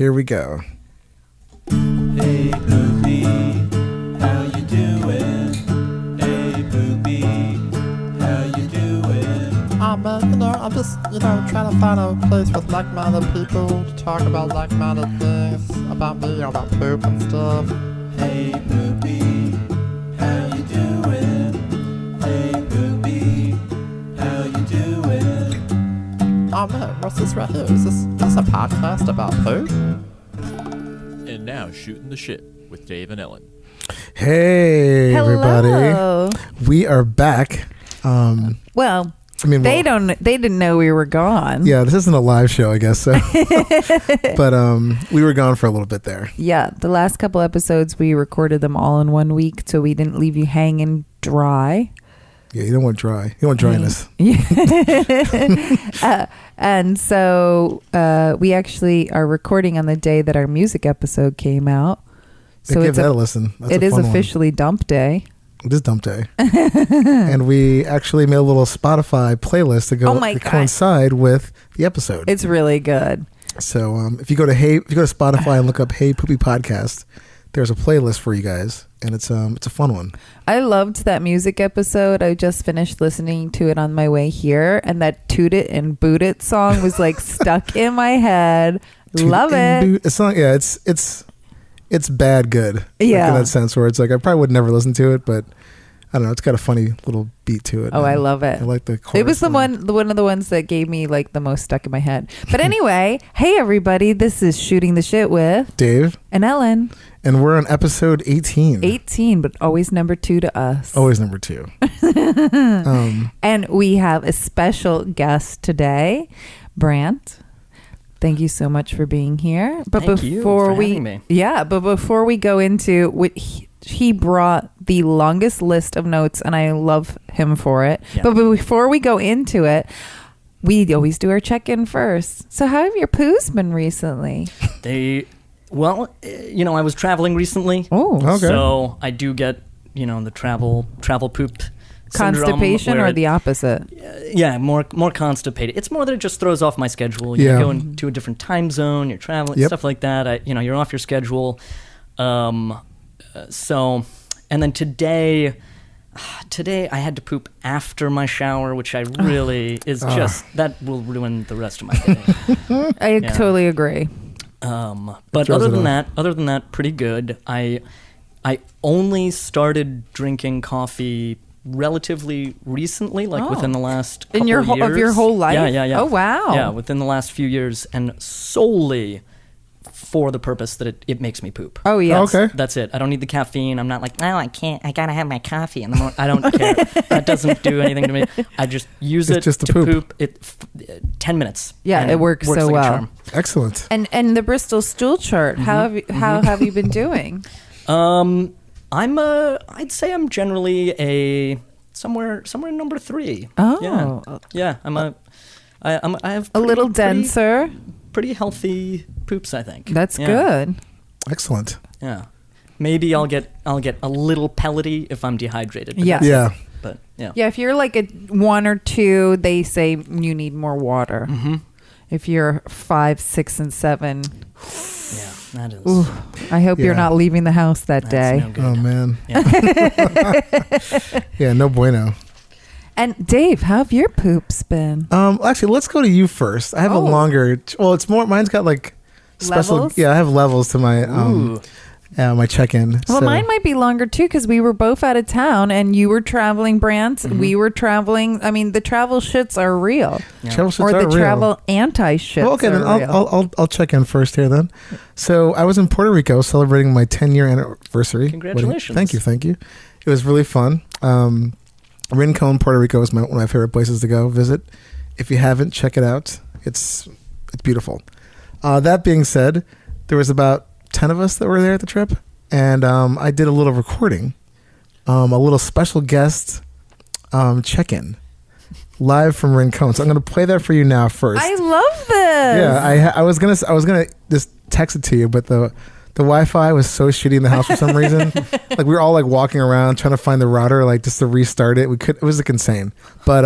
here we go. Hey Poopy, how you doing? Hey Poopy, how you doing? I'm just, trying to find a place with like-minded people to talk about like-minded things about me, about poop and stuff. Hey Poopy, how you doing? Hey Poopy, how you doing? Oh man, what's this right here? Is this a podcast about poop? And now, Shooting the Shit with Dave and Ellen. Hey, everybody. Hello. We are back. Well, I mean, they didn't know we were gone. Yeah, this isn't a live show, I guess. So. But we were gone for a little bit there. Yeah, the last couple episodes, we recorded them all in 1 week, so we didn't leave you hanging dry. Yeah, you don't want dry. You want dryness. And so we actually are recording on the day that our music episode came out. So give that a listen. That's it a is fun officially dump day. It is dump day. And we actually made a little Spotify playlist to go to coincide with the episode. It's really good. So if you go to Spotify and look up Hey Poopy Podcast, there's a playlist for you guys, and it's a fun one. I loved that music episode. I just finished listening to it on my way here, and that Toot It and Boot It song was like stuck in my head. Love it. It's not. Yeah, it's bad good. Yeah, like in that sense where it's like I probably would never listen to it, but I don't know. It's got a funny little beat to it. Oh, I love it. I like the chorus. It was one of the ones that gave me like the most stuck in my head. But anyway, hey everybody, this is Shooting the Shit with Dave and Ellen. And we're on episode 18. 18, but always number 2 to us. Always number 2. And we have a special guest today, Brant. Thank you so much for being here. But Thank you for having me. Yeah, but before we go into what he brought the longest list of notes, and I love him for it. Yeah. But before we go into it, we always do our check-in first. So how have your poos been recently? Well, I was traveling recently. Oh, okay. So I do get, the travel poop constipation or the opposite? Yeah, more constipated. It's more that it just throws off my schedule. You're going to a different time zone, you're traveling, stuff like that. You're off your schedule. So, and then today I had to poop after my shower, which I really that will ruin the rest of my day. I totally agree. But other than that, pretty good. I only started drinking coffee relatively recently, within the last couple years. Of your whole life? Yeah. Oh, wow. Yeah, within the last few years, and solely for the purpose that it makes me poop. Oh, yeah. Okay. That's it. I don't need the caffeine. I'm not like, no, I can't. I gotta have my coffee in the morning. I don't care. That doesn't do anything to me. I just use it just to poop. 10 minutes. Yeah, it works so like well. a charm. Excellent. And the Bristol stool chart. Mm-hmm. How have you been doing? I'd say I'm generally a somewhere number 3. Oh. Yeah. I have a little denser. Pretty healthy poops, I think. That's good. Excellent. Yeah. Maybe I'll get a little pellety if I'm dehydrated. Yeah. But yeah. Yeah, if you're like a 1 or 2, they say you need more water. Mm-hmm. If you're 5, 6, and 7. Yeah, that is. Ooh, I hope you're not leaving the house that day. No good. Oh, man. Yeah. Yeah, no bueno. And Dave, how have your poops been? Actually, let's go to you first. I have a longer. Well, it's more. Mine's got like special. Levels? Yeah, I have levels to my my check-in. Well, mine might be longer too because we were both out of town, and you were traveling, Brant. Mm-hmm. We were traveling. I mean, the travel shits are real. Yeah. Travel shits or are the real. travel anti-shits. Well, okay, then I'll check in first here then. So I was in Puerto Rico celebrating my 10-year anniversary. Congratulations! Thank you. It was really fun. Rincon, Puerto Rico is one of my favorite places to go visit. If you haven't, check it out. It's beautiful. That being said, there was about 10 of us that were there at the trip, and I did a little recording, a little special guest check-in live from Rincon. So I'm going to play that for you now first. I love this. Yeah, I was gonna just text it to you, but the The Wi-Fi was so shitty in the house for some reason. Like we were all like walking around trying to find the router, like just to restart it. It was like insane. But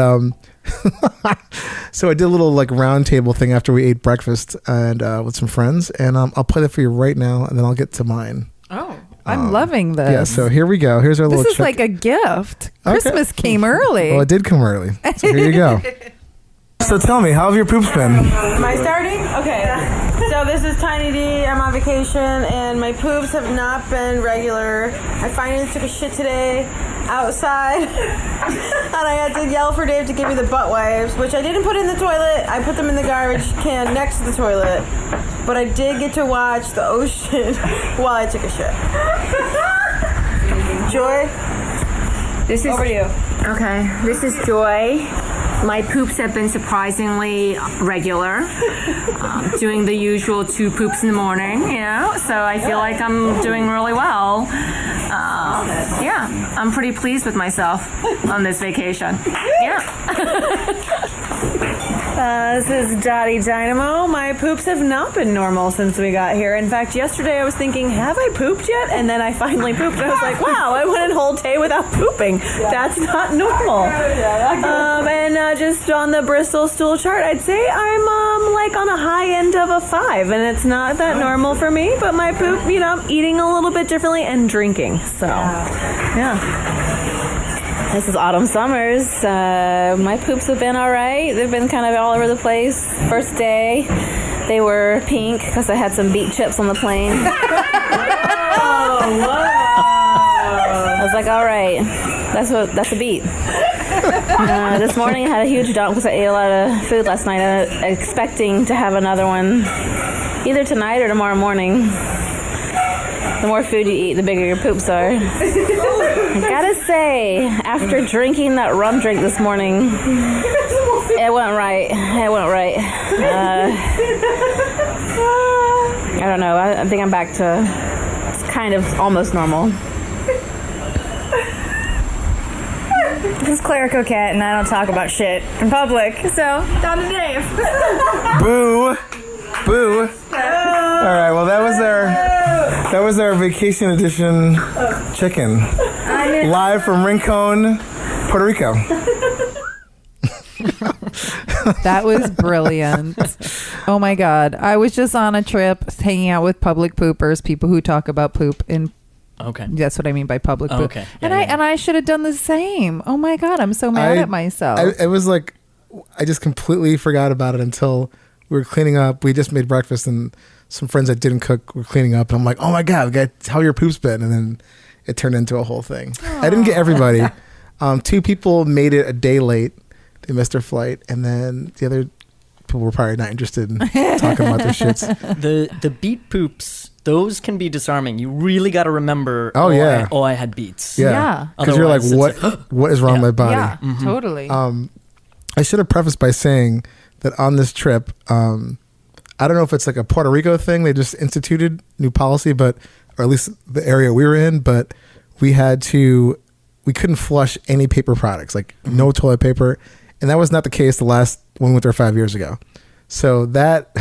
so I did a little like round table thing after we ate breakfast and with some friends, and I'll play that for you right now, and then I'll get to mine. Oh, I'm loving this. Yeah, so here we go. Here's our little. This is like a gift. Christmas came early. Well, it did come early. So here you go. So tell me, how have your poops been? Am I starting? Okay. So this is Tiny D. I'm on vacation, and my poops have not been regular. I finally took a shit today outside, and I had to yell for Dave to give me the butt wipes, which I didn't put in the toilet. I put them in the garbage can next to the toilet. But I did get to watch the ocean while I took a shit. Joy, This is over to you. okay. This is Joy. My poops have been surprisingly regular. Doing the usual 2 poops in the morning, so I feel like I'm doing really well. Yeah, I'm pretty pleased with myself on this vacation. Yeah. This is Dottie Dynamo. My poops have not been normal since we got here. In fact, yesterday I was thinking, have I pooped yet? And then I finally pooped, and I was like, wow, I went a whole day without pooping. That's not normal. And just on the Bristol stool chart, I'd say I'm like on a high end of a 5, and it's not that normal for me, but my poop, I'm eating a little bit differently and drinking. So, yeah. This is Autumn Summers. My poops have been all right. They've been kind of all over the place. First day, they were pink because I had some beet chips on the plane. I was like, all right, that's a beet. This morning I had a huge dump because I ate a lot of food last night. I'm expecting to have another one either tonight or tomorrow morning. The more food you eat, the bigger your poops are. I gotta say, after drinking that rum drink this morning, it went right. I don't know. I think I'm back to kind of almost normal. This is Claire Coquette, and I don't talk about shit in public. So, down to Dave. Boo. Boo. All right, well, that was our vacation edition chicken. Live from Rincon, Puerto Rico. That was brilliant. Oh my God. I was just on a trip hanging out with public poopers, people who talk about poop in. Okay. That's what I mean by public poop. Okay. And I should have done the same. Oh my God. I'm so mad at myself. I was like, I just completely forgot about it until we were cleaning up. We just made breakfast and some friends that didn't cook were cleaning up. And I'm like, oh my God, how your poop's been? And then it turned into a whole thing. Aww. I didn't get everybody. 2 people made it a day late. They missed their flight. And then the other people were probably not interested in talking about their shits. The beet poops, those can be disarming. You really got to remember, I had beets. Yeah. Because you're like, what is wrong with my body? Yeah, totally. I should have prefaced by saying that on this trip, I don't know if it's like a Puerto Rico thing. They just instituted new policy, or at least the area we were in, but we couldn't flush any paper products, like no toilet paper. And that was not the case the last one we went there 5 years ago. So that,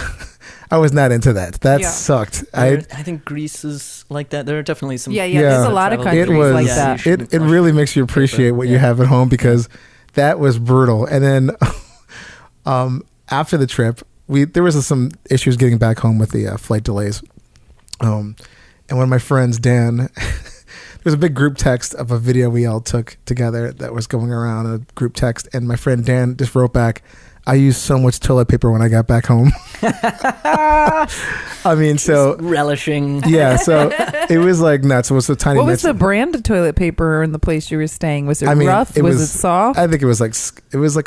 I was not into that. That sucked. I think Greece is like that. There are definitely some. Yeah. There's a lot of countries like that. It really makes you appreciate what you have at home, because that was brutal. And then after the trip, there was some issues getting back home with the flight delays. And one of my friends, Dan, there was a big group text of a video we all took together that was going around, a group text. And my friend Dan just wrote back, I used so much toilet paper when I got back home. I mean, so relishing. Yeah, so it was like nuts. It was a tiny. What was the brand of toilet paper in the place you were staying? Was it rough? Was it soft? I think it was like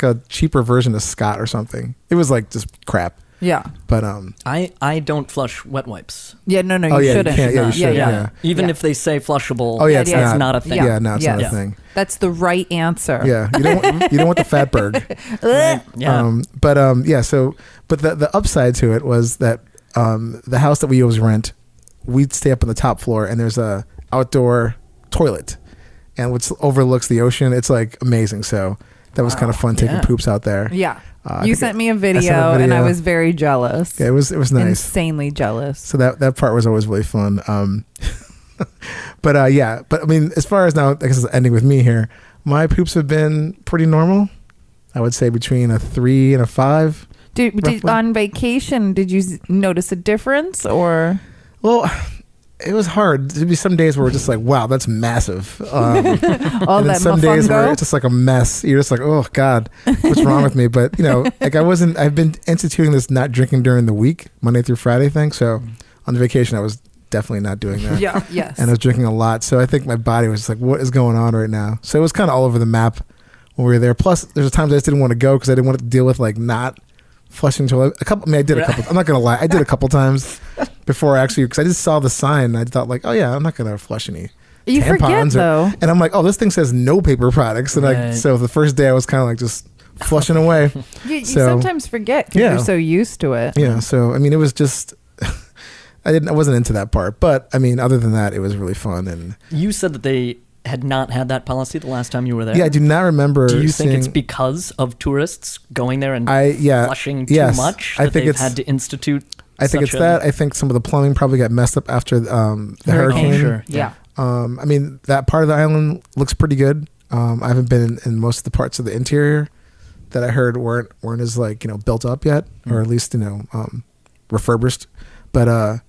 a cheaper version of Scott or something. It was like just crap. Yeah. But I don't flush wet wipes. Yeah, no, you shouldn't. You should. Yeah. Even if they say flushable. Oh yeah, it's not a thing. Yeah, no, it's not a thing. That's the right answer. Yeah, you don't want the fatberg. But the upside to it was that the house that we always rent, we'd stay up on the top floor, and there's a outdoor toilet, and which overlooks the ocean. It's like amazing. So that was kind of fun taking poops out there. Yeah. I You think sent me a video, and I was very jealous. Yeah, it was nice. Insanely jealous. So that part was always really fun. But I mean, as far as now, I guess it's ending with me here. My poops have been pretty normal. I would say between a 3 and a 5. On vacation, did you notice a difference or? Well, it was hard. There'd be some days where we're just like, wow, that's massive. All and then that some days where mofongo? it's just like a mess. You're just like, oh God, what's wrong with me? But like I've been instituting this not drinking during the week, Monday through Friday thing. So on the vacation, I was definitely not doing that. Yeah. Yes. And I was drinking a lot. So I think my body was just like, what is going on right now? So it was kind of all over the map when we were there. Plus, there's times I just didn't want to go because I didn't want to deal with like not flushing toilet. I did a couple. I'm not gonna lie. I did a couple times before actually because I just saw the sign. And I thought like, oh yeah, I'm not gonna flush any. You forget though. And I'm like, oh, this thing says no paper products. And so the first day I was kind of like just flushing away. You sometimes forget because you're so used to it. Yeah. So I mean, it was just. I wasn't into that part, but I mean, other than that, it was really fun. And you said that they had not had that policy the last time you were there. Yeah, I do not remember. Do you think it's because of tourists going there and flushing too much that they've had to institute? I think it's that. I think some of the plumbing probably got messed up after the hurricane. Sure. Yeah. I mean, that part of the island looks pretty good. I haven't been in most of the parts of the interior that I heard weren't as like built up yet, or at least refurbished. But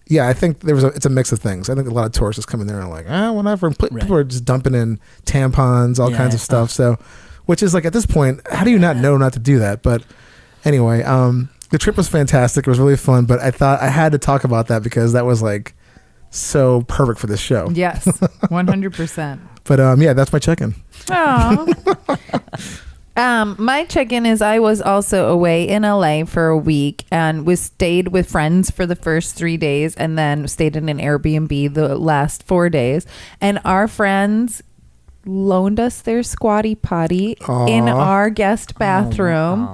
yeah, I think it's a mix of things. I think a lot of tourists just come in there and are like, whatever. And people are just dumping in tampons, all kinds of stuff. So, which is like at this point, how do you not know not to do that? But anyway, the trip was fantastic. It was really fun. But I thought I had to talk about that because that was like so perfect for this show. Yes, 100%. But yeah, that's my check-in. My check-in is I was also away in LA for a week and stayed with friends for the first 3 days and then stayed in an Airbnb the last 4 days. And our friends loaned us their squatty potty in our guest bathroom.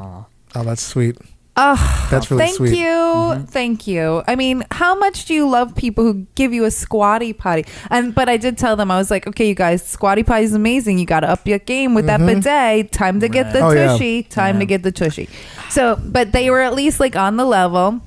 Oh, that's sweet. Oh, that's really sweet. Thank you. Thank you. I mean, how much do you love people who give you a squatty potty? But I did tell them, I was like, okay, you guys, squatty potty is amazing. You got to up your game with that bidet. Time to get the tushy. Time to get the tushy. So, but they were at least like on the level.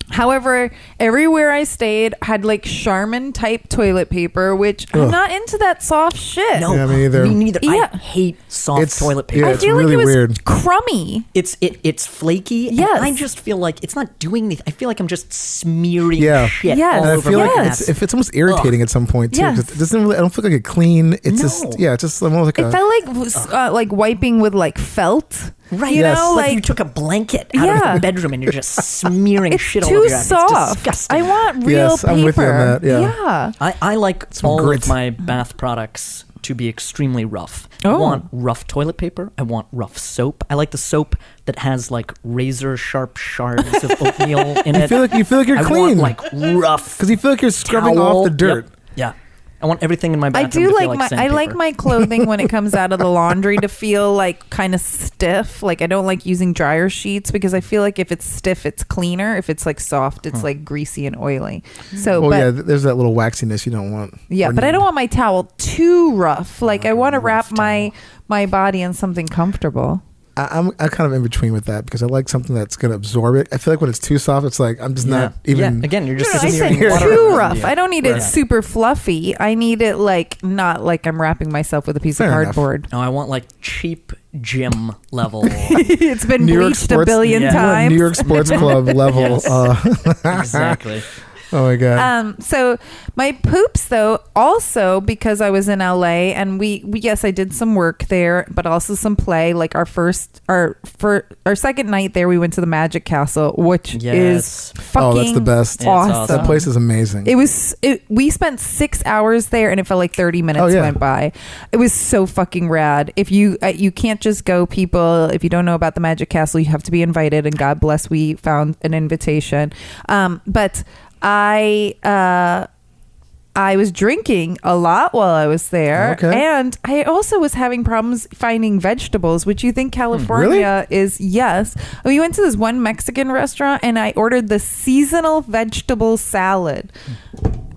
However, everywhere I stayed had like Charmin type toilet paper, which I'm not into that soft shit. No, me neither. Me neither. Yeah. I hate soft toilet paper. Yeah, I feel really like it was weird. crummy. It's flaky. Yes. And I just feel like it's not doing anything. I feel like I'm just smearing shit Yes. all And I over feel my like ass. it's almost irritating at some point too. Yes. 'Cause it doesn't really. I don't feel like it clean. It's just it's just almost like It felt like wiping with like felt. Right. You know, like you took a blanket out of your bedroom and you're just smearing It's shit all too over your ass. It's soft. disgusting. I want real Yes, paper. I'm with you on that, yeah. I like Some all grit. of my bath products to be extremely rough. Oh. I want rough toilet paper. I want rough soap. I like the soap that has like razor sharp shards of oatmeal in it. You feel like you're I clean. want like rough Because you feel like you're scrubbing towel. off the dirt. Yep. Yeah. I want everything in my I bathroom do to feel like like my sandpaper. I like my clothing when it comes out of the laundry to feel like kind of stiff. Like I don't like using dryer sheets because I feel like if it's stiff, it's cleaner. If it's like soft, it's like greasy and oily. So, Oh but yeah, there's that little waxiness you don't want. yeah, Or but I need. don't want my towel too rough. Like I want to wrap my body in something comfortable. I'm kind of in between with that because I like something that's going to absorb it. I feel like when it's too soft, it's like I'm just not even. Yeah, again, you're just I said smearing water too around rough. you. I don't need it super fluffy. I need it like not like I'm wrapping myself with a piece Fair of enough. cardboard. No, I want like cheap gym level. It's been New York bleached a sports- billion Yeah. times. New York Sports Club level. Yes. Exactly. Oh my god. So my poops though, also because I was in LA and we yes, I did some work there, but also some play. Like our second night there, we went to the Magic Castle, which is fucking that's the best. Yeah, it's awesome. That place is amazing. We spent 6 hours there and it felt like 30 minutes went by. It was so fucking rad. If you can't just go, people, if you don't know about the Magic Castle, you have to be invited, and God bless we found an invitation. But I was drinking a lot while I was there, and I also was having problems finding vegetables, which you think California is. Yes. We went to this one Mexican restaurant and I ordered the seasonal vegetable salad.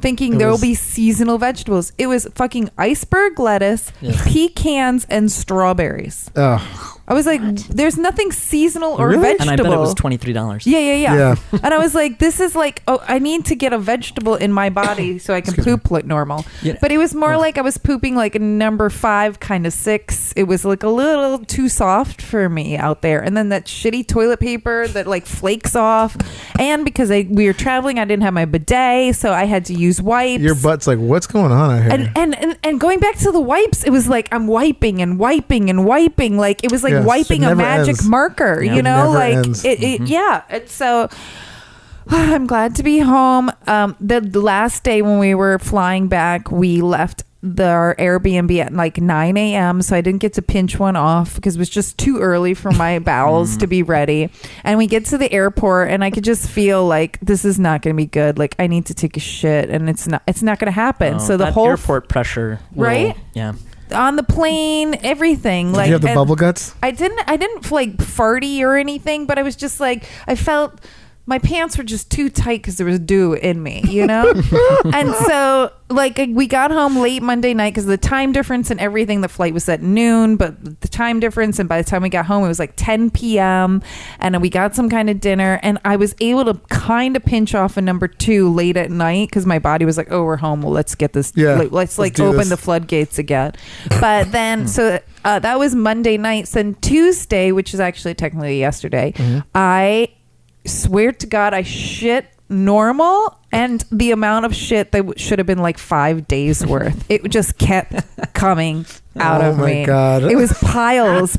thinking there will be seasonal vegetables. It was fucking iceberg lettuce, pecans, and strawberries. I was like, there's nothing seasonal or vegetable. And I bet it was $23. Yeah. And I was like, this is like, I need to get a vegetable in my body so I can poop like normal. Yeah. But it was more like I was pooping like a number 5, kind of 6. It was like a little too soft for me out there. And then that shitty toilet paper that like flakes off. And because we were traveling, I didn't have my bidet, so I had to use wipes. Your butt's like, what's going on out here? And going back to the wipes, it was like I'm wiping and wiping and wiping. Like it was like wiping a magic marker, you know, like it's so I'm glad to be home. The last day when we were flying back, we left our Airbnb at like 9 a.m. so I didn't get to pinch one off because it was just too early for my bowels to be ready. And we get to the airport and I could just feel like this is not going to be good. Like I need to take a shit and it's not going to happen. So the whole airport pressure will, on the plane, everything. Did you have the bubble guts? I didn't like farty or anything, but I was just like, I felt my pants were just too tight because there was dew in me, you know? And so like we got home late Monday night because of the time difference and everything. The flight was at noon, but the time difference, and by the time we got home it was like 10 p.m. and we got some kind of dinner, and I was able to kind of pinch off a number 2 late at night because my body was like, oh, we're home, well, let's get this, let's open the floodgates again. But then so that was Monday night. So then Tuesday, which is actually technically yesterday, I swear to God, I shit normal, and the amount of shit that should have been like 5 days worth, it just kept coming out of me. Oh my God. It was piles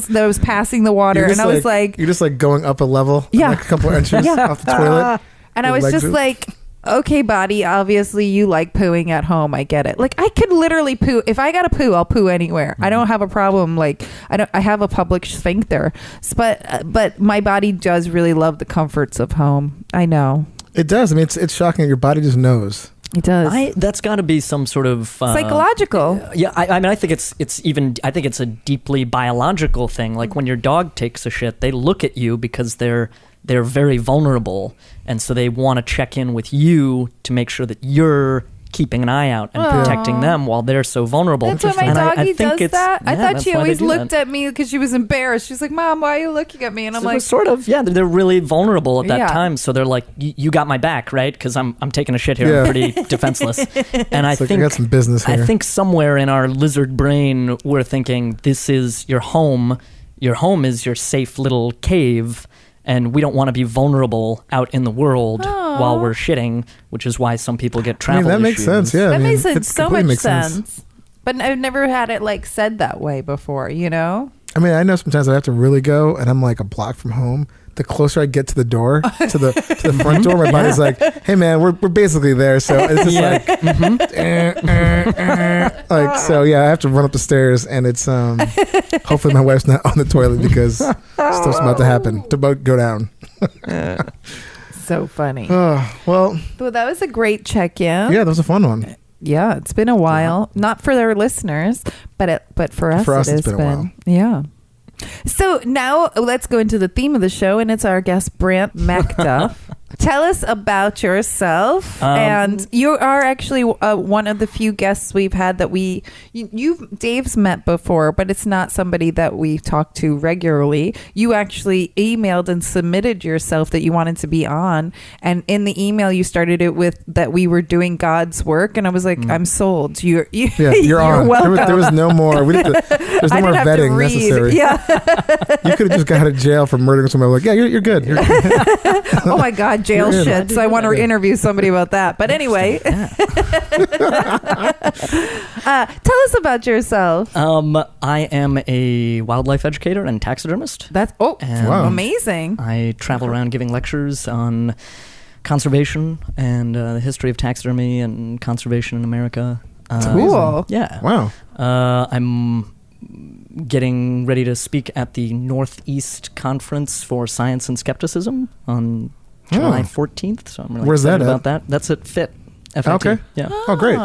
that was passing the water, and I was like, you're just like going up a level, like a couple inches off the toilet, and I was just like, okay, body, obviously you like pooing at home. I get it. Like I could literally poo. If I gotta poo, I'll poo anywhere. I don't have a problem. Like I have a public sphincter. But my body does really love the comforts of home. I know. It does. I mean, it's shocking. Your body just knows. It does. That's got to be some sort of psychological. I mean, I think it's a deeply biological thing. Like when your dog takes a shit, they look at you because they're very vulnerable, and so they want to check in with you to make sure that you're keeping an eye out and protecting them while they're so vulnerable. That's why my doggy does that. I thought she always looked at me because she was embarrassed. She's like, Mom, why are you looking at me? And I'm like, sort of, they're really vulnerable at that time. So they're like, you got my back, right? Because I'm taking a shit here. I'm pretty defenseless. And I think I got some business here. I think somewhere in our lizard brain, we're thinking this is your home. Your home is your safe little cave. And we don't want to be vulnerable out in the world while we're shitting, which is why some people get travel that issues. makes sense, yeah. That makes so much sense. But I've never had it like said that way before, you know? I mean, I know sometimes I have to really go and I'm like a block from home. The closer I get to the door, to the front door, my body's like, hey man, we're basically there. So it's just like, so yeah, I have to run up the stairs, and it's hopefully my wife's not on the toilet because stuff's about to happen, to about go down. So funny. Well, that was a great check-in. Yeah, that was a fun one. Yeah, it's been a while. Not for their listeners, but for us, it's been a while. Yeah. So now let's go into the theme of the show, and it's our guest Brant MacDuff. Tell us about yourself. And you are actually one of the few guests we've had that Dave's met before, but it's not somebody that we talk to regularly. You actually emailed and submitted yourself that you wanted to be on, and in the email you started it with that we were doing God's work, and I was like, I'm sold. You're on. Welcome. There was no more. There's no more vetting necessary. Yeah. You could have just got out of jail for murdering somebody. Like, yeah, you're good. You're good. Oh my God, jail shit. So I want to interview somebody about that. But anyway, tell us about yourself. I am a wildlife educator and taxidermist. That's amazing. I travel around giving lectures on conservation and the history of taxidermy and conservation in America. Cool. Yeah. Wow. I'm getting ready to speak at the Northeast Conference for Science and Skepticism on July 14th. So I'm really Where's excited that about that. That's at FIT. Okay. Yeah. Oh, great.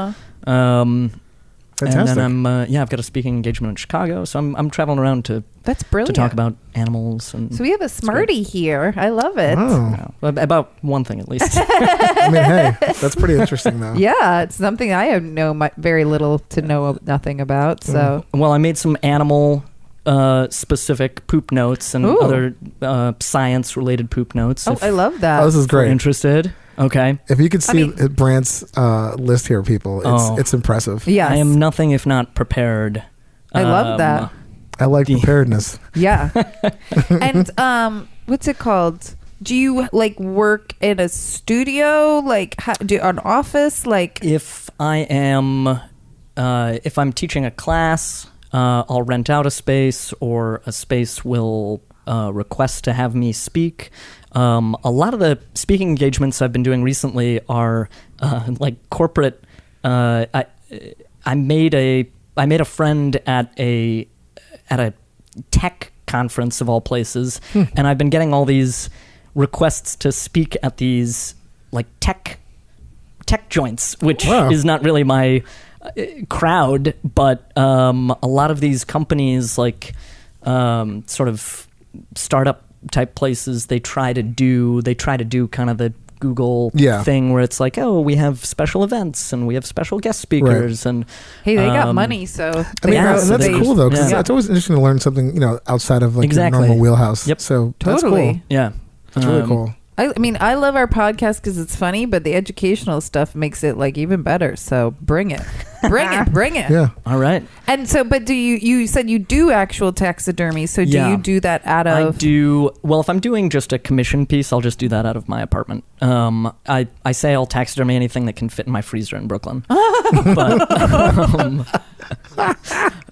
Fantastic. And then I've got a speaking engagement in Chicago, so I'm traveling around to That's brilliant. talk about animals. And So we have a Smarty here. I love it. Oh. about one thing at least. I mean, hey, that's pretty interesting, though. Yeah, it's something I know very little to know nothing about. So Well, I made some animal specific poop notes and Ooh. other science related poop notes. I love that. Oh, this is If you're great. interested. Okay. If you could see mean- Brant's list here, people, it's impressive. Yes. I am nothing if not prepared. I love that. I like preparedness. Yeah. And what's it called? Do you like work in a studio? Like an office? Like If I'm teaching a class, I'll rent out a space, or a space will request to have me speak. A lot of the speaking engagements I've been doing recently are like corporate. I made a friend at a tech conference of all places, and I've been getting all these requests to speak at these like tech joints, which Wow. is not really my crowd, but a lot of these companies, like sort of startup type places, they try to do kind of the Google thing where it's like, oh, we have special events and we have special guest speakers, and hey, they got money, so I mean, Yeah, that's so cool though, because yeah. it's always interesting to learn something, outside of like Exactly. your normal wheelhouse. Yep. So that's Totally. cool. yeah, It's really cool. I mean, I love our podcast because it's funny, but the educational stuff makes it like even better. So bring it, bring it. Yeah. All right. And so, but you said you do actual taxidermy. So do Yeah. you do that out I of? do. Well, if I'm doing just a commission piece, I'll just do that out of my apartment. I say I'll taxidermy anything that can fit in my freezer in Brooklyn.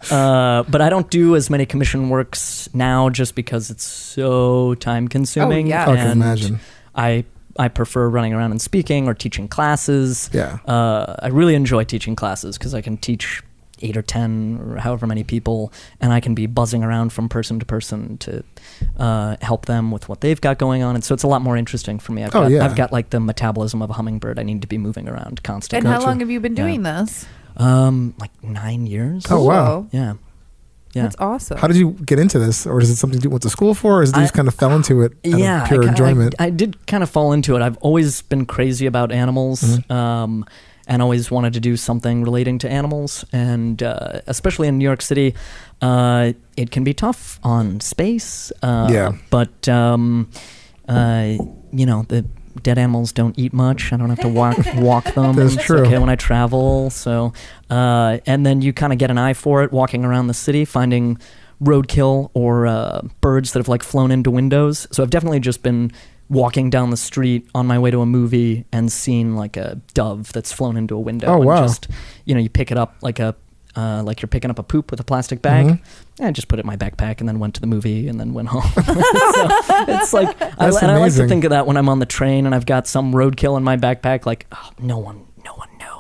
But I don't do as many commission works now, just because it's so time consuming. Oh, yeah. I can and imagine. I prefer running around and speaking or teaching classes. Yeah. I really enjoy teaching classes because I can teach 8 or 10 or however many people, and I can be buzzing around from person to person to help them with what they've got going on. And so it's a lot more interesting for me. I've got like the metabolism of a hummingbird. I need to be moving around And constantly. how long have you been doing this? Like 9 years. Oh, wow. Yeah. Yeah. That's awesome. How did you get into this, or is it something you went to school for, or is it you just kind of fell into it out of pure enjoyment? I did kind of fall into it. I've always been crazy about animals, and always wanted to do something relating to animals. And especially in New York City, it can be tough on space. But the dead animals don't eat much. I don't have to walk them. That's It's true. okay when I travel. So, and then you kind of get an eye for it, walking around the city, finding roadkill or birds that have like flown into windows. So I've definitely just been walking down the street on my way to a movie and seen like a dove that's flown into a window. Oh, wow. And just, you pick it up like you're picking up a poop with a plastic bag. Mm-hmm. I just put it in my backpack and then went to the movie and then went home. So it's like, I like to amazing. think of that when I'm on the train and I've got some roadkill in my backpack. Like, oh, no one knows.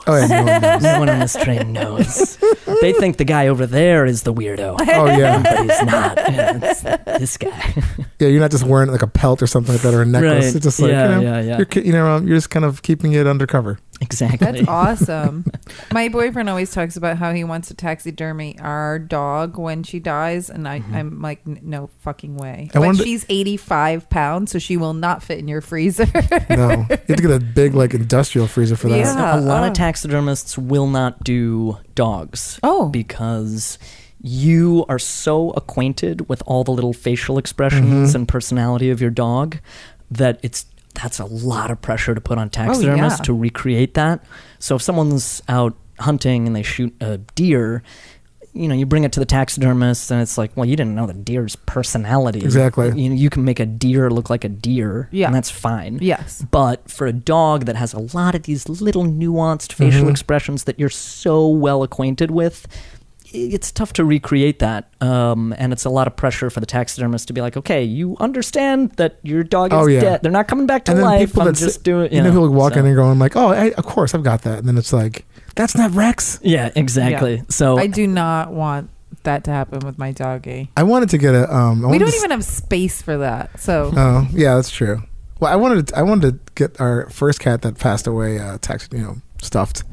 Oh, yeah, no one knows. No one on this train knows. They think the guy over there is the weirdo. Oh, yeah. But he's not. Yeah, it's this guy. Yeah, you're not just wearing like a pelt or something like that, or a necklace. Right. It's just like, Yeah. you're just kind of keeping it undercover. Exactly. That's awesome. My boyfriend always talks about how he wants to taxidermy our dog when she dies, and I'm like, no fucking way. But she's 85 pounds, so she will not fit in your freezer. No, you have to get a big like industrial freezer for that. Yeah. A lot of taxidermists will not do dogs. Oh. Because you are so acquainted with all the little facial expressions and personality of your dog that that's a lot of pressure to put on taxidermists to recreate that. So if someone's out hunting and they shoot a deer, you bring it to the taxidermist and it's like, well, you didn't know the deer's personality. Exactly. You can make a deer look like a deer, Yeah. and that's fine. Yes. But for a dog that has a lot of these little nuanced facial expressions that you're so well acquainted with, it's tough to recreate that. And it's a lot of pressure for the taxidermist to be like, okay, you understand that your dog is dead. They're not coming back to and then life. people I'm that just doing, people walk in and going like, oh, of course I've got that, and then it's like, that's not Rex. Yeah, exactly. Yeah. So I do not want that to happen with my doggy. I wanted to get a. We don't even have space for that. So. Oh yeah, that's true. Well, I wanted to get our first cat that passed away, stuffed.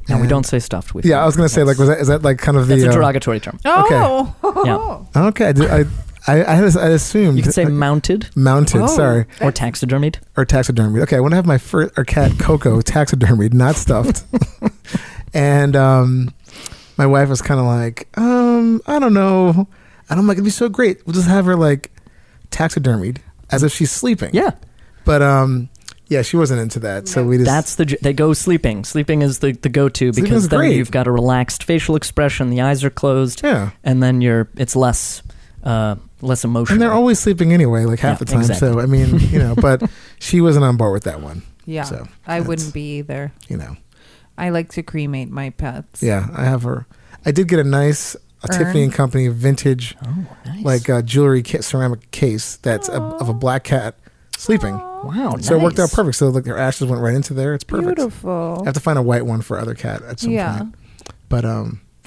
No, we don't say stuffed. Yeah, I was gonna say like is that like kind of the That's a derogatory term. Oh. Yeah. Okay, I assumed You could say mounted mounted. Sorry, or taxidermied. or taxidermied. Okay, I want to have my cat Coco taxidermied, not stuffed. And my wife was kind of like, I don't know. And I'm like, it'd be so great. We'll just have her like taxidermied as if she's sleeping. Yeah. But yeah, she wasn't into that. So we just they go sleeping. Sleeping is the go-to because then you've got a relaxed facial expression. The eyes are closed. Yeah. And then it's less emotional. And they're always sleeping anyway, like half the time. Exactly. So I mean, but she wasn't on board with that one. Yeah. So I wouldn't be either. I like to cremate my pets. Yeah, I have her. I did get a Tiffany and Company vintage, like jewelry ceramic case that's of a black cat sleeping. Wow, So it worked out perfect. So like their ashes went right into there. It's perfect. Beautiful. I have to find a white one for other cat at some point. But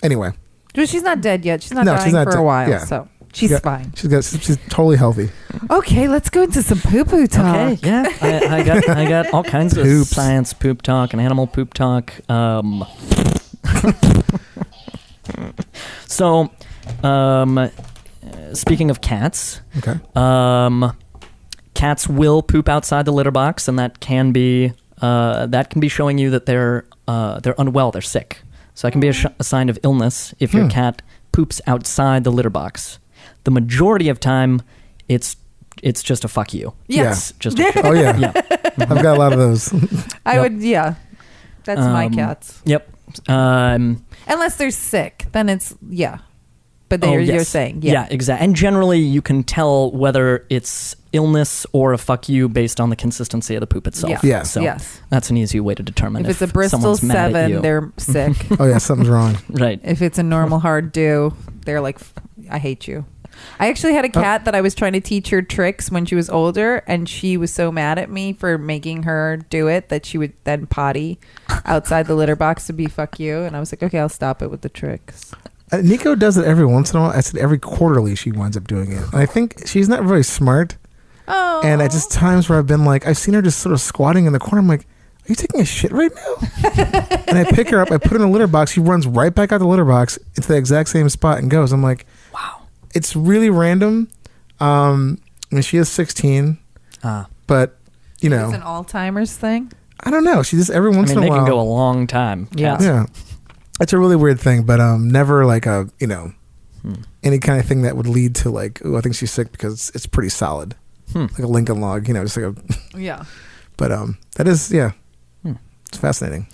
anyway. Well, she's not dead yet. She's not No, dying she's not for a while, yeah. so she's fine. She's totally healthy. Okay, let's go into some poo-poo talk. Okay, yeah. I got all kinds of Poops. science poop talk and animal poop talk. So, speaking of cats, Okay. Cats will poop outside the litter box, and that can be showing you that they're unwell, they're sick. So that can be a sign of illness if your cat poops outside the litter box. The majority of time, it's just a fuck you. Yes. It's just a Oh yeah. yeah. I've got a lot of those. I would, that's my cats. Yep. Unless they're sick, then it's, But you're saying, Yeah, exactly. And generally, you can tell whether it's illness or a fuck you based on the consistency of the poop itself. Yeah. So Yes. that's an easy way to determine If it's a Bristol someone's mad at you. 7, they're sick. Oh yeah, something's wrong. Right. If it's a normal hard do, they're like, I hate you. I actually had a cat that I was trying to teach her tricks when she was older, and she was so mad at me for making her do it that she would then potty outside the litter box to be fuck you. And I was like, okay, I'll stop it with the tricks. Nico does it every once in a while. I said every quarterly she winds up doing it. And I think she's not very smart. Oh. And at just times where I've been like, I've seen her just sort of squatting in the corner. I'm like, are you taking a shit right now? And I pick her up, I put her in a litter box. She runs right back out the litter box into the exact same spot and goes. I'm like, wow. It's really random. I mean, she is 16. But, It's an Alzheimer's thing? I don't know. She just every once in a they while. can go a long time. Cats. Yeah. It's a really weird thing, but never like a, any kind of thing that would lead to like, oh, I think she's sick, because it's pretty solid. Like a Lincoln log, just like a... Yeah. But that is, it's fascinating.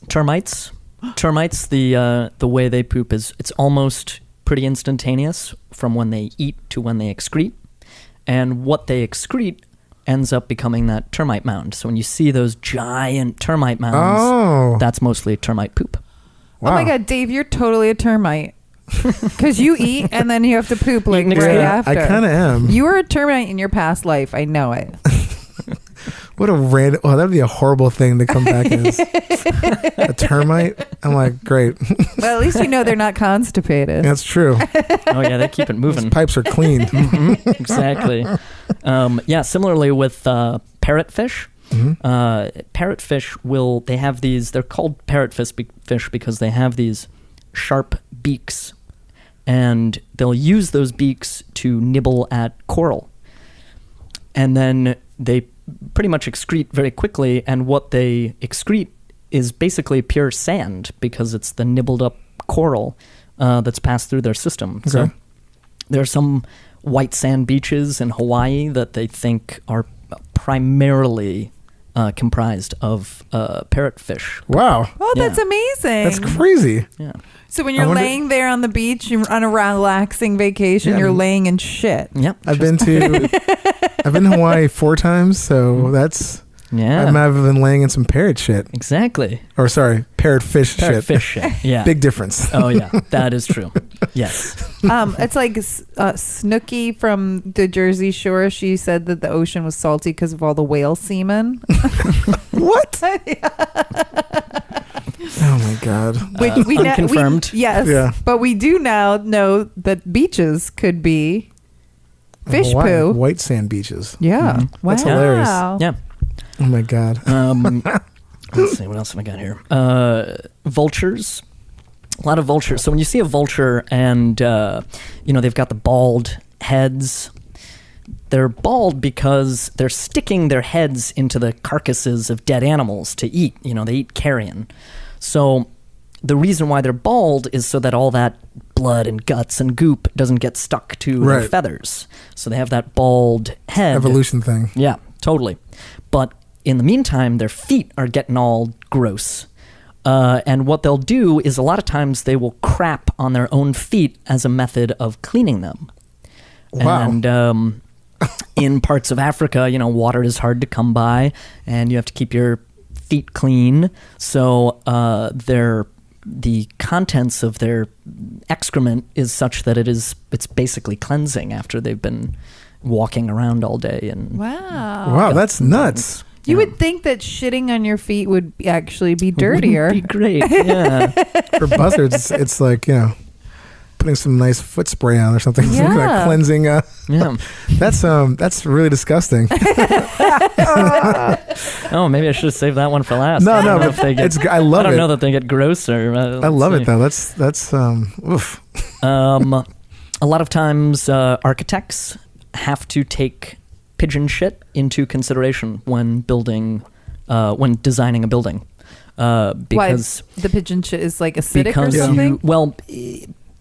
Termites. Termites, the way they poop it's almost pretty instantaneous from when they eat to when they excrete. And what they excrete ends up becoming that termite mound. So when you see those giant termite mounds, that's mostly termite poop. Wow. Oh my God, Dave, you're totally a termite. Because you eat and then you have to poop like right after. I kind of am. You were a termite in your past life. I know it. What a random... Oh, that would be a horrible thing to come back as. A termite? I'm like, great. Well, at least you know they're not constipated. That's true. Oh, yeah, they keep it moving. Those pipes are clean. Exactly. Similarly with parrotfish. Parrotfish they have these, they're called parrotfish because they have these sharp beaks, and they'll use those beaks to nibble at coral. And then they pretty much excrete very quickly, and what they excrete is basically pure sand because it's the nibbled up coral that's passed through their system. Okay. So there are some white sand beaches in Hawaii that they think are primarily comprised of parrotfish. Wow. Oh, that's amazing. That's crazy. Yeah. So when you're laying there on the beach, you're on a relaxing vacation, you're laying in shit. Yep. I've been to Hawaii 4 times, so that's... Yeah. I might have been laying in some parrot shit. Exactly. Or sorry, parrotfish shit. Parrotfish shit. Yeah. Big difference. Oh yeah, that is true. Yes. It's like Snooki from the Jersey Shore. She said that the ocean was salty because of all the whale semen. What? Oh my God. Which we unconfirmed. Yes. Yeah. But we do now know that beaches could be fish Hawaii, poo. White sand beaches. Yeah. Wow. That's hilarious. Yeah. Oh my God. Let's see, what else have I got here? Vultures. A lot of vultures. So when you see a vulture and, they've got the bald heads, they're bald because they're sticking their heads into the carcasses of dead animals to eat. They eat carrion. So the reason why they're bald is so that all that blood and guts and goop doesn't get stuck to their feathers. So they have that bald head. Evolution thing. Yeah, totally. But in the meantime, their feet are getting all gross. And what they'll do is a lot of times they will crap on their own feet as a method of cleaning them. Wow. And in parts of Africa, water is hard to come by, and you have to keep your feet clean. So the contents of their excrement is such that it's basically cleansing after they've been walking around all day. And wow, that's nuts. You would think that shitting on your feet would actually be dirtier. Wouldn't be great, yeah. For buzzards, it's like, putting some nice foot spray on or something. Yeah. Some kind of cleansing. That's really disgusting. Oh, maybe I should have saved that one for last. No, I don't know but if they get, I love it. I don't know that they get grosser. I love it though. That's oof. A lot of times architects have to take pigeon shit into consideration when designing a building. Because why? The pigeon shit is like acidic or something?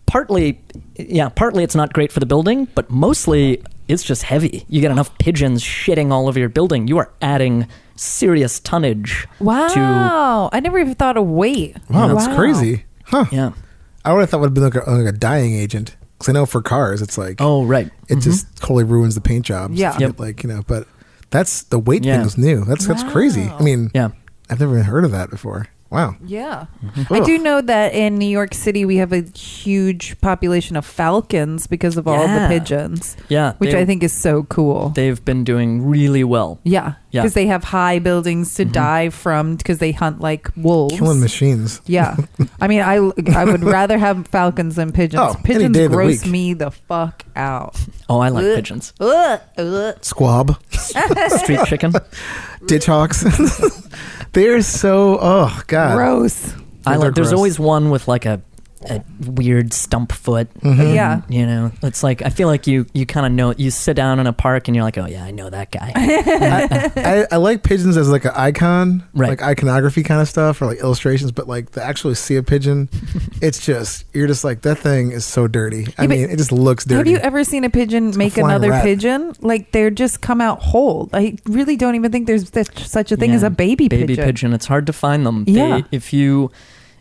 Partly it's not great for the building, but mostly it's just heavy. You get enough pigeons shitting all over your building, you are adding serious tonnage. Wow. I never even thought of weight. Wow, that's crazy. Huh. Yeah. I would have thought it would be like a dyeing agent. Because I know for cars, it's like... Oh, right. It just totally ruins the paint jobs. Yeah. Yep. But that's... The weight thing is new. That's crazy. I mean, I've never even heard of that before. Wow. Yeah. I do know that in New York City, we have a huge population of falcons because of all the pigeons. Yeah. Which I think is so cool. They've been doing really well. Yeah. Because they have high buildings to dive from because they hunt like wolves. Killing machines. Yeah. I mean, I would rather have falcons than pigeons. Oh, Pigeons any day of the gross week. me the fuck out. Oh, I like pigeons. Squab. Street chicken. Ditch hawks. They're so... Oh, God. Gross. There's gross. always one with like a weird stump foot. Yeah. It's like, I feel like you kind of know, you sit down in a park and you're like, oh yeah, I know that guy. I like pigeons as like an icon, Right. like iconography kind of stuff, or like illustrations, but like to actually see a pigeon, it's just, you're just like, that thing is so dirty. I mean, it just looks dirty. Have you ever seen a pigeon make flying another rat. pigeon? Like, they're just come out whole. I really don't even think there's such a thing as a baby pigeon. Baby pigeon. It's hard to find them. Yeah.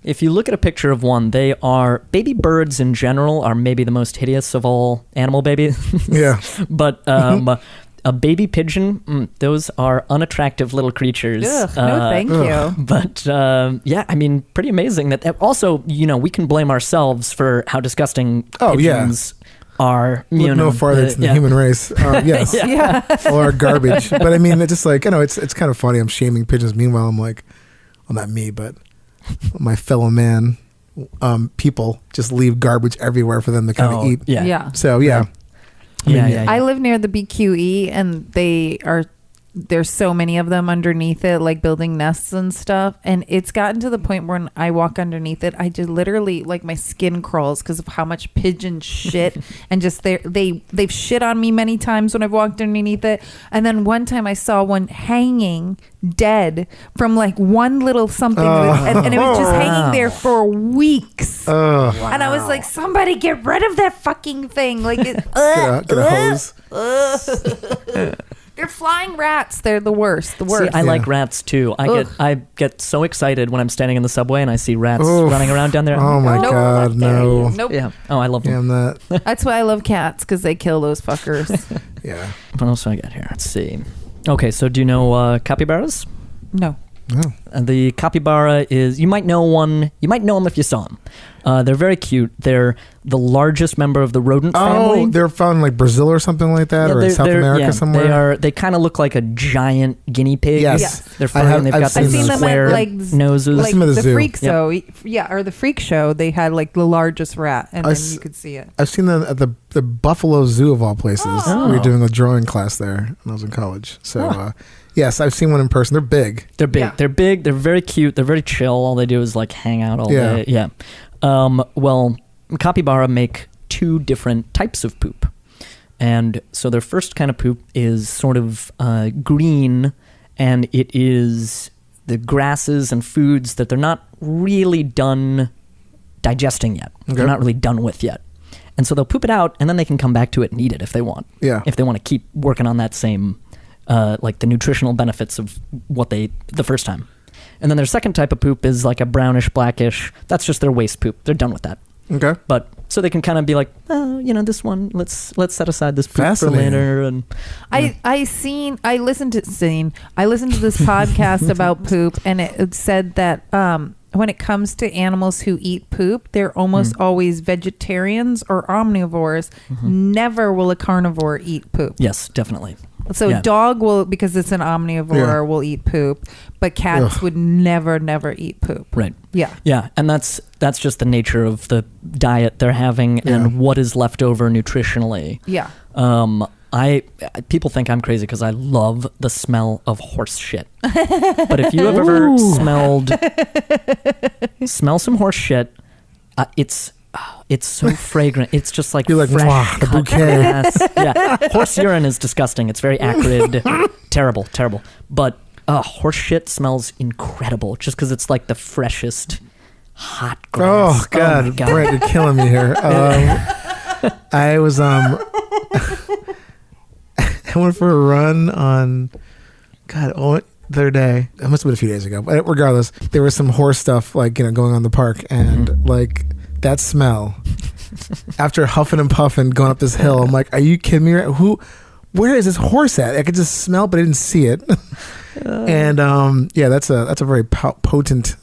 If you look at a picture of one, they are... Baby birds in general are maybe the most hideous of all animal babies. Yeah. But a baby pigeon, those are unattractive little creatures. Ugh, no thank you. But I mean, pretty amazing that... Also, we can blame ourselves for how disgusting pigeons are. Look no farther than the human race. Yes. All our garbage. But I mean, it's just like, it's kind of funny. I'm shaming pigeons. Meanwhile, I'm like, well, not me, but... my fellow man people just leave garbage everywhere for them to kind of eat. Yeah. So yeah. I live near the BQE and there's so many of them underneath it, like building nests and stuff. And it's gotten to the point where when I walk underneath it, I just literally, like, my skin crawls because of how much pigeon shit. And just they've shit on me many times when I've walked underneath it. And then one time I saw one hanging dead from like one little something. And it was just hanging there for weeks. And I was like, somebody get rid of that fucking thing. Like, get a hose. They're flying rats. They're the worst. The worst. See, I like rats too. I get so excited when I'm standing in the subway and I see rats running around down there. Oh my God, no. Nope. Yeah. Oh, I love them. Yeah, I'm not. That's why I love cats, because they kill those fuckers. Yeah. What else do I got here? Let's see. Okay, so do you know capybaras? No. The capybara is, you might know them if you saw them. They're very cute. They're the largest member of the rodent family. Oh, they're found in like Brazil or something like that, or in South America somewhere. They kind of look like a giant guinea pig. Yes. They're furry and they've got I've these seen them square at like noses. like the the zoo. freak show. Yeah, or the freak show. They had like the largest rat, and then you could see it. I've seen them at the Buffalo Zoo of all places. We were doing a drawing class there when I was in college. So Yes, I've seen one in person. They're big. They're big. Yeah. They're big. They're very cute. They're very chill. All they do is like hang out all Yeah. day. Yeah. Well, capybara make 2 different types of poop. And so their first kind of poop is sort of green, and it is the grasses and foods that they're not really done digesting yet. Okay. They're not really done with yet. And so they'll poop it out, and then they can come back to it and eat it if they want. Yeah. If they want to keep working on that same, like the nutritional benefits of what they ate the first time. And then their second type of poop is like a brownish, blackish. That's just their waste poop. They're done with that. Okay. But so they can kind of be like, oh, this one, let's set aside this poop for Fascinating. later. And I listened to this podcast about poop, and it said that when it comes to animals who eat poop, they're almost always vegetarians or omnivores. Never will a carnivore eat poop. yes, definitely. So Yeah. dog will, because it's an omnivore, will eat poop, but cats would never eat poop. Right. Yeah. Yeah, and that's just the nature of the diet they're having and what is left over nutritionally. Yeah. People think I'm crazy because I love the smell of horse shit. But if you have ever smell some horse shit, it's so fragrant. It's just like You're like, fresh "Mwah, the cut bouquet." grass. Yeah, horse urine is disgusting. It's very acrid, terrible. But horse shit smells incredible just because it's like the freshest hot grass. Oh God, my God. Brent, you're killing me here. I was I went for a run on the other day. It must have been a few days ago. But regardless, there was some horse stuff like going on in the park, and like that smell. After huffing and puffing going up this hill, I'm like, "Are you kidding me? Where is this horse at? I could just smell, but I didn't see it." And that's a very potent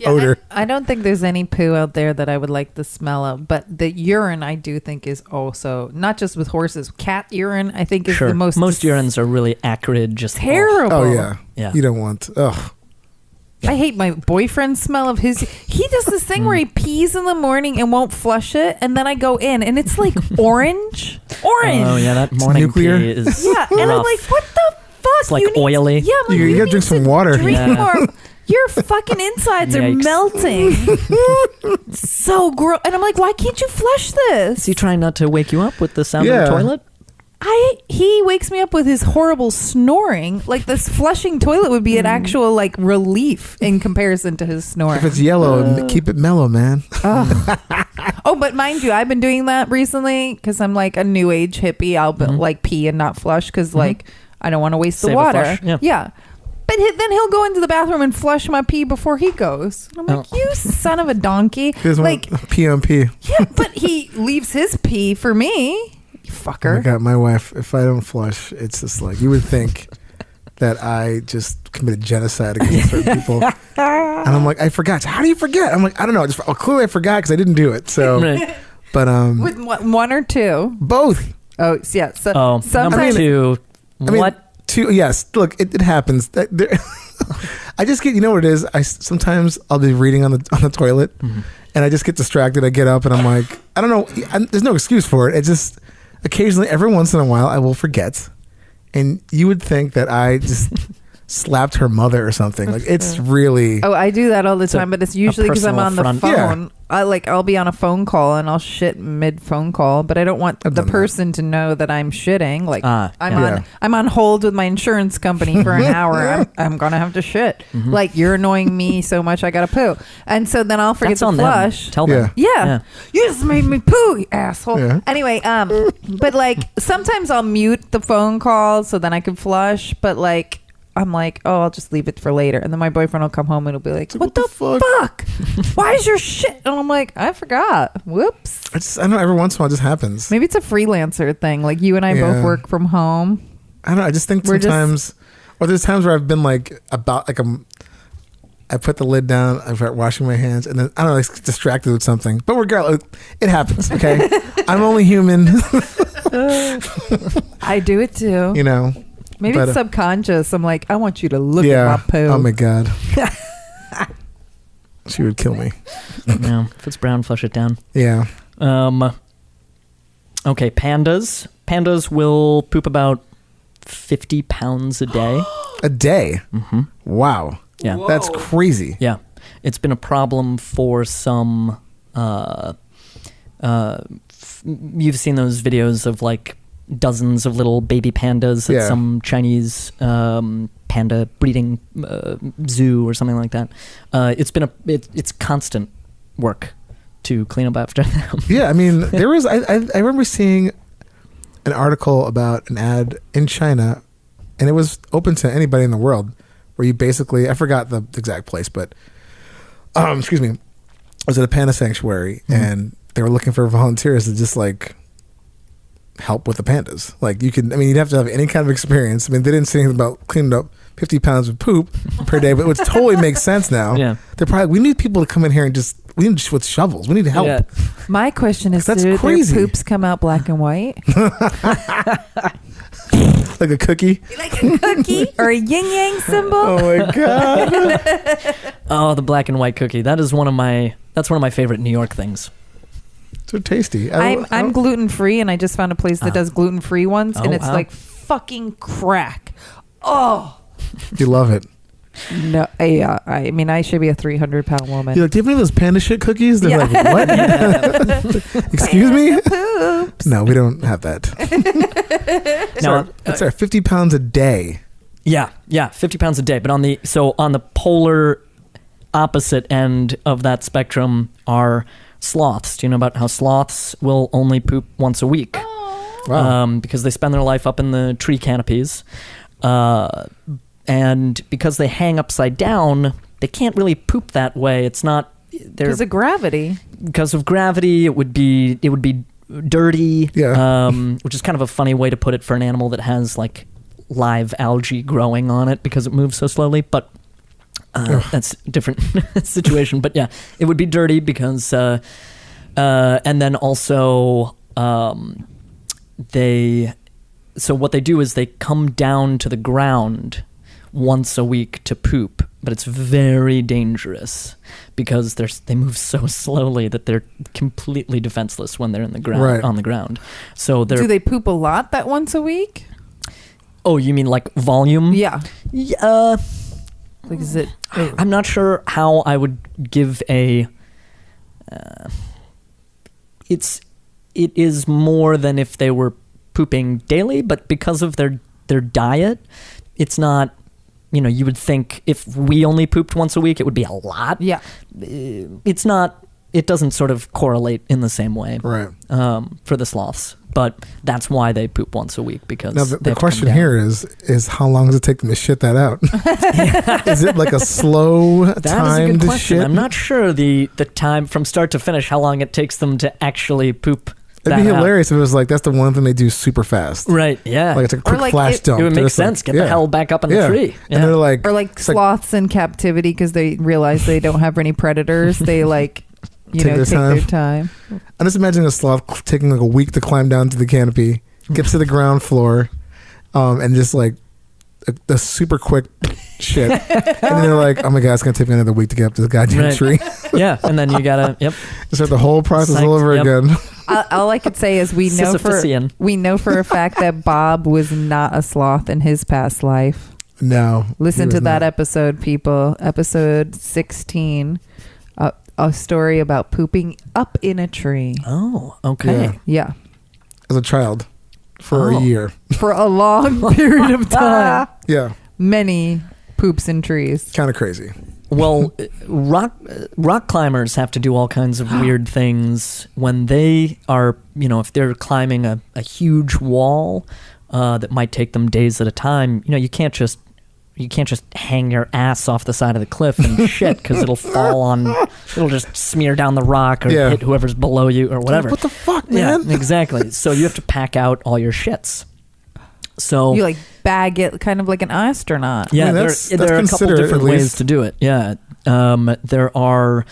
odor. I don't think there's any poo out there that I would like the smell of, but the urine I do think is also, not just with horses, cat urine I think is Sure. the most urines are really acrid, just terrible. Oh yeah. Yeah. You don't want. Ugh. I hate my boyfriend's smell of his. He does this thing where he pees in the morning and won't flush it, and then I go in and it's like orange. Oh yeah, that morning nuclear. pee is Yeah, and I'm rough. like, what the fuck? It's like You need- oily. Yeah, I'm like, You gotta drink some water. Drink Yeah. more. Your fucking insides are Yikes. melting. So gross. And I'm like, why can't you flush this? Is he trying not to wake you up with the sound of Yeah. the toilet? He wakes me up with his horrible snoring. Like this flushing toilet would be an actual like relief in comparison to his snoring. If it's yellow, keep it mellow, man. Oh, but mind you, I've been doing that recently because I'm like a new age hippie. I'll like pee and not flush because like I don't want to waste Save the a water. flush, yeah. But then he'll go into the bathroom and flush my pee before he goes. I'm like, you son of a donkey. He doesn't Like, want PMP. yeah, but he leaves his pee for me. You Oh fucker. my God, my wife, if I don't flush, it's just like, you would think that I just committed genocide against certain people. And I'm like, I forgot. How do you forget? I'm like, I don't know. Clearly I forgot because I didn't do it. So, Right. but With one or two. both. Oh, yeah. So, Oh, sometimes number two. I mean, What? two, yes. Look, it happens. I just get, you know what it is? Sometimes I'll be reading on the toilet and I just get distracted. I get up and I'm like, I don't know. There's no excuse for it. It's just occasionally, every once in a while, I will forget. And you would think that I just slapped her mother or something. Like, it's really. Oh, I do that all the time, but it's usually because I'm personal on the affront. phone. I'll be on a phone call and I'll shit mid phone call, but I don't want I've the done that. person to know that I'm shitting. Like yeah. I'm on hold with my insurance company for an hour. I'm gonna have to shit. Like you're annoying me so much, I gotta poo, and so then I'll forget That's to on flush. them. Tell them. Yeah. You just made me poo, you asshole. Yeah. Anyway, but like sometimes I'll mute the phone call so then I can flush, but like I'm like, oh, I'll just leave it for later. And then my boyfriend will come home and he'll be like, what the fuck? Why is your shit? And I'm like, I forgot. Whoops. I don't know. Every once in a while, it just happens. Maybe it's a freelancer thing. Like you and I both Yeah. work from home. I don't know. I just think We're sometimes, or there's times where I've been like, I put the lid down, I start washing my hands, and then I don't know, I get distracted with something. But regardless, it happens. Okay, I'm only human. I do it too. You know. Maybe but, it's subconscious. I'm like, I want you to look yeah. at my poo. Oh my God. She would kill me. No, if it's brown, flush it down. Yeah. Okay, pandas. Pandas will poop about 50 pounds a day. A day? Mm-hmm. Wow. Yeah. That's crazy. Yeah. It's been a problem for some... you've seen those videos of like dozens of little baby pandas at some Chinese panda breeding zoo or something like that. It's constant work to clean up after them. Yeah, I mean, there was I remember seeing an article about an ad in China, and it was open to anybody in the world, where you basically, I forgot the exact place, but excuse me, I was at a panda sanctuary, and they were looking for volunteers to just like help with the pandas. Like you'd have to have any kind of experience. I mean, they didn't say anything about cleaning up 50 pounds of poop per day, but it would totally make sense now. Yeah. They're probably, we need people to come in here and we need with shovels. We need help. Yeah. My question is, That's do crazy. their poops come out black and white? Like a cookie? Like a cookie? Or a yin-yang symbol? Oh my God. Oh, the black and white cookie. That's one of my favorite New York things. So tasty. I'm gluten free, and I just found a place that does gluten free ones, and it's wow. like fucking crack. Oh, You love it. no! Yeah, I mean, I should be a 300-pound woman. You're like, do you have any of those panda shit cookies? They're like, what? Excuse me? Poops. No, we don't have that. Now, It's our 50 pounds a day. Yeah, 50 pounds a day. But on the polar opposite end of that spectrum are sloths. Do you know about how sloths will only poop once a week? Wow. Because they spend their life up in the tree canopies. And because they hang upside down, they can't really poop that way. It's not... Because of gravity. Because of gravity, it would be dirty. Yeah. Which is kind of a funny way to put it for an animal that has like live algae growing on it because it moves so slowly. But that's a different situation. But yeah, it would be dirty because, and then also so what they do is they come down to the ground once a week to poop, but it's very dangerous because they move so slowly that they're completely defenseless when they're in the ground on the ground. So Do they poop a lot that once a week? Oh, you mean like volume? Yeah. Yeah. Like, is it? I'm not sure how I would give a. It is more than if they were pooping daily, but because of their diet, it's not. You would think if we only pooped once a week, it would be a lot. Yeah. It's not. It doesn't sort of correlate in the same way. Right. For the sloths, but that's why they poop once a week because. Now the question here is how long does it take them to shit that out? Is it like a slow That is a timed good question. shit? I'm not sure the time from start to finish, how long it takes them to actually poop. It'd be hilarious if it was like that's the one thing they do super fast. Right, yeah. Like it's like a quick flash dump. It would They're make just like, sense. Get the hell back up in the tree. Yeah. And they're like... Or like sloths in captivity because they realize they don't have any predators. They like, take their time. I'm just imagining a sloth taking like a week to climb down to the canopy, get to the ground floor, and just like a super quick shit. And then they're like, oh my God, it's going to take me another week to get up to the goddamn tree. Yeah, and then you gotta, start the whole process all over again. All I could say is we know for a fact that Bob was not a sloth in his past life. No. Listen to that episode, people. Episode 16. A story about pooping up in a tree. Oh, okay. Yeah. As a child for a year. For a long period of time. Yeah. Many poops in trees. Kind of crazy. Well, rock climbers have to do all kinds of weird things when they are, if they're climbing a huge wall that might take them days at a time. You can't just hang your ass off the side of the cliff and shit because it'll just smear down the rock or hit whoever's below you or whatever. What the fuck, man? Yeah, exactly. So you have to pack out all your shits. So you like bag it kind of like an astronaut. Yeah, I mean, there are a couple different ways to do it. Yeah. There are,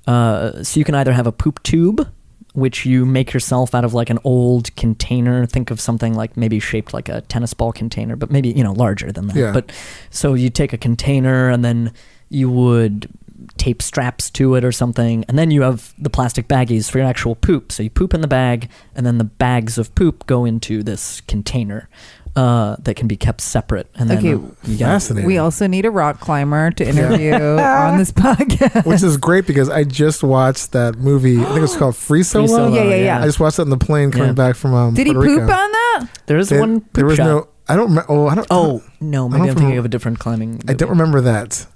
so you can either have a poop tube, which you make yourself out of like an old container. Think of something like maybe shaped like a tennis ball container, but maybe, larger than that. Yeah. But so you take a container and then you would tape straps to it or something. And then you have the plastic baggies for your actual poop. So you poop in the bag and then the bags of poop go into this container. that can be kept separate. And then Okay. you got Fascinating. We also need a rock climber to interview on this podcast. Which is great because I just watched that movie. I think it's called Free Solo. Free Solo, Yeah. I just watched it on the plane coming Yeah. back from Did he Puerto poop Rico. on that? there is one poop There was shot. no. I don't. I don't. Oh no, maybe don't I'm thinking remember- of a different climbing. I don't movie. remember that.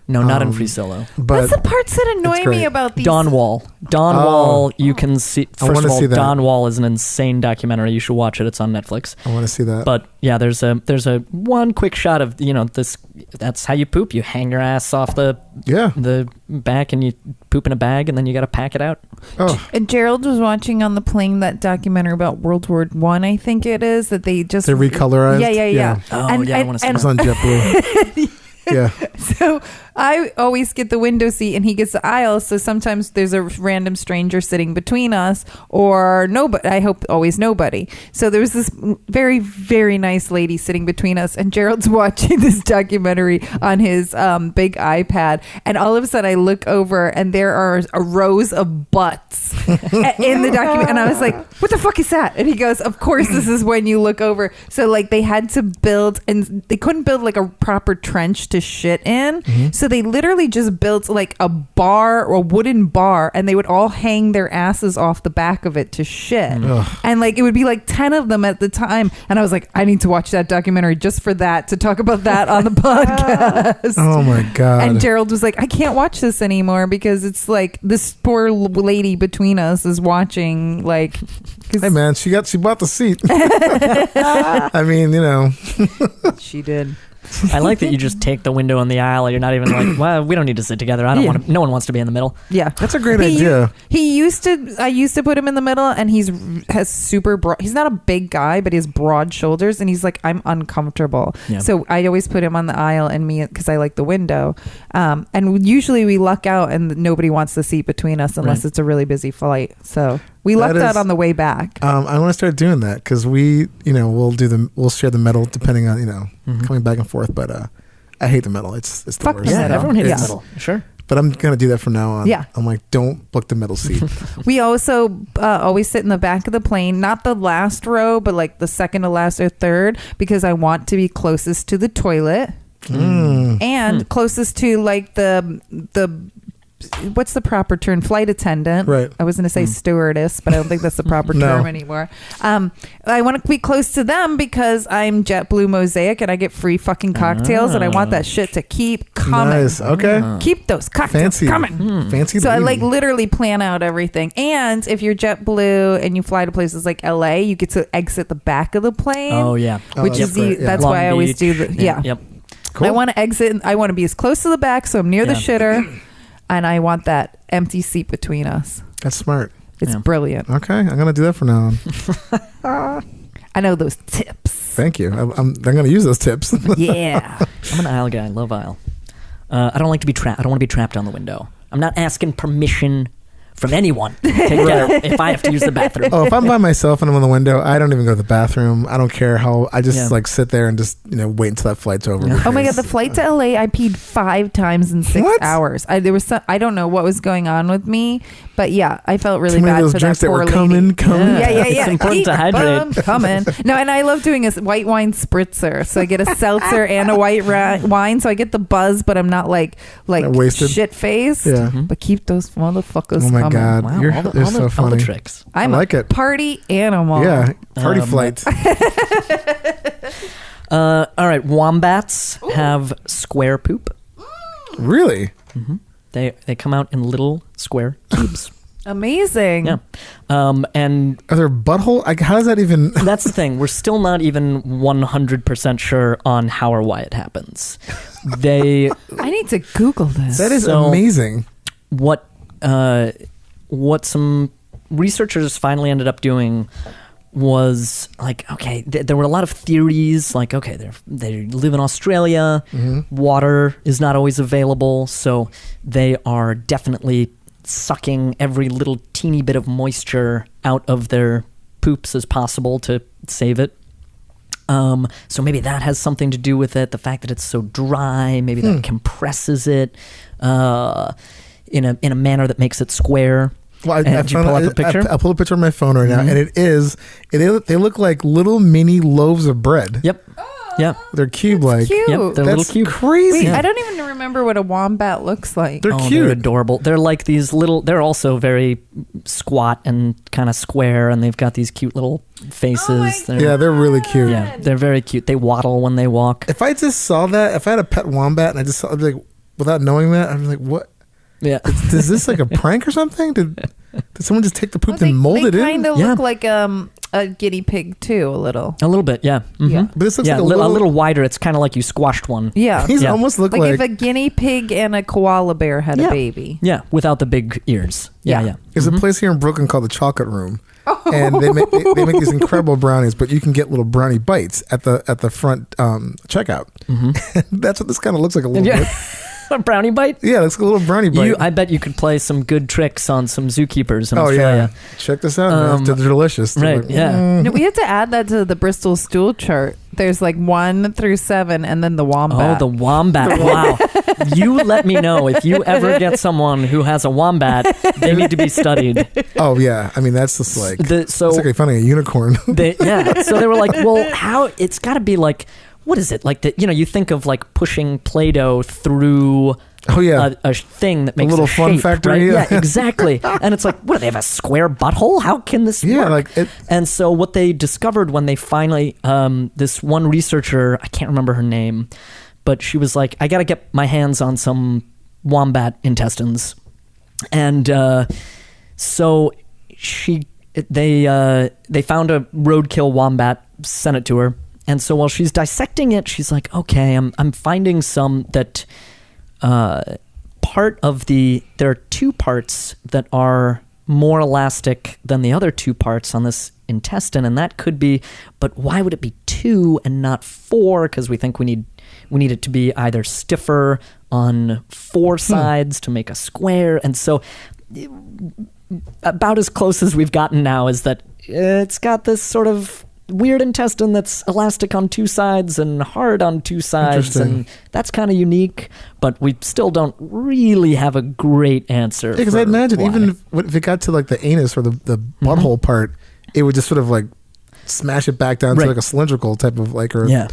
No, not in Free Solo. But That's the parts that annoy it's me great. about these. Dawn Wall. Dawn Oh. Wall. You can see. I First wanna of all, see that. Dawn Wall is an insane documentary. You should watch it. It's on Netflix. I want to see that. But yeah, there's a one quick shot of this. That's how you poop. You hang your ass off the back and you poop in a bag, and then you got to pack it out. Oh, And Gerald was watching on the plane that documentary about World War One. I think it is that they just they're recolorized. Yeah. Oh, yeah, I wanna see It that. was on JetBlue. Yeah. So I always get the window seat and he gets the aisle. So sometimes there's a random stranger sitting between us or nobody. I hope always nobody. So there was this very, very nice lady sitting between us and Gerald's watching this documentary on his big iPad. And all of a sudden I look over and there are a rows of butts in the document. And I was like, what the fuck is that? And he goes, of course, this is when you look over. So like they had to build and they couldn't build like a proper trench to shit in. So they literally just built like a bar or a wooden bar and they would all hang their asses off the back of it to shit. And like it would be like 10 of them at the time. And I was like, I need to watch that documentary just for that, to talk about that on the podcast. Oh my God. And Gerald was like, I can't watch this anymore because it's like this poor lady between us is watching like. Hey man, she bought the seat. I mean, She did. I like that you just take the window in the aisle. You're not even like, well, we don't need to sit together. I don't want to. No one wants to be in the middle. Yeah, that's a great idea. He used to. I used to put him in the middle, and has super broad. He's not a big guy, but he has broad shoulders, and he's like, I'm uncomfortable. Yeah. So I always put him on the aisle, and me because I like the window. And usually we luck out, and nobody wants the seat between us unless it's a really busy flight. So we lucked out on the way back. I want to start doing that because we'll share the metal depending on coming back and forth. But I hate the metal. It's the Fuck worst. the metal. Everyone hates Yeah. metal. Sure. But I'm gonna do that from now on. Yeah. I'm like, don't book the middle seat. We also always sit in the back of the plane, not the last row, but like the second to last or third, because I want to be closest to the toilet and closest to like the what's the proper term? Flight attendant. Right. I was going to say stewardess, but I don't think that's the proper term anymore. I want to be close to them because I'm JetBlue Mosaic and I get free fucking cocktails and I want that shit to keep coming. Nice. Okay. Keep those cocktails Fancy. coming. Fancy. So I lady. like literally plan out everything. And if you're JetBlue and you fly to places like LA, you get to exit the back of the plane. Oh yeah. Which that's is great, yeah. that's Long why I always do Beach. the yeah. Yep. Cool. I want to exit. I want to be as close to the back so I'm near the Yeah. shitter, and I want that empty seat between us. That's smart. It's Yeah. brilliant. Okay, I'm gonna do that from now on. I know those tips. Thank you. I'm gonna use those tips. Yeah. I'm an aisle guy. I love aisle. I don't like to be trapped. I don't want to be trapped on the window. I'm not asking permission from anyone to get if I have to use the bathroom. Oh, if I'm by myself and I'm on the window, I don't even go to the bathroom. I don't care how. I just like sit there and just wait until that flight's over. Oh my god, the flight to LA, I peed 5 times in 6 What? hours. I don't know what was going on with me, but yeah, I felt really Too many bad of those for drinks that that poor were lady. coming. Yeah. It's important to Keep hydrate. them coming. No, and I love doing a white wine spritzer. So I get a seltzer and a white wine, so I get the buzz, but I'm not like Not wasted. shit faced. Yeah. But keep those motherfuckers Oh my coming. god, Wow, you're all so the funny. tricks. I'm I like a it. party animal. Yeah, party flight. All right, wombats have square poop. Really? They come out in little square cubes. Amazing. Yeah. And Are there butthole? How does that even? that's the thing. We're still not even 100% sure on how or why it happens. They I need to Google this. That is So- amazing. what some researchers finally ended up doing was like, okay, there were a lot of theories like, okay, they live in Australia, water is not always available, so they are definitely sucking every little teeny bit of moisture out of their poops as possible to save it. So maybe that has something to do with it. The fact that it's so dry, maybe that compresses it in a manner that makes it square. Well, Did you pull up a picture? I pulled a picture on my phone right now, Mhm. and they look like little mini loaves of bread. Yep. Yep. They're cube-like. Cute. Yep. They're little That's cube. crazy. Wait, I don't even remember what a wombat looks like. They're They're cute. adorable. They're like these little. They're also very squat and kind of square, and they've got these cute little faces. Oh my They're really cute. Yeah, they're very cute. They waddle when they walk. If I just saw that, if I had a pet wombat and I just saw, I'd be like, without knowing that, I'd be like, what? Yeah. Is this like a prank or something? Did someone just take the poop and mold it They in? kind of Yeah. look like a guinea pig too, a little. A little bit, yeah. Mhm. Yeah. But this looks Yeah, like a little wider. It's kind of like you squashed one. Yeah. He's Yeah. almost look Like like. if a guinea pig and a koala bear had Yeah. a baby. Yeah, without the big ears. Yeah, Yeah. yeah. There's a place here in Brooklyn called the Chocolate Room, and they make these incredible brownies. But you can get little brownie bites at the front checkout. That's what this kind of looks like a little Yeah. bit. A brownie bite? Yeah, it's a little brownie bite. I bet you could play some good tricks on some zookeepers in oh Australia. yeah, check this out. Man. They're delicious. They're Right, like, yeah. No, we have to add that to the Bristol stool chart. The's like 1 through 7, and then the wombat. Oh, the wombat. Wow. You let me know if you ever get someone who has a wombat, they need to be studied. Oh yeah, I mean that's just like It's like finding a unicorn. So they were like, well, how? It's got to be like, what is it? Like that, you think of like pushing Play-Doh through Oh yeah, a thing that makes little fun shape, factory, right? yeah. Yeah, exactly. And it's like, what do they have, a square butthole? How can this yeah, work? like it. And so what they discovered when they finally, this one researcher, I can't remember her name, but she was like, I got to get my hands on some wombat intestines. And so they found a roadkill wombat, sent it to her. And so while she's dissecting it, she's like, okay, I'm finding some that there are 2 parts that are more elastic than the other 2 parts on this intestine, and that could be, but why would it be 2 and not 4? Because we think we need it to be either stiffer on 4 sides to make a square. And so about as close as we've gotten now is that it's got this sort of weird intestine that's elastic on 2 sides and hard on 2 sides, and that's kind of unique, but we still don't really have a great answer. Yeah, because I imagine why. even if it got to like the anus or the butthole part, it would just sort of like smash it back down to Right. like a cylindrical type of like or Yeah.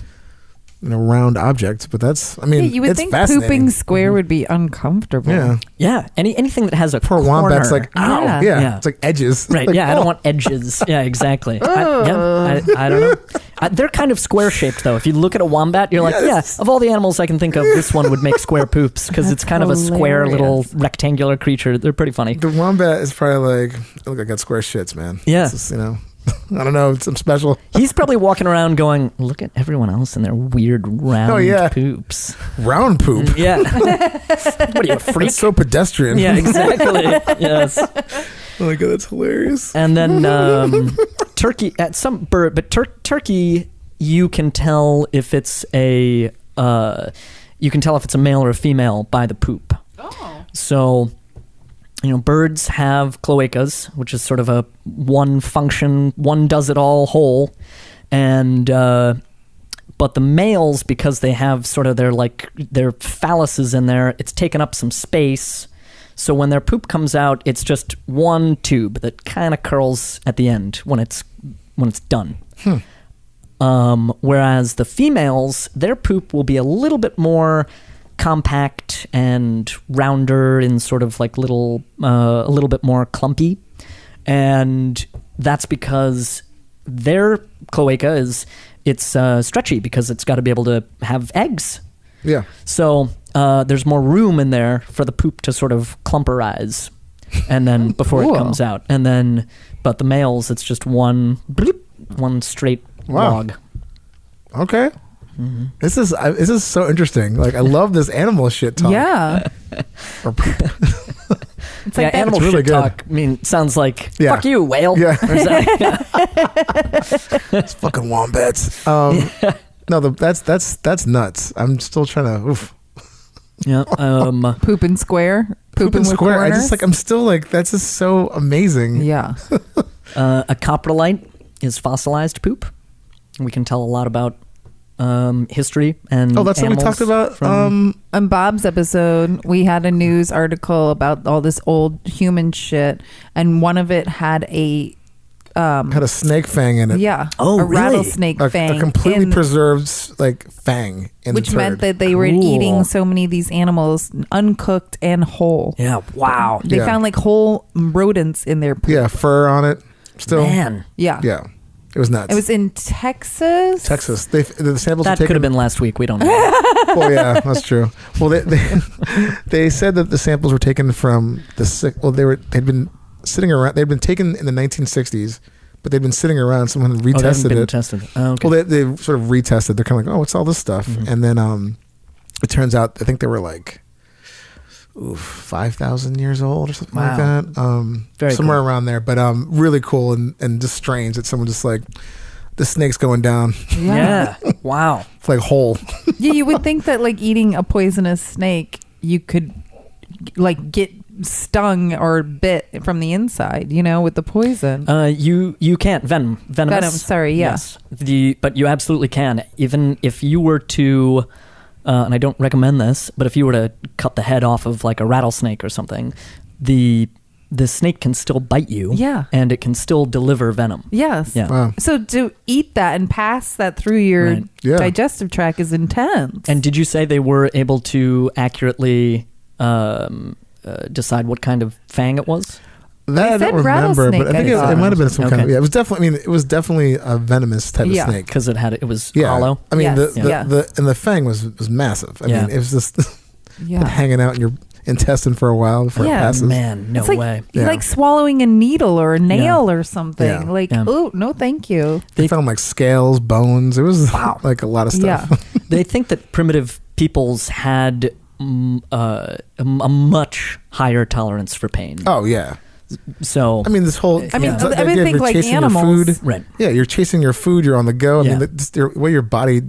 round object. But that's I mean you would it's think fascinating. pooping square would be uncomfortable. Yeah, Yeah, anything that has a poor corner. wombat's like ow. Yeah. Yeah. It's like edges. Right, Like, yeah, I oh. don't want edges. Yeah, exactly. I don't know. They're kind of square-shaped, though. If you look at a wombat, you're like, Yes. yeah, of all the animals I can think of, this one would make square poops, because it's kind of a square little hilarious. rectangular creature. They're pretty funny. The wombat is probably like, look, I got square shits, man. Yeah. It's just, I don't know. I'm special. He's probably walking around going, look at everyone else and their weird round Oh, yeah. poops. Round poop. Yeah. What are you, a freak? It's so pedestrian. Yeah, exactly. Yes. Oh my god, that's hilarious. And then turkey at some bird, but turkey, you can tell if it's a male or a female by the poop. Oh. So, birds have cloacas, which is sort of a one function, one does it all hole, and but the males, because they have sort of their phalluses in there, it's taken up some space. So when their poop comes out, it's just one tube that kind of curls at the end when it's done. Whereas the females, their poop will be a little bit more compact and rounder and sort of like a little bit more clumpy. And that's because their cloaca it's stretchy, because it's got to be able to have eggs. Yeah. So there's more room in there for the poop to sort of clumperize, and then before Cool. it comes out, and then but the males, it's just one straight Wow. log. Okay. Mm-hmm. This is so interesting. Like I love this animal shit talk. Yeah. Or poop. It's Yeah, like that. animal It's really shit good. talk. I mean, sounds like Yeah. fuck you, whale. Yeah. Or is that- It's fucking wombats. No, that's nuts. I'm still trying to. Oof. yeah. Pooping square. Pooping with square. corners. I'm still like that's just so amazing. Yeah. A coprolite is fossilized poop. We can tell a lot about history and Oh, that's what we animals talked about. from- On Bob's episode, we had a news article about all this old human shit, and one of it had a had a snake fang in it. Oh, a really? rattlesnake fang, A completely in- preserved like fang in which the turd. meant that they were Cool. eating so many of these animals uncooked and whole. Yeah. Wow. They Yeah. found like whole rodents in their poop. Yeah, fur on it. Still, Man, Yeah. yeah, it was nuts. It was in Texas. Texas. The samples that were could taken. have been last week. We don't know. Well, yeah, that's true. Well, they said that the samples were taken from the sick. Well, they'd been sitting around. They'd been taken in the 1960s, but they'd been sitting around. Someone had Oh, they haven't retested been it. tested. Oh, okay. Well, they sort of retested. They're kind of like, oh, what's all this stuff? Mhm. And then it turns out I think they were like 5,000 years old or something like Wow. that. Very somewhere cool. around there, but really cool and just strange that someone just like the snake's going down yeah. Wow. like whole. Yeah, you would think that like eating a poisonous snake, you could like get stung or bit from the inside, with the poison. You can't venomous. Venom, sorry, yeah. Yes. But you absolutely can. Even if you were to, and I don't recommend this, but if you were to cut the head off of like a rattlesnake or something, the snake can still bite you. Yeah. And it can still deliver venom. Yes. Yeah. Wow. So to eat that and pass that through your Right. Yeah. digestive tract is intense. And did you say they were able to accurately decide what kind of fang it was? That I said don't remember, rattlesnake, but I think I it thought. might have been some kind of. Okay. Yeah, it was definitely. I mean, it was definitely a venomous type Yeah. of snake. Because it was Yeah, hollow. I mean, Yes. the and the fang was massive. I Yeah. mean, it was just yeah. hanging out in your intestine for a while before Yeah. it passes. Man, no It's like, way. Yeah. like swallowing a needle or a nail or something. Yeah. Like, Yeah. oh, no, thank you. They found like scales, bones. It was Wow. like a lot of stuff. Yeah. They think that primitive peoples had a much higher tolerance for pain. Oh yeah. So I mean, this whole. I mean, the I idea would of think you're like chasing your animals. food. right, Yeah, you're chasing your food. You're on the go. I Yeah. mean, the way your body,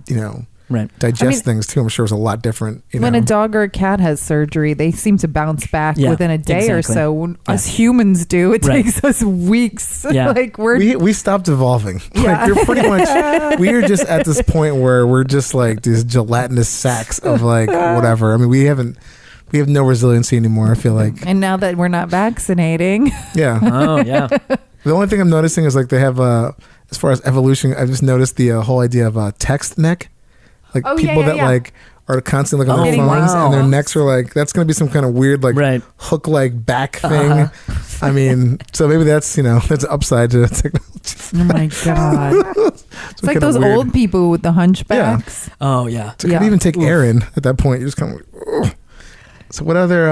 right. digests I mean, things too. I'm sure was a lot different. When a dog or a cat has surgery, they seem to bounce back Yeah, within a day or exactly. so. When Yeah. us humans do, it Right. takes us weeks. Yeah. Like we're we stopped evolving. Yeah. Like you're pretty much. We are just at this point where we're just like these gelatinous sacks of like whatever. I mean, we have no resiliency anymore. I feel like. and now that we're not vaccinating, Yeah. Oh yeah. The only thing I'm noticing is like they have as far as evolution, I've just noticed the whole idea of text neck, like Oh, yeah, people yeah, that yeah. like are constantly like on their Getting phones and their wings. necks are like that's going to be some kind of weird like Right. hook like back thing. I mean, so maybe that's that's an upside to technology. oh my god, it's like those old people with the hunchbacks. Oh yeah. So it could Yeah. even take air in at that point. You're just kind of like, ugh. So what other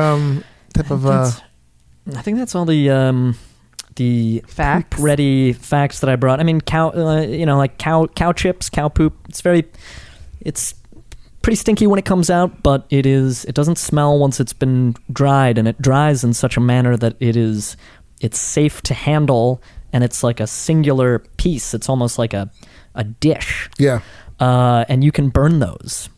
type of I think that's all the Facts. ready facts that I brought. I mean, cow, like cow chips, cow poop. It's pretty stinky when it comes out, but it doesn't smell once it's been dried, and it dries in such a manner that it's safe to handle, and it's like a singular piece. It's almost like a dish. yeah, And you can burn those.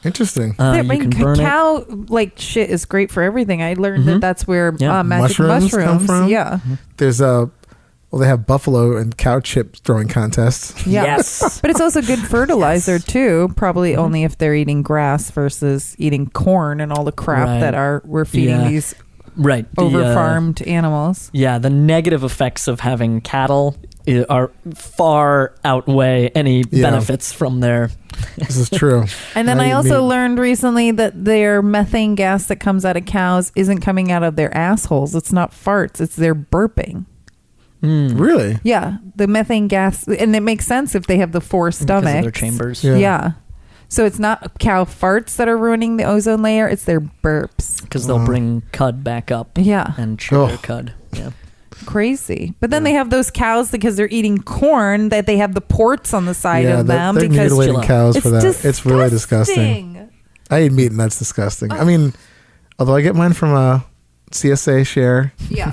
interesting. I You mean, can burn it. cow like shit is great for everything. I learned that that's where Yeah. magic Mushrooms come from? Yeah, There's they have buffalo and cow chip throwing contests. yeah. Yes. But it's also good fertilizer too. Probably only if they're eating grass versus eating corn and all the crap Right. that we're feeding Yeah. these Right. over farmed animals. Yeah, the negative effects of having cattle are far outweigh any Yeah. benefits from their. This is true. And then Now I you also mean- learned recently that their methane gas that comes out of cows isn't coming out of their assholes. It's not farts. It's their burping. Really? Yeah, the methane gas, and it makes sense if they have the four Because of stomachs. their chambers. Yeah. Yeah. So it's not cow farts that are ruining the ozone layer. It's their burps. Because they'll bring cud back up Yeah. and chew their Oh. cud. Yeah. Crazy. But then they have those cows because they're eating corn that they have the ports on the side Yeah, of them they're because mutilating cows it's for that. disgusting. It's really disgusting. I eat meat and that's disgusting. I mean, although I get mine from a CSA share Yeah.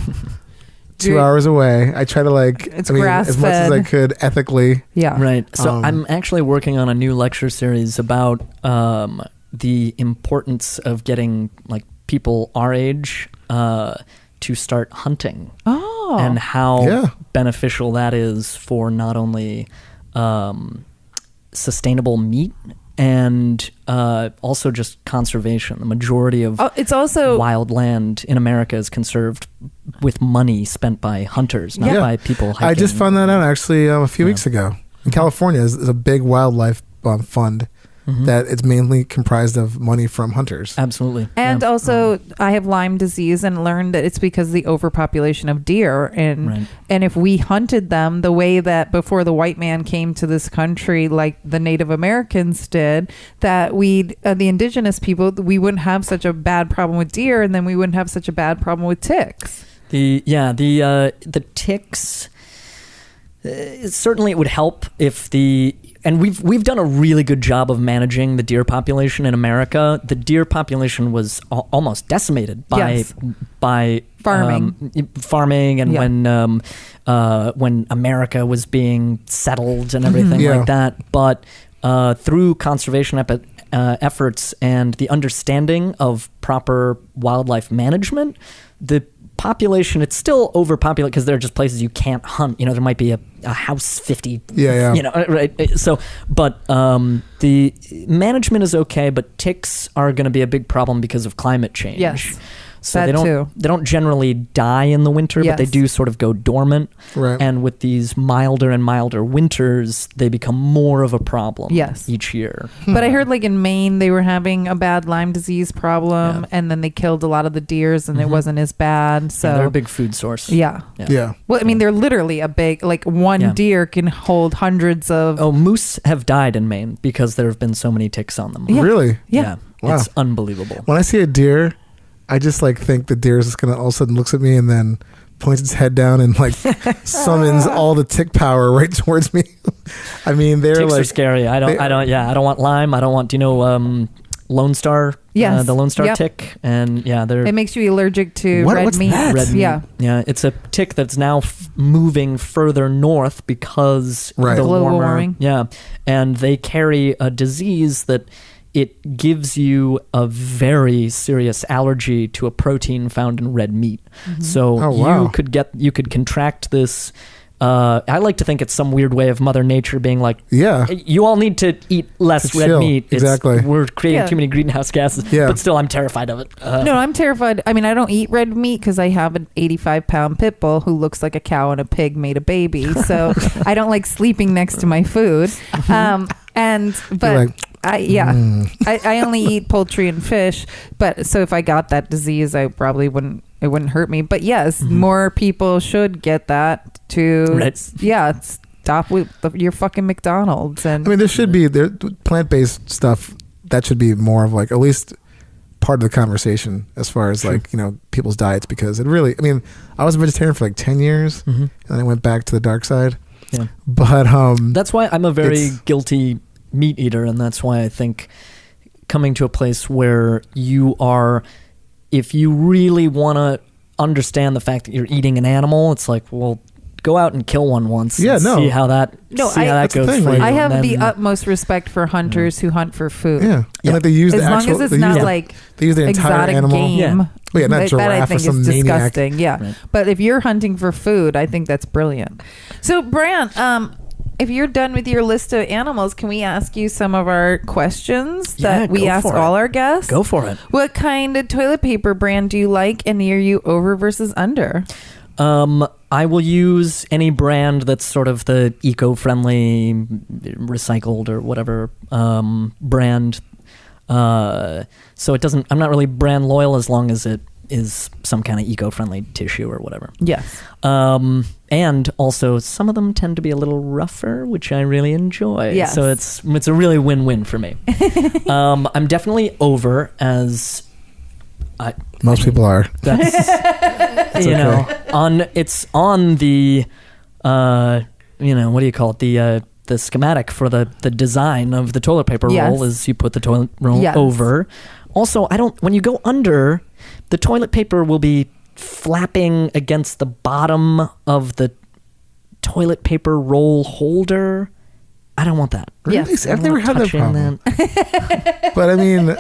2 hours away, I try to It's as much as I grass-fed. could ethically. Yeah. Right. So Um, I'm actually working on a new lecture series about the importance of getting like people our age to start hunting. Oh. And how Yeah. beneficial that is for not only sustainable meat and also just conservation. The majority of it's also wild land in America is conserved with money spent by hunters, not by people hiking. I just found that out actually a few weeks ago. In California, is a big wildlife fund that it's mainly comprised of money from hunters. Absolutely. And also, I have Lyme disease and learned that it's because of the overpopulation of deer. And if we hunted them the way that before the white man came to this country, like the Native Americans did, that the indigenous people, we wouldn't have such a bad problem with deer, and then we wouldn't have such a bad problem with ticks. The ticks, certainly it would help if and we've done a really good job of managing the deer population in America. The deer population was almost decimated by farming, and when America was being settled and everything like that. But through conservation efforts and the understanding of proper wildlife management, the population, it's still overpopulated because there are just places you can't hunt. There might be a house 50. Right. So, but the management is okay, but ticks are going to be a big problem because of climate change. Yes. So they don't generally die in the winter, but they do sort of go dormant. Right. And with these milder and milder winters, they become more of a problem each year. But I heard like in Maine, they were having a bad Lyme disease problem, and then they killed a lot of the deers, and it wasn't as bad. So they're a big food source. Yeah. Well, I mean, they're literally a big, like one deer can hold hundreds of... Oh, moose have died in Maine because there have been so many ticks on them. Yeah. Really? Yeah. Wow. It's unbelievable. When I see a deer, I just like think the deer is just gonna all of a sudden looks at me and then points its head down and like summons all the tick power right towards me. I mean, they're ticks like are scary. I don't want Lyme. I don't want. Do you know Lone Star? Yes. The Lone Star tick, and they're. It makes you allergic to red meat. That? Red meat. Yeah, it's a tick that's now moving further north because of the global warming. Yeah, and they carry a disease that. It gives you a very serious allergy to a protein found in red meat. So you could contract this. I like to think it's some weird way of Mother Nature being like, you all need to eat less red meat. Exactly. We're creating too many greenhouse gases. But still, I'm terrified of it. No, I'm terrified. I mean, I don't eat red meat because I have an 85-pound pit bull who looks like a cow and a pig made a baby. So I don't like sleeping next to my food. I only eat poultry and fish, but so if I got that disease, it wouldn't hurt me. But yes, more people should get that stop with your fucking McDonald's. And I mean, there should be plant-based stuff that should be more of like at least part of the conversation as far as like people's diets, because it really, I mean, I was a vegetarian for like 10 years and then I went back to the dark side. Yeah, but that's why I'm a very guilty meat eater, and that's why I think coming to a place where you are, if you really want to understand the fact that you're eating an animal, it's like, well, go out and kill one once. See how that goes for you. I have the utmost respect for hunters who hunt for food. And like they use as long as it's not like they use the entire exotic animal. game. Not giraffe that I think or some is maniac. disgusting. But if you're hunting for food, I think that's brilliant. So, Brant, if you're done with your list of animals, can we ask you some of our questions that we ask all our guests? Go for it. What kind of toilet paper brand do you like, and are you over versus under? I will use any brand that's sort of the eco-friendly, recycled or whatever brand. So it doesn't. I'm not really brand loyal as long as it is some kind of eco-friendly tissue or whatever. Yes. And also some of them tend to be a little rougher, which I really enjoy. Yes. So it's a really win-win for me. I'm definitely over as most people are. That's it's on the what do you call it, the schematic for the design of the toilet paper roll is you put the toilet roll over. Also, when you go under, the toilet paper will be flapping against the bottom of the toilet paper roll holder. I don't want that. Really? Yes. I've never had that problem. That. But I mean,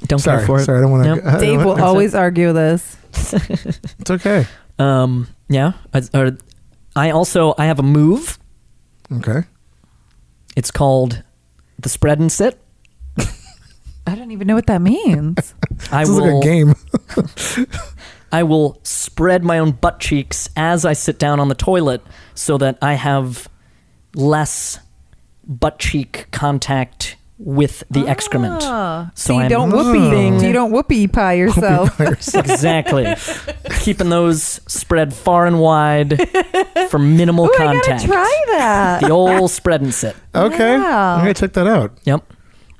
don't care for it. Sorry, I don't want to. Nope. Dave will always argue this. It's okay. Yeah. I have a move. Okay. It's called the spread and sit. I don't even know what that means. I Sounds will like a game. I will spread my own butt cheeks as I sit down on the toilet so that I have less butt cheek contact with the excrement. So you don't whoopee pie yourself. Exactly. Keeping those spread far and wide for minimal contact. I gotta try that. The old spread and sit. Okay. Wow. I'm going to check that out. Yep.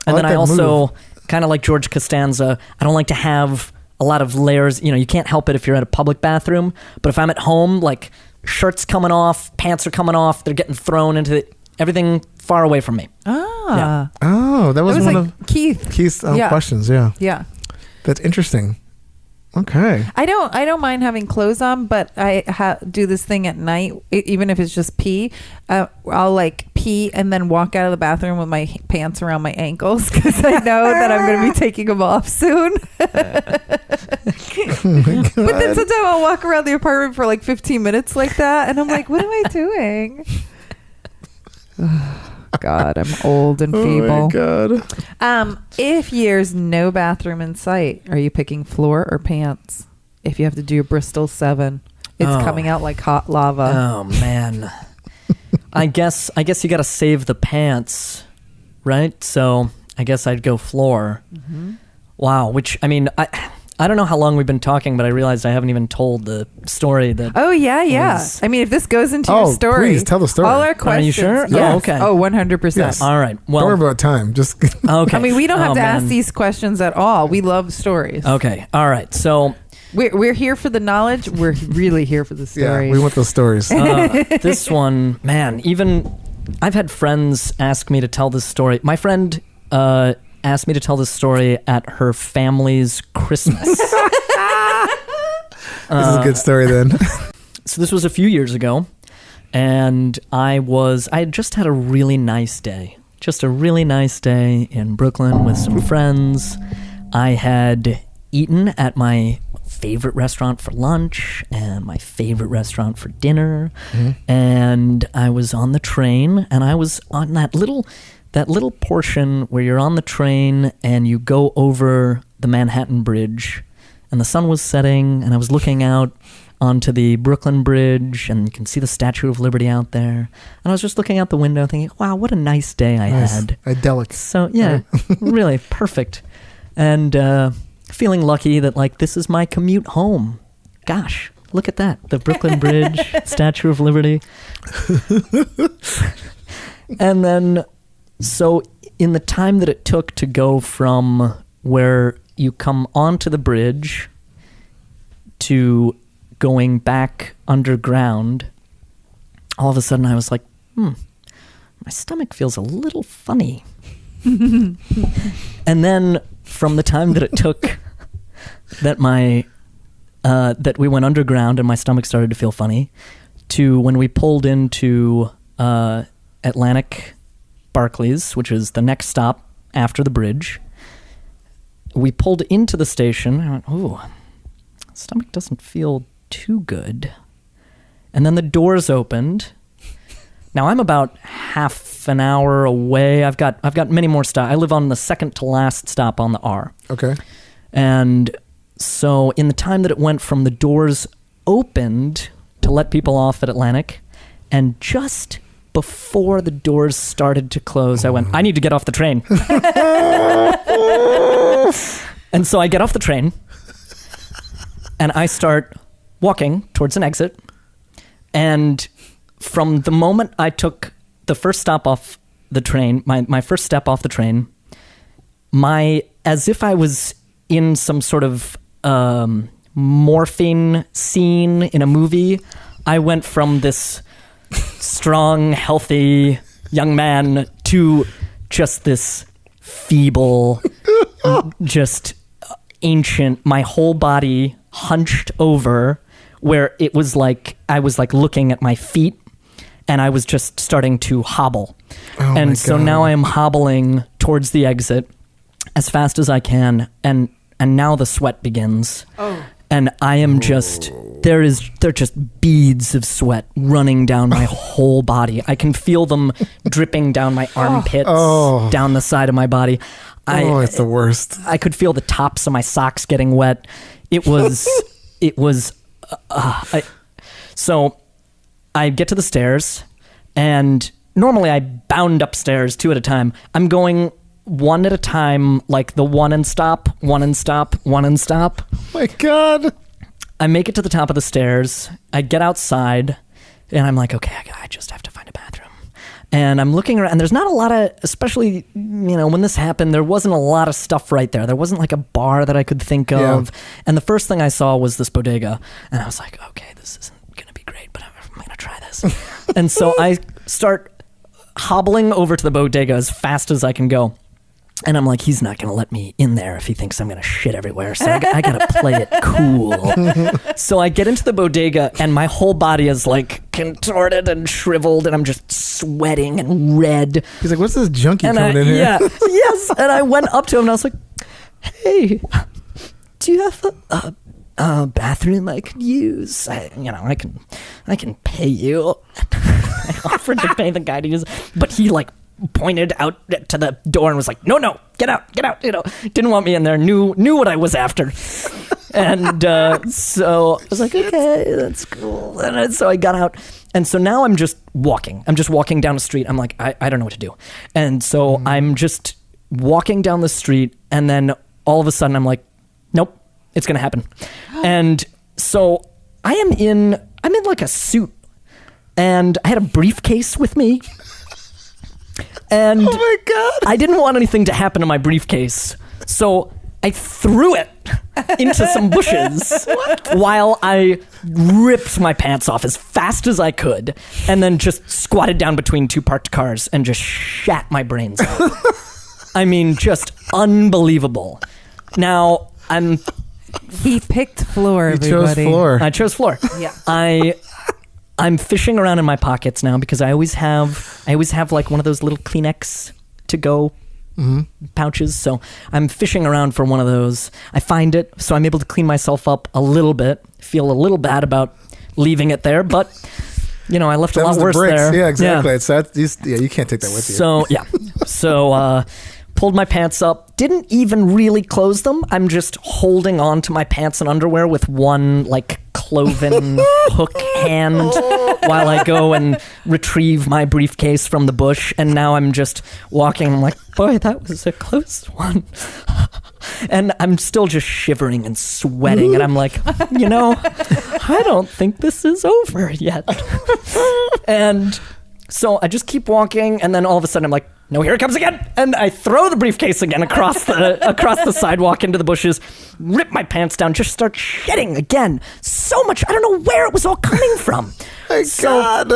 And then I also, kind of like George Costanza, I don't like to have a lot of layers. You know, you can't help it if you're at a public bathroom. But if I'm at home, like shirts coming off, pants are coming off, they're getting thrown into everything far away from me. Yeah. Oh, that was one like of Keith's questions. Yeah. Yeah. That's interesting. Okay. I don't mind having clothes on, but I do this thing at night, even if it's just pee. I'll like pee and then walk out of the bathroom with my pants around my ankles because I know that I'm going to be taking them off soon. But then sometimes I'll walk around the apartment for like 15 minutes like that, and I'm like, what am I doing? God, I'm old and feeble. Oh my God. If there's no bathroom in sight, are you picking floor or pants? If you have to do a Bristol 7, it's coming out like hot lava. Oh man. I guess you got to save the pants, right? So I guess I'd go floor. Mm-hmm. Wow. Which I don't know how long we've been talking, but I realized I haven't even told the story that. Oh, yeah. I mean, if this goes into your story. Please tell the story. All our questions. Are you sure? Yes. Oh, okay. Oh, 100%. Yes. All right. Well, don't worry about time. Just okay. I mean, we don't have to ask these questions at all. We love stories. Okay. All right. So we're here for the knowledge. We're really here for the stories. Yeah, we want those stories. This one, man, even I've had friends ask me to tell this story. My friend asked me to tell this story at her family's Christmas. This is a good story then. So this was a few years ago, and I had just had a really nice day. Just a really nice day in Brooklyn with some friends. I had eaten at my favorite restaurant for lunch and my favorite restaurant for dinner. Mm-hmm. And I was on the train, and I was on that little portion where you're on the train and you go over the Manhattan Bridge, and the sun was setting, and I was looking out onto the Brooklyn Bridge, and you can see the Statue of Liberty out there. And I was just looking out the window thinking, wow, what a nice day I had. Idyllic. So, yeah, really perfect. And feeling lucky that, like, this is my commute home. Gosh, look at that. The Brooklyn Bridge, Statue of Liberty. And then, so in the time that it took to go from where you come onto the bridge to going back underground, all of a sudden I was like, my stomach feels a little funny. And then from the time that it took that that we went underground and my stomach started to feel funny, to when we pulled into Atlantic Barclays, which is the next stop after the bridge, we pulled into the station. I went, ooh, stomach doesn't feel too good. And then the doors opened. Now I'm about half an hour away. I've got many more stops. I live on the second to last stop on the R. Okay. And so in the time that it went from the doors opened to let people off at Atlantic, and just before the doors started to close, I went, I need to get off the train. And so I get off the train, and I start walking towards an exit. And from the moment I took the first stop off the train, my first step off the train, as if I was in some sort of morphine scene in a movie, I went from this strong, healthy young man to just this feeble, just ancient, my whole body hunched over, where it was like I was like looking at my feet, and I was just starting to hobble. Oh, and so now I am hobbling towards the exit as fast as I can, and now the sweat begins. Oh. And I am just They're just beads of sweat running down my whole body. I can feel them dripping down my armpits, down the side of my body. It's the worst. I could feel the tops of my socks getting wet. So I get to the stairs, and normally I bound upstairs 2 at a time. I'm going 1 at a time, like the 1 and stop, 1 and stop, 1 and stop. Oh my God. I make it to the top of the stairs. I get outside, and I'm like, okay, I just have to find a bathroom. And I'm looking around, and there's not a lot of, especially, when this happened, there wasn't a lot of stuff right there. There wasn't like a bar that I could think of. And the first thing I saw was this bodega, and I was like, okay, this isn't going to be great, but I'm going to try this. And so I start hobbling over to the bodega as fast as I can go. And I'm like, he's not going to let me in there if he thinks I'm going to shit everywhere. So I got to play it cool. So I get into the bodega, and my whole body is like contorted and shriveled, and I'm just sweating and red. He's like, what's this junkie coming in here? Yeah, yes. And I went up to him, and I was like, hey, do you have a bathroom I could use? I can pay you. I offered to pay the guy to use, but he pointed out to the door and was like, no, get out, didn't want me in there, knew what I was after. And so I was like, okay, that's cool. And so I got out, and so now I'm just walking down the street. I'm like, I don't know what to do. And so I'm just walking down the street, and then all of a sudden I'm like, nope, it's gonna happen. And so I'm in like a suit, and I had a briefcase with me. And oh my God, I didn't want anything to happen to my briefcase, so I threw it into some bushes while I ripped my pants off as fast as I could, and then just squatted down between 2 parked cars and just shat my brains out. I mean, just unbelievable. Now, He picked floor, He everybody. chose floor. I chose floor. Yeah. I'm fishing around in my pockets now because I always have like one of those little Kleenex to go pouches. So I'm fishing around for one of those. I find it, so I'm able to clean myself up a little bit. Feel a little bad about leaving it there, but I left a lot worse there. Yeah, exactly. Yeah. You can't take that with you. So pulled my pants up, didn't even really close them. I'm just holding on to my pants and underwear with one cloven hook hand while I go and retrieve my briefcase from the bush. And now I'm just walking. I'm like, boy, that was a close one. And I'm still just shivering and sweating. And I'm like, I don't think this is over yet. And so I just keep walking, and then all of a sudden I'm like, no, here it comes again. And I throw the briefcase again across the sidewalk into the bushes, rip my pants down, just start shitting again. So much. I don't know where it was all coming from. God.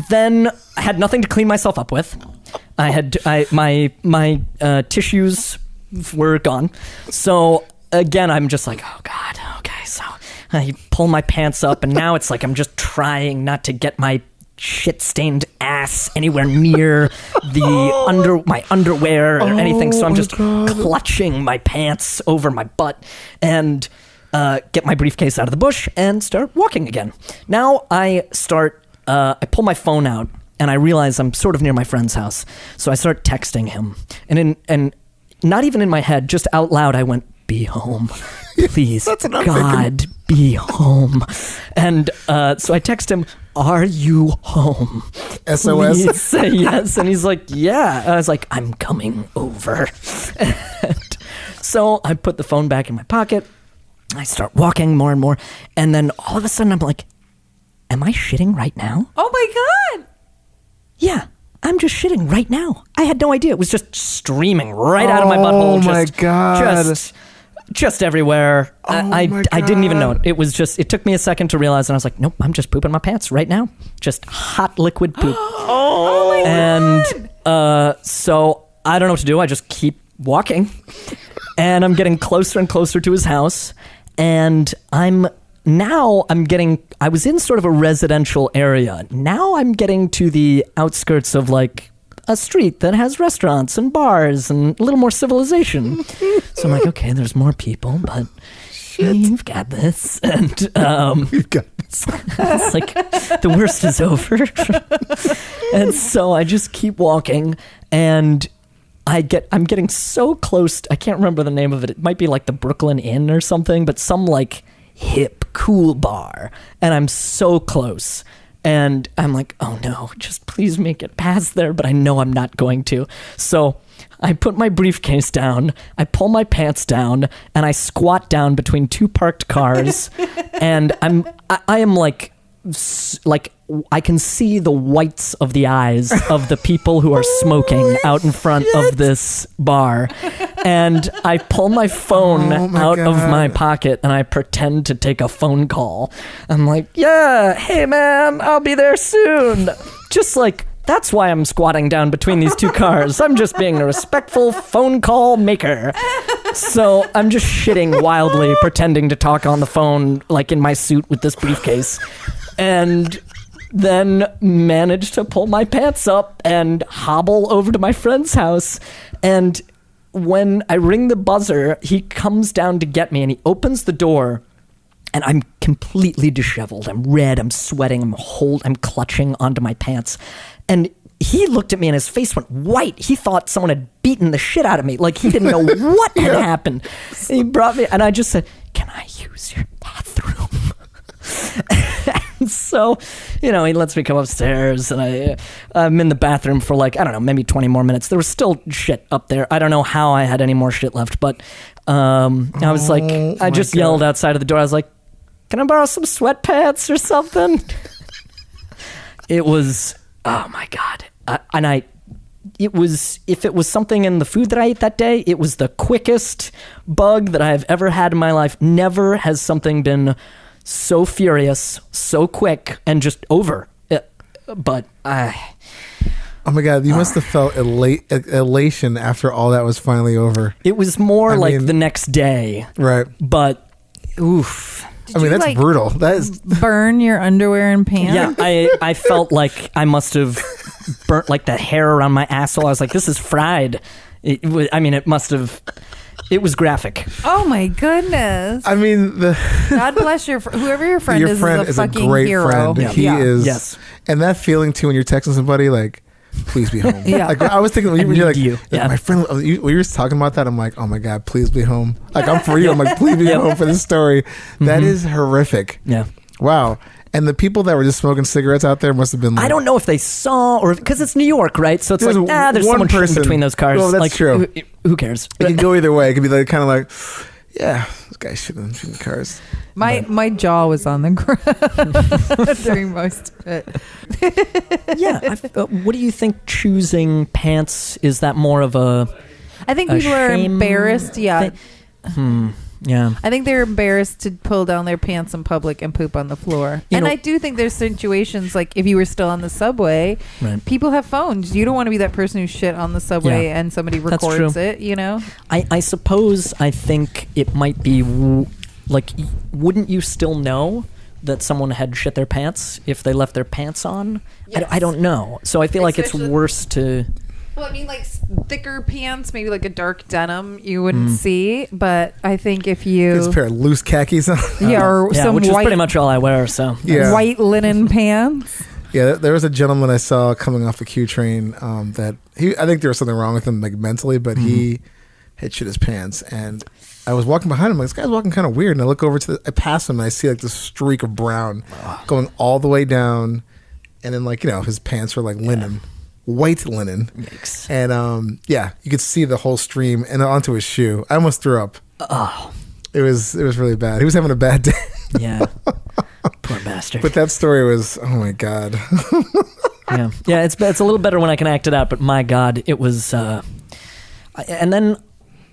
Then I had nothing to clean myself up with. My tissues were gone. So again, I'm just like, oh God, okay. So I pull my pants up, and now it's like I'm just trying not to get my shit-stained ass anywhere near my underwear or anything. So I'm just clutching my pants over my butt and get my briefcase out of the bush and start walking again. Now I pull my phone out, and I realize I'm sort of near my friend's house. So I start texting him, and not even in my head, just out loud, I went, be home. Please, God, be home. And so I text him, are you home? SOS? Please say yes. And he's like, yeah. I was like, I'm coming over. And so I put the phone back in my pocket. I start walking more and more. And then all of a sudden I'm like, am I shitting right now? Oh my God. Yeah. I'm just shitting right now. I had no idea. It was just streaming right out of my butthole. Oh my God. Just everywhere. I didn't even know it. It was just, it took me a second to realize, and I was like, nope, I'm just pooping my pants right now. Just hot liquid poop. Oh my God. And so I don't know what to do. I just keep walking, and I'm getting closer and closer to his house. And I was in sort of a residential area. Now I'm getting to the outskirts of a street that has restaurants and bars and a little more civilization. So I'm like, okay, there's more people, but you've got this. And We've got this. it's like the worst is over. And so I just keep walking, and I'm getting so close. I can't remember the name of it. It might be like the Brooklyn Inn or something, but some like hip, cool bar. And I'm so close. And I'm like, oh no, just please make it past there. But I know I'm not going to. So I put my briefcase down, I pull my pants down, and I squat down between two parked cars. And I am like I can see the whites of the eyes of the people who are smoking out in front of this bar. And I pull my phone out of my pocket and I pretend to take a phone call. I'm like, yeah, hey man, I'll be there soon. Just like, that's why I'm squatting down between these two cars. I'm just being a respectful phone call maker. So I'm just shitting wildly, pretending to talk on the phone, like in my suit with this briefcase. And then managed to pull my pants up and hobble over to my friend's house. And when I ring the buzzer, he comes down to get me, and he opens the door, and I'm completely disheveled. I'm red, I'm sweating, I'm clutching onto my pants. And he looked at me and his face went white. He thought someone had beaten the shit out of me. Like, he didn't know what had happened. He brought me, and I just said, can I use your bathroom? And so, he lets me come upstairs, and I'm in the bathroom for like, I don't know, maybe 20 more minutes. There was still shit up there. I don't know how I had any more shit left, but I was like, I just yelled outside of the door. I was like, can I borrow some sweatpants or something? It was, oh my God. If it was something in the food that I ate that day, it was the quickest bug that I have ever had in my life. Never has something been so furious, so quick, and just over. But oh my God, you must have felt elation after all that was finally over. It was more the next day. Right. But, oof. That's brutal. That is burn your underwear and pants. Yeah, I felt like I must have burnt like the hair around my asshole. I was like, this is fried. It was graphic. Oh my goodness. God bless whoever your friend is. Your friend is a fucking great hero. Friend. Yeah. He is. Yes. And that feeling too when you're texting somebody like, please be home. Yeah. Like, I was thinking when you're like, yeah. My friend, when you were talking about that, I'm like, oh my God, please be home. Like, I'm for you. I'm like, please be home for this story. That is horrific. Yeah. Wow. And the people that were just smoking cigarettes out there must have been like, I don't know if they saw, or because it's New York, right? So it's like, there's one someone person between those cars. Well, that's like, true. Who cares? It could go either way. It could be like kind of like, yeah, this guy's shooting cars. My jaw was on the ground during most of it. Yeah. What do you think choosing pants, is that more of a I think people are embarrassed. Yeah. Yeah. I think they're embarrassed to pull down their pants in public and poop on the floor. I do think there's situations like if you were still on the subway, right. People have phones. You don't want to be that person who shit on the subway and somebody records it, I suppose I think it might be like, wouldn't you still know that someone had shit their pants if they left their pants on? Yes. I don't know. So I feel like it's worse to... Well, I mean, like thicker pants, maybe like a dark denim, you wouldn't see. But I think if you it's a pair of loose khakis on, some which white, is pretty much all I wear. So white linen pants. Yeah, there was a gentleman I saw coming off the Q train that I think there was something wrong with him, like mentally, but he had shit his pants, and I was walking behind him, like, this guy's walking kind of weird, and I look over I pass him, and I see like this streak of brown going all the way down, and then like his pants were like linen. White linen. Yikes. And you could see the whole stream and onto his shoe. I almost threw up. Oh. It was really bad. He was having a bad day. Yeah. Poor bastard. But that story was, oh my God. Yeah, it's a little better when I can act it out, but my God, it was and then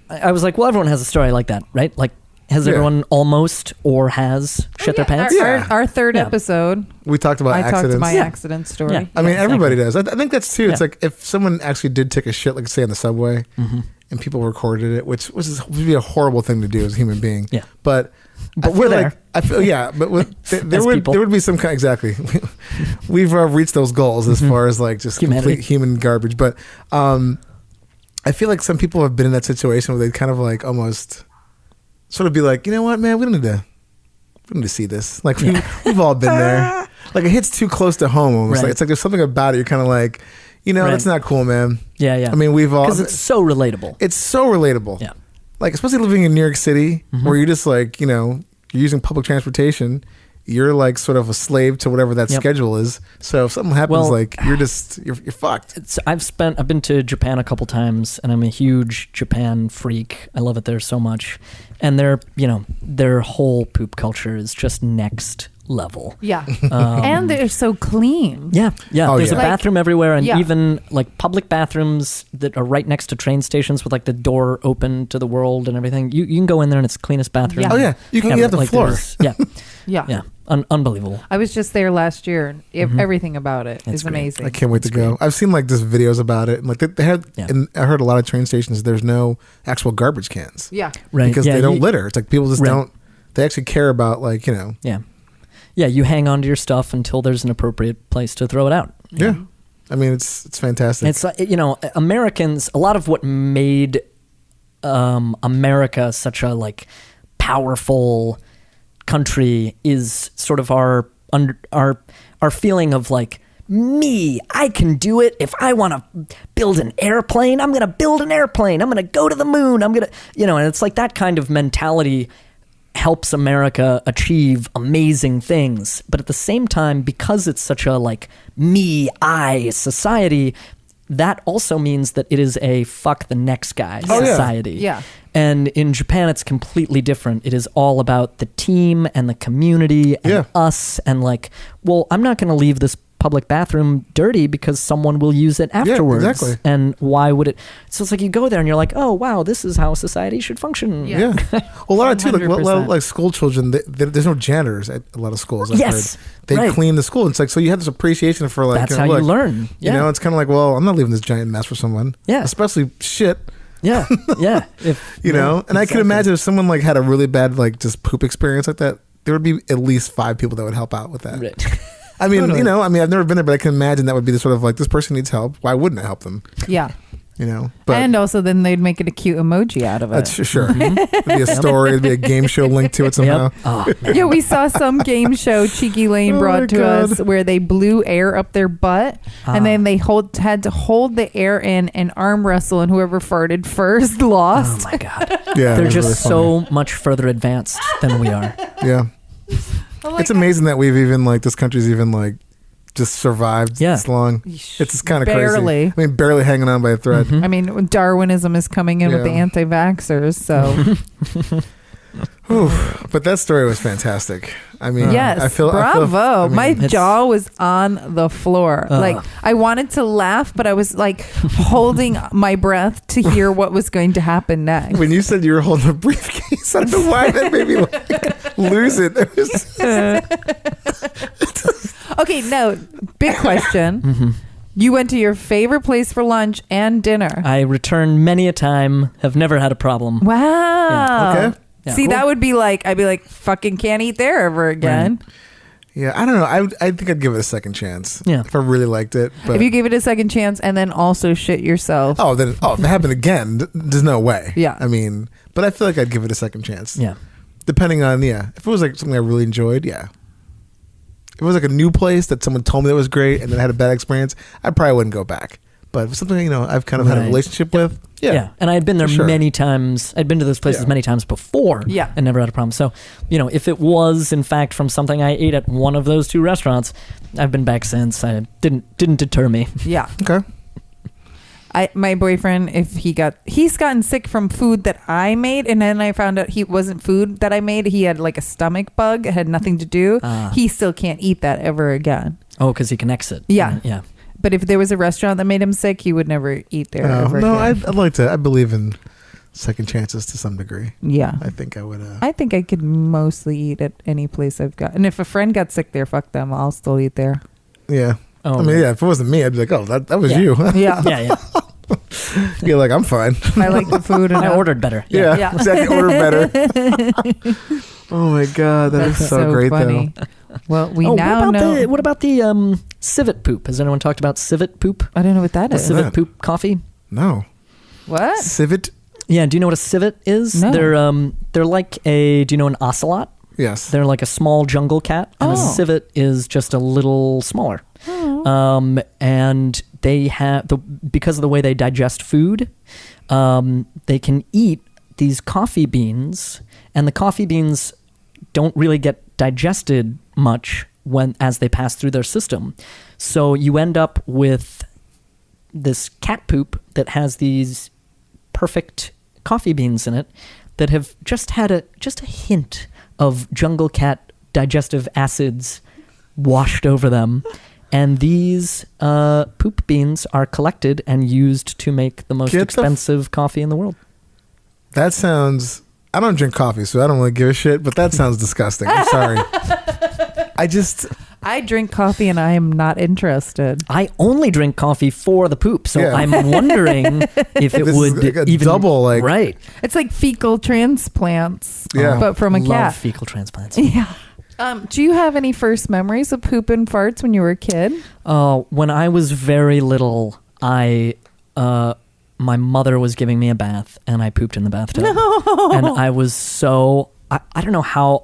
I was like, well, everyone has a story like that, right? Like, has everyone almost or has shit their pants? Our third episode. We talked about accidents. I talked my accident story. Yeah. I mean, everybody does. I think that's too. It's like if someone actually did take a shit, like say on the subway, and people recorded it, which would be a horrible thing to do as a human being. Yeah. But I we're feel there. like I feel but there As would people. there would be some kind exactly. We've reached those goals as far as like just Humanity. complete human garbage. But I feel like some people have been in that situation where they kind of like almost sort of be like, you know what, man, we don't need to see this. Like we've all been there. Like it hits too close to home almost. Right. Like it's like there's something about it. You're kind of like, Right. that's not cool, man. Yeah. I mean, we've all because it's so relatable. It's so relatable. Yeah. Like especially living in New York City, where you're just like, you're using public transportation. You're like sort of a slave to whatever that schedule is. So if something happens, like you're fucked. I've been to Japan a couple times, and I'm a huge Japan freak. I love it there so much, and their whole poop culture is just next level. Yeah. And they're so clean. Yeah. Oh, There's yeah. a bathroom everywhere, and Yeah. even like public bathrooms that are right next to train stations with like the door open to the world and everything. You can go in there and it's the cleanest bathroom. Yeah. Oh yeah, you can get the like, floor. Yeah. Unbelievable. I was just there last year. And everything about it It's is great. amazing. I can't wait to go. I've seen like just videos about it, and like they had. Yeah. And I heard a lot of train stations. There's no actual garbage cans. Yeah. Right. Because Yeah, they don't you- litter. It's like people just Right. don't. They actually care about like Yeah, you hang on to your stuff until there's an appropriate place to throw it out. Yeah. I mean, it's fantastic. It's Americans. A lot of what made America such a like powerful country is sort of our feeling of like, me, I can do it. If I want to build an airplane, I'm going to build an airplane. I'm going to go to the moon. I'm going to, and it's like that kind of mentality helps America achieve amazing things. But at the same time, because it's such a like me, I society, that also means that it is a fuck the next guy society. Yeah. And in Japan, it's completely different. It is all about the team and the community and us and like, well, I'm not going to leave this public bathroom dirty because someone will use it afterwards. Yeah, exactly. And why would it? So it's like you go there and you're like, oh wow, this is how society should function. Yeah. Well, a lot of too, like, a lot of 100%. like school children. There's no janitors at a lot of schools. I've Yes, heard. They right. clean the school. It's like so you have this appreciation for like That's how you look, learn. Yeah. It's kind of like, well, I'm not leaving this giant mess for someone. Yeah. Especially shit. Yeah. If, And I can imagine if someone like had a really bad like just poop experience like that, there would be at least 5 people that would help out with that. Right. I mean, Totally. I've never been there, but I can imagine that would be the sort of like this person needs help. Why wouldn't I help them? Yeah. But And also then they'd make it a cute emoji out of it. that's sure. It'd be a story. It'd be a game show linked to it somehow. Yep. Oh, man. Yeah, we saw some game show Cheeky Lane Oh brought my to God. us where they blew air up their butt and then they had to hold the air in and arm wrestle, and whoever farted first lost. Oh my god. Yeah, They're it was just really so much further advanced than we are. funny. Yeah. It's amazing that we've even like this country's even like just survived this long. It's kind of Barely. crazy. I mean, barely hanging on by a thread. I mean, Darwinism is coming in with the Yeah. anti-vaxxers, so But that story was fantastic. I mean, yes, I feel bravo. I mean, My it's- jaw was on the floor. Like I wanted to laugh, but I was like holding my breath to hear what was going to happen next. when you said you were holding a briefcase, I don't know why that made me like lose it. It was Okay, no, big question. You went to your favorite place for lunch and dinner. I returned many a time, have never had a problem. Wow. Okay. Yeah. See, Cool. that would be like, I'd be like, fucking can't eat there ever again. yeah. I don't know. I think I'd give it a second chance. Yeah. if I really liked it. But If you gave it a second chance and then also shit yourself. if it happened again, there's no way. Yeah. I mean, but I feel like I'd give it a second chance. Yeah. Depending on if it was like something I really enjoyed, yeah. If it was like a new place that someone told me that was great and then I had a bad experience, I probably wouldn't go back. But if it's something I've kind of had a Right. relationship with, Yeah. And I had been there For sure. many times. I'd been to those places Yeah. many times before. Yeah. And never had a problem. So, if it was in fact from something I ate at one of those 2 restaurants, I've been back since. I didn't deter me. Yeah. Okay. My boyfriend, he's gotten sick from food that I made, and then I found out he wasn't food that I made. He had like a stomach bug. It had nothing to do. He still can't eat that ever again. Oh, because he connects it. Yeah. Yeah. But if there was a restaurant that made him sick, he would never eat there ever No, again. I'd like to. I believe in second chances to some degree. Yeah. I think I would. I think I could mostly eat at any place I've got. And if a friend got sick there, fuck them. I'll still eat there. Yeah. Oh, I mean, if it wasn't me, I'd be like, oh, that was Yeah. you. Yeah. Yeah. You're like, I'm fine. I like the food. I enough. ordered better. Yeah, Yeah. exactly. Order better. Oh my god, That's is so great funny. Well, we Oh, now know. what about the Civet Poop? Has anyone talked about Civet Poop? I don't know what that The is. Civet that? Poop coffee? though. No. What? Civet? Yeah, do you know what a civet is? No. They're like do you know an ocelot? Yes. They're like a small jungle cat, and a Oh. civet is just a little smaller. Oh. And they have because of the way they digest food, they can eat these coffee beans, and the coffee beans don't really get digested much as they pass through their system. So you end up with this cat poop that has these perfect coffee beans in it that have just had a hint of jungle cat digestive acids washed over them. And these poop beans are collected and used to make the most Get the expensive coffee in the world. That sounds. I don't drink coffee, so I don't really give a shit. But that sounds disgusting. I'm sorry. I drink coffee and I am not interested. I only drink coffee for the poop, so Yeah. I'm wondering if it This is would like a even double, like- right. It's like fecal transplants, Yeah. but from a Love cat. fecal transplants. Yeah. Do you have any first memories of poop and farts when you were a kid? When I was very little, my mother was giving me a bath, and I pooped in the bathtub. And I was so I don't know how.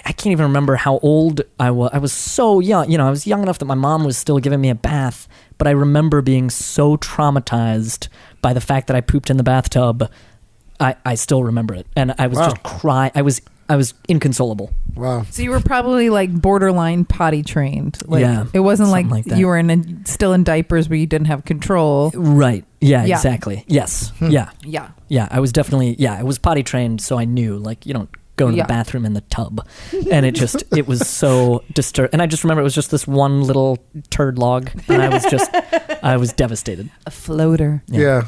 I can't even remember how old I was. I was so young. I was young enough that my mom was still giving me a bath, but I remember being so traumatized by the fact that I pooped in the bathtub. I still remember it, and I was just crying. I was inconsolable. Wow. So you were probably like borderline potty trained. Like, Yeah, it wasn't something like that. you were still in diapers where you didn't have control. Right. Yeah, Yeah. exactly. Yes. Yeah. Yeah. Yeah. I was definitely, I was potty trained, so I knew, like, you don't go to Yeah. the bathroom in the tub. And it was so disturbed. And I just remember it was just this one little turd log, and I was devastated. A floater. Yeah.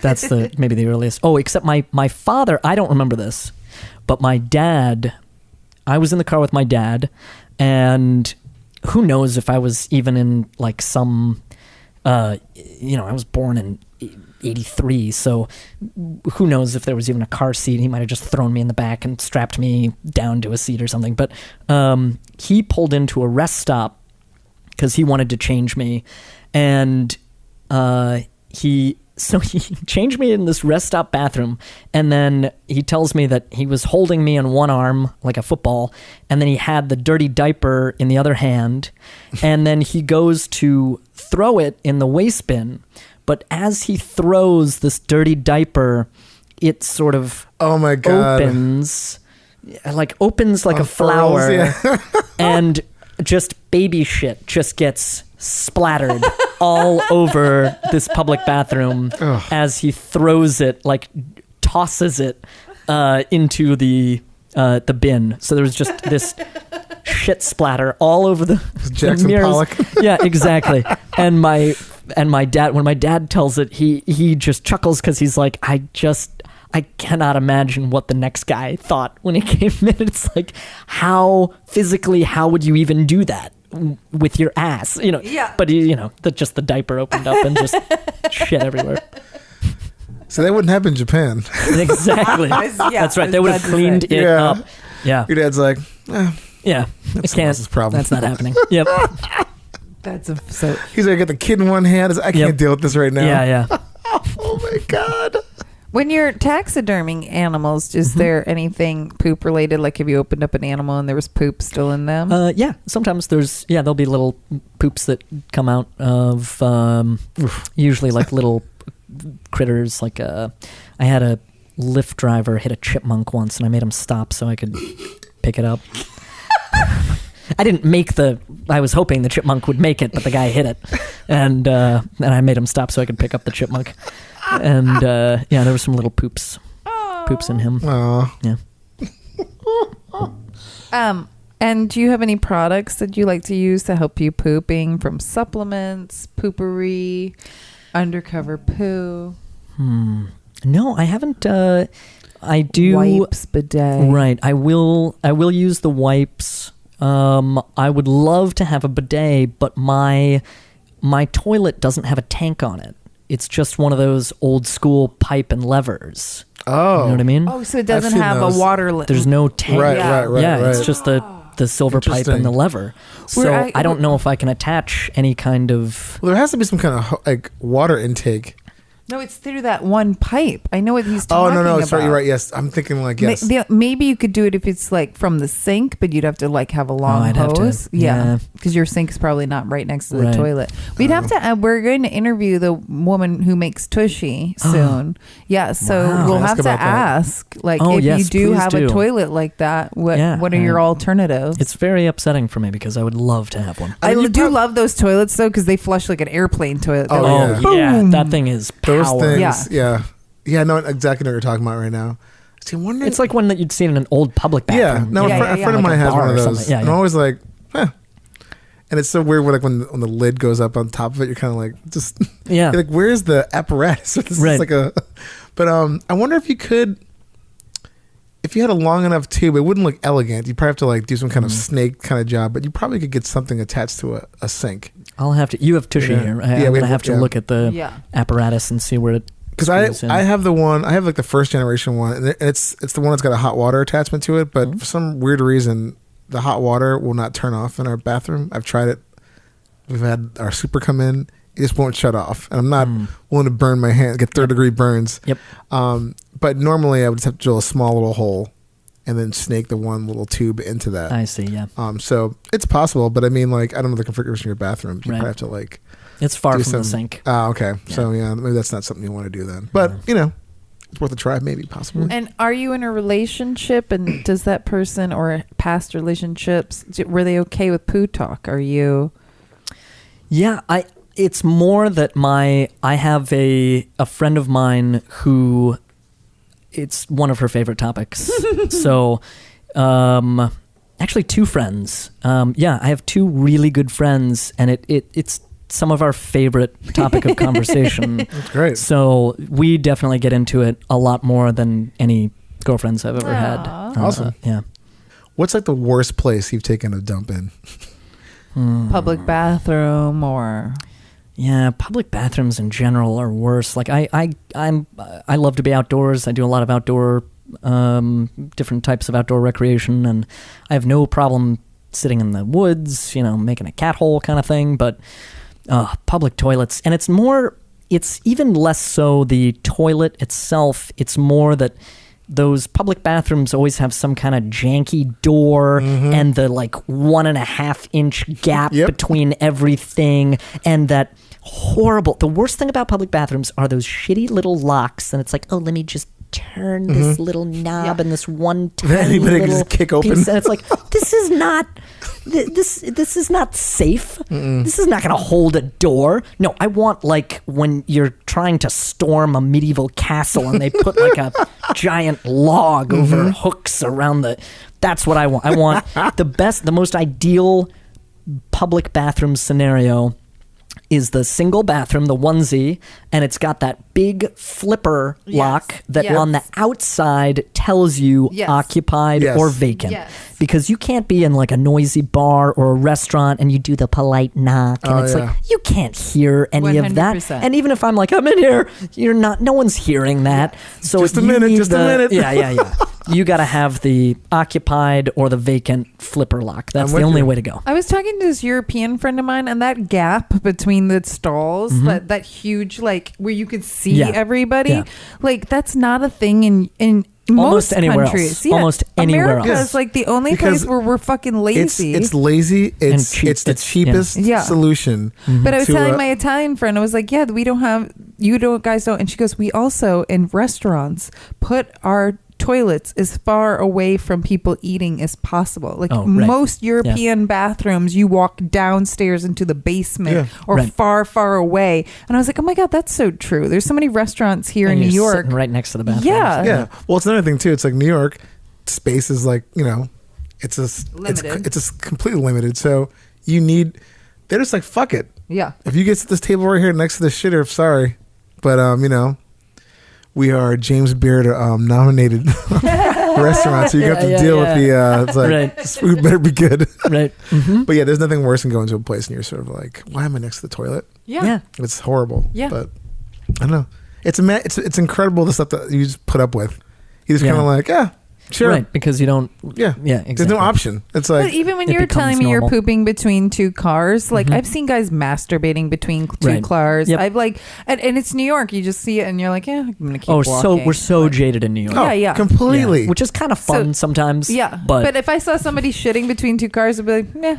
That's maybe the earliest. Oh, except my father, I don't remember this, but my dad, I was in the car with my dad, and who knows if I was even in like some, I was born in 83, so who knows if there was even a car seat. He might have just thrown me in the back and strapped me down to a seat or something. But he pulled into a rest stop because he wanted to change me, and he changed me in this rest stop bathroom, and then he tells me that he was holding me in one arm like a football, and then he had the dirty diaper in the other hand, and then he goes to throw it in the waste bin, but as he throws this dirty diaper, it sort of Oh my god. opens like a Of flower, furls, yeah. and just baby shit just gets splattered all over this public bathroom Ugh. as he throws it, like tosses it into the bin. So there was just this shit splatter all over the Jackson mirrors. Pollock. Yeah, exactly. And my dad, when my dad tells it, he just chuckles because he's like, I cannot imagine what the next guy thought when he came in. It's like, how would you even do that with your ass? Yeah. But just the diaper opened up and just shit everywhere. So that wouldn't happen in Japan. Exactly. Yeah, That's I right. was They would about have to cleaned say. it Yeah. up. Yeah. Your dad's like, Yeah. That's I someone can't. else's problem. That's not happening. Yep. That's so. he's gonna get the kid in one hand. I can't Yep. deal with this right now. Yeah. Oh my god. When you're taxiderming animals, is there anything poop related? Like, have you opened up an animal and there was poop still in them? Yeah. Sometimes there'll be little poops that come out of usually like little critters. Like I had a Lyft driver hit a chipmunk once, and I made him stop so I could pick it up. I didn't I was hoping the chipmunk would make it, but the guy hit it, and I made him stop so I could pick up the chipmunk. And there were some little poops in him. Aw. Yeah. And do you have any products that you like to use to help you pooping, from supplements, poopery, undercover poo, No, I haven't. I do. wipes, bidet? Right. I will use the wipes. I would love to have a bidet, but my my toilet doesn't have a tank on it. It's just one of those old school pipe and levers. Oh. You know what I mean? Oh, so it doesn't seen have those. a water. There's no tank. Right, Yeah. right. It's just the silver pipe Interesting. and the lever. So Where I don't know if I can attach any kind of... Well, there has to be some kind of like water intake. No, it's through that one pipe. I know what he's Oh, talking no, about. sorry, you're right. Yes. I'm thinking like, yes. Maybe you could do it if it's like from the sink, but you'd have to like have a long I'd have to- hose. yeah. Because your sink is probably not right next to the Right. toilet. We'd have to. We're going to interview the woman who makes Tushy soon. Yeah, so Wow. we'll Ask have to about that. ask, like, Oh, if you yes, do please have do. a toilet like that, what Yeah, are your alternatives? It's very upsetting for me because I would love to have one. I mean, you do prob- love those toilets though, because they flush like an airplane toilet. They're Oh, like, yeah. boom. That thing is Those power. things. Yeah. Yeah, I know exactly what you're talking about right now. See, I'm wondering. It's like one that you'd see in an old public yeah. bathroom. No, you know, a friend of like mine a has bar one of or those. something. Yeah, And yeah. I'm always like, huh. And it's so weird when the lid goes up on top of it, you're kind of like, just, Yeah. you're like, where's the apparatus? This Right. is like a, but I wonder if you could, if you had a long enough tube, it wouldn't look elegant. You'd probably have to like do some kind of snake kind of job, but you probably could get something attached to a sink. I'll have to. You have Tushy Yeah. here. Yeah, I'm we gonna have- have to yeah. look at the Yeah. apparatus and see where it. Because screws in. I have the one, I have like the first generation one, and it's the one that's got a hot water attachment to it, but for some weird reason, the hot water will not turn off in our bathroom. I've tried it. We've had our super come in. It just won't shut off. And I'm not willing to burn my hand, get third-degree burns. Yep. But normally I would just have to drill a small little hole and then snake the one little tube into that. I see. Yeah. So it's possible, but I mean, like, I don't know the configuration of your bathroom. You Right. probably have to, like, It's far do from some, the sink. Oh, okay. So, yeah, maybe that's not something you want to do then. But, you know, it's worth a try, maybe, possibly. And are you in a relationship? And does that person or past relationships, were they okay with poo talk? Are you? Yeah, it's more that I have a friend of mine who it's one of her favorite topics. So, actually two friends. I have two really good friends, and it's some of our favorite topic of conversation. That's great. So we definitely get into it a lot more than any girlfriends I've ever had. Awesome. Yeah. What's like the worst place you've taken a dump in? Public bathroom or Yeah, public bathrooms in general are worse. Like I love to be outdoors. I do a lot of outdoor, different types of outdoor recreation, and I have no problem sitting in the woods, making a cat hole kind of thing. But public toilets, and it's even less so the toilet itself. It's more that those public bathrooms always have some kind of janky door and the like 1.5 inch gap between everything, and that horrible. The worst thing about public bathrooms are those shitty little locks, and it's like, oh, let me just turn this little knob and this one tiny Anybody can little just kick open. piece, and it's like, this is not this is not safe. This is not going to hold a door. No, I want like when you're trying to storm a medieval castle and they put like a giant log over hooks around that's what I want. I want the most ideal public bathroom scenario is the single bathroom, the onesie, and it's got that big flipper lock that on the outside tells you occupied or vacant. Yes. Because you can't be in like a noisy bar or a restaurant and you do the polite knock, and it's like you can't hear any of that. 100%. And even if I'm like, I'm in here, no one's hearing that. So Just a you minute, need just a minute. Yeah. You got to have the occupied or the vacant flipper lock. That's the only way to go. I was talking to this European friend of mine, and that gap between the stalls, that huge, like where you could see everybody, like that's not a thing in Almost most anywhere countries. else. Yeah. Almost anywhere America else. is like the only Because place where we're fucking lazy. It's lazy. It's cheap. it's the It's- cheapest yeah. solution. But I was to, telling my Italian friend, I was like, yeah, we don't have, guys don't. And she goes, we also, in restaurants, put our toilets as far away from people eating as possible. Like most European bathrooms, you walk downstairs into the basement or far, far away. And I was like, oh my God, that's so true. There's so many restaurants here in New you're York. sitting right next to the bathroom. Yeah. Well, it's another thing too. It's like New York space is like, it's Limited. it's completely limited. So they're just like, fuck it. Yeah. If you get to this table right here next to the shitter, sorry. But, we are James Beard nominated restaurant, so you have to deal with the. It's like this food better be good, Right. But yeah, there's nothing worse than going to a place and you're sort of like, why am I next to the toilet? Yeah. It's horrible. Yeah. But I don't know. It's incredible the stuff that you just put up with. You just kind of like, sure. Right, because you don't. Yeah. Exactly. There's no option. It's like, But even when it you were telling me becomes you're normal. pooping between two cars, like I've seen guys masturbating between two Right. cars. Yep. I've like, and it's New York. You just see it and you're like, yeah, I'm gonna keep Oh, walking. we're so jaded in New York. yeah. completely. Yeah, which is kind of fun sometimes. Yeah, but if I saw somebody shitting between two cars, I'd be like, we're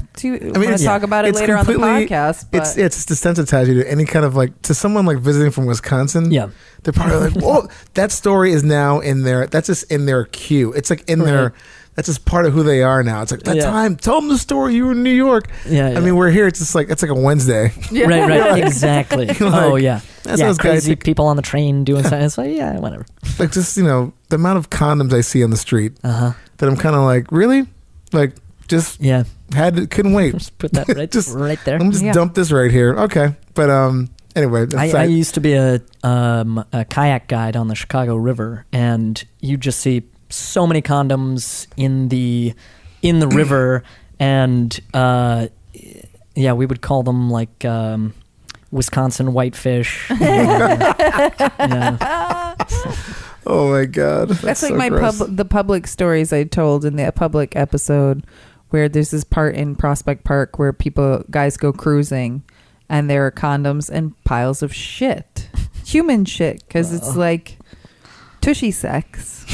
gonna it's- talk about it it's later on the completely- podcast. But It's desensitized you to any kind of like, to someone like visiting from Wisconsin. Yeah. They're probably like, whoa, that story is now in there. That's just in their queue. It's like in their, that's just part of who they are now. It's like, that time, tell them the story. You were in New York. Yeah, I mean, we're here. It's just like, it's like a Wednesday. right, exactly. Oh yeah, That's yeah. those guys Crazy who- people on the train doing something. It's like, yeah, whatever. Like just, the amount of condoms I see on the street that I'm kind of like, really? Like, just Yeah, couldn't wait. just put that right, Just- right there. I'm just dump this right here. Okay. But anyway. I used to be a kayak guide on the Chicago River, and you just see so many condoms in the river, and we would call them like Wisconsin whitefish. Oh my God. that's like so my gross. the public stories I told in the public episode, where there's this part in Prospect Park where guys go cruising, and there are condoms and piles of shit, human shit, because it's like tushy sex.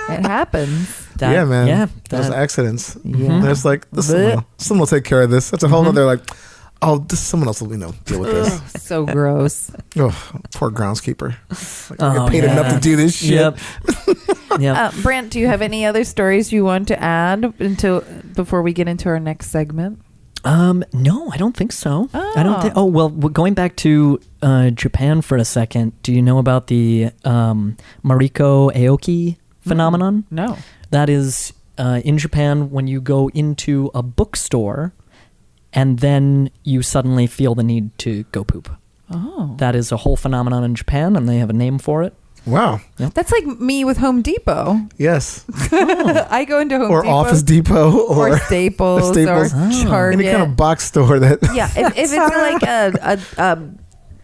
It happens. Yeah, man. Yeah, Those accidents. Yeah. There's like, someone will take care of this. That's a whole other like, someone else will, deal with this. So gross. Oh, poor groundskeeper. Like, I Oh, get paid yeah. enough to do this shit. Yep. Yep. Brant, do you have any other stories you want to add before we get into our next segment? No, I don't think so. I don't think. Oh. Oh well, going back to Japan for a second. Do you know about the Mariko Aoki phenomenon? No. That is in Japan when you go into a bookstore and then you suddenly feel the need to go poop. Oh. That is a whole phenomenon in Japan, and they have a name for it. Wow. That's like me with Home Depot. Yes. I go into Home Or Depot. Office Depot. Or Staples. Staples. Or Target. Any kind of box store that. Yeah, if it's like a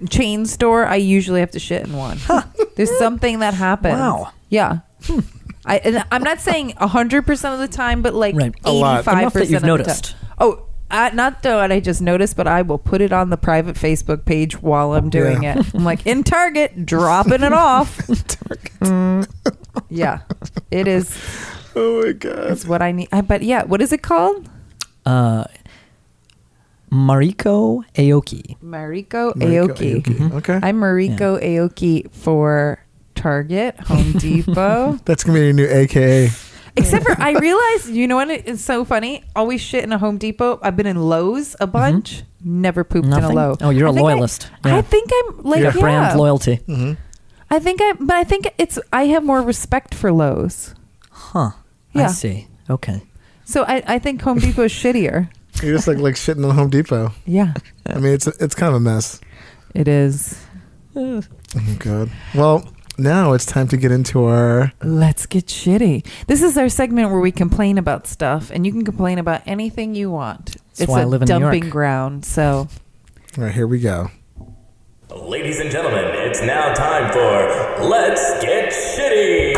chain store, I usually have to shit in one. There's something that happens. Wow. Yeah. I'm not saying 100% of the time, but like Right. 85% Enough that you've of the noticed. time. Oh, not that I just noticed, but I will put it on the private Facebook page while I'm doing it. I'm like, in Target, dropping it off. Yeah, it is. Oh my God. It's what I need. But yeah, what is it called? Mariko Aoki. Mariko Aoki. Aoki. Okay. I'm Mariko Aoki for Target, Home Depot. That's going to be your new AKA. Except for, I realized, you know what? It's so funny. Always shit in a Home Depot. I've been in Lowe's a bunch. Never pooped in a Nothing? Lowe's. Oh, you're a I think loyalist. I Yeah. think I'm like, You have brand loyalty. Mm-hmm. I think I have more respect for Lowe's. Huh. Yeah. I see. Okay. So I think Home Depot is shittier. You're just like shitting on Home Depot. Yeah, I mean, it's kind of a mess. it is. Oh, God. Well, now it's time to get into our. Let's get shitty. This is our segment where we complain about stuff, and you can complain about anything you want. That's why I live in New dumping York. ground. So All right, here we go. Ladies and gentlemen, it's now time for Let's Get Shitty!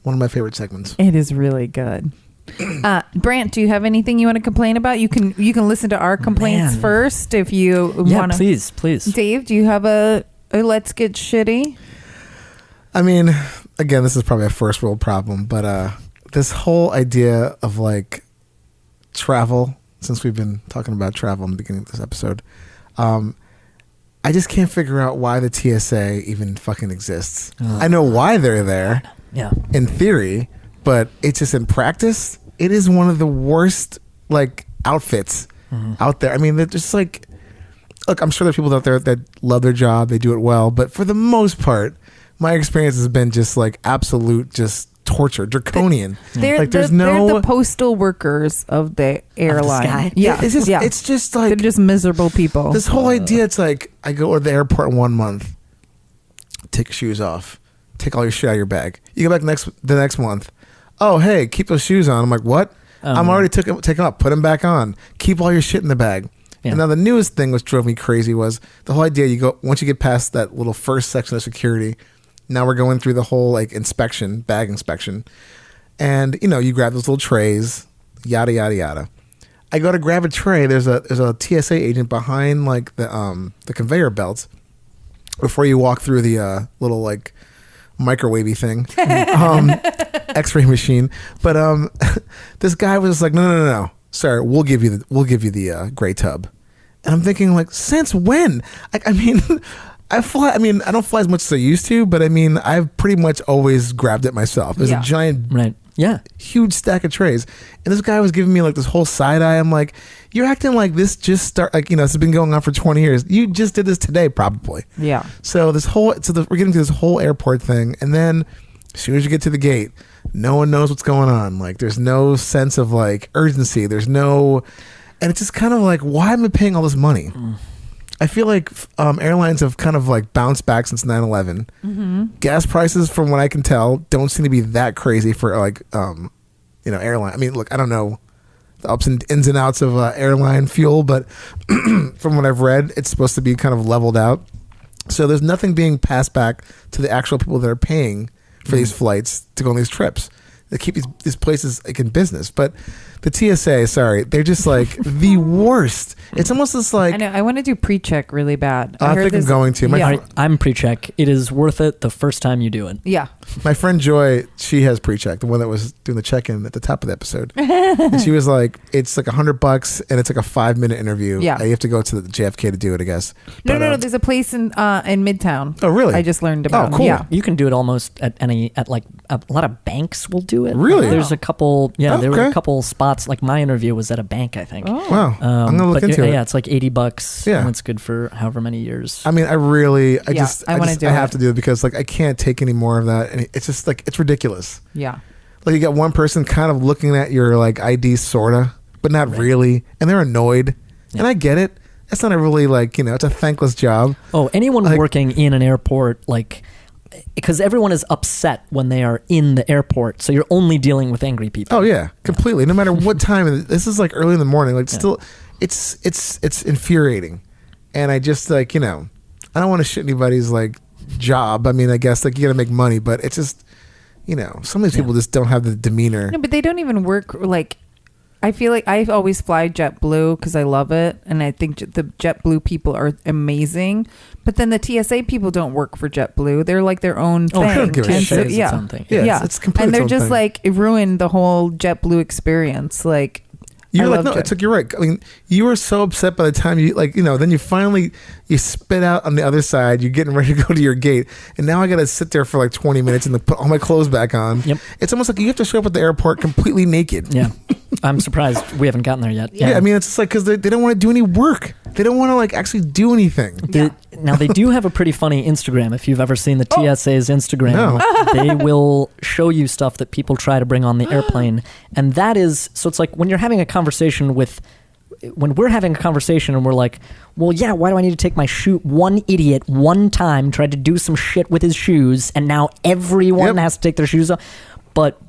One of my favorite segments. it is really good. Brant, do you have anything you want to complain about? You can listen to our complaints Man. first if you Yeah, want to. please. Dave, do you have a let's get shitty? I mean, again, this is probably a first world problem, but this whole idea of like travel, since we've been talking about travel in the beginning of this episode, I just can't figure out why the TSA even fucking exists. I know why they're there Yeah. in theory, but it's just in practice, it is one of the worst like outfits out there. I mean, they're just like, look, I'm sure there are people out there that love their job, they do it well, but for the most part, my experience has been just like absolute just torture, draconian. They're the postal workers of the airline. sky? Yeah, it's just like they're just miserable people. this whole idea. It's like I go to the airport 1 month, take your shoes off, take all your shit out of your bag. You go back the next month. Oh, hey, keep those shoes on. I'm like, what? I'm already taking them off. Put them back on. Keep all your shit in the bag. Yeah. And now the newest thing which drove me crazy was the whole idea. You go once you get past that little first section of security. Now we're going through the whole like bag inspection, and you grab those little trays, yada yada yada. I go to grab a tray. There's a TSA agent behind like the conveyor belt before you walk through the little like microwavey thing, X-ray machine. But this guy was like, no, sir, we'll give you the gray tub. And I'm thinking like, since when? I mean. I don't fly as much as I used to, but I've pretty much always grabbed it myself. There's a giant, huge stack of trays. And this guy was giving me like this whole side eye. I'm like, you're acting like this just this has been going on for 20 years. You just did this today, probably. Yeah. So we're getting to this whole airport thing. And then as soon as you get to the gate, no one knows what's going on. Like there's no sense of like urgency. And it's just kind of like, why am I paying all this money? I feel like airlines have kind of like bounced back since 9/11. Mm-hmm. Gas prices, from what I can tell, don't seem to be that crazy for like airline. I mean, look, I don't know the ups and ins and outs of airline fuel, but from what I've read, it's supposed to be kind of leveled out. So there's nothing being passed back to the actual people that are paying for these flights to go on these trips. They keep these places like in business, but the TSA, sorry, they're just like the worst. It's almost just like I know. I want to do pre-check really bad. I think I'm going to. I'm pre-check. It is worth it the first time you do it. Yeah. My friend Joy, she has pre-check, the one that was doing the check-in at the top of the episode. And she was like, it's like $100 and it's like a 5-minute interview. Yeah. You have to go to the JFK to do it, I guess. No. There's a place in Midtown. Oh, really? I just learned about. Oh, cool. Yeah. You can do it almost at like a lot of banks will do it. Really? There's a couple. Yeah, there were a couple spots. Like my interview was at a bank, I think. Oh. Wow. I'm gonna look into it. Yeah, it's like $80. Yeah, and it's good for however many years. I mean, I have to do it because like I can't take any more of that, and it's just like it's ridiculous. Yeah. Like you got one person kind of looking at your like ID sorta, but not really, and they're annoyed, and I get it. That's not a really like it's a thankless job. Oh, anyone working in an airport like. Because everyone is upset when they are in the airport, so you're only dealing with angry people. Oh yeah, completely. No matter what time. This is like early in the morning. Like still, it's infuriating, and I just like I don't want to shit anybody's like job. I mean, I guess like you got to make money, but it's just some of these people just don't have the demeanor. No, but they don't even work like. I feel like I always fly JetBlue because I love it, and I think the JetBlue people are amazing. But then the TSA people don't work for JetBlue; they're like their own thing. I don't give a shit. It's completely. And they're just like ruin the whole JetBlue experience. Like you're like, no, it's like you're right. I mean, you were so upset by the time you like then you finally spit out on the other side. You're getting ready to go to your gate, and now I got to sit there for like 20 minutes and put all my clothes back on. Yep. It's almost like you have to show up at the airport completely naked. Yeah. I'm surprised we haven't gotten there yet. Yeah, I mean, it's just like because they don't want to do any work. They don't want to like actually do anything. Now they do have a pretty funny Instagram. If you've ever seen the TSA's Instagram, they will show you stuff that people try to bring on the airplane, and that is so. It's like when you're having a conversation when we're having a conversation and we're like, well, yeah, why do I need to take my shoe? One idiot one time tried to do some shit with his shoes, and now everyone has to take their shoes off, but.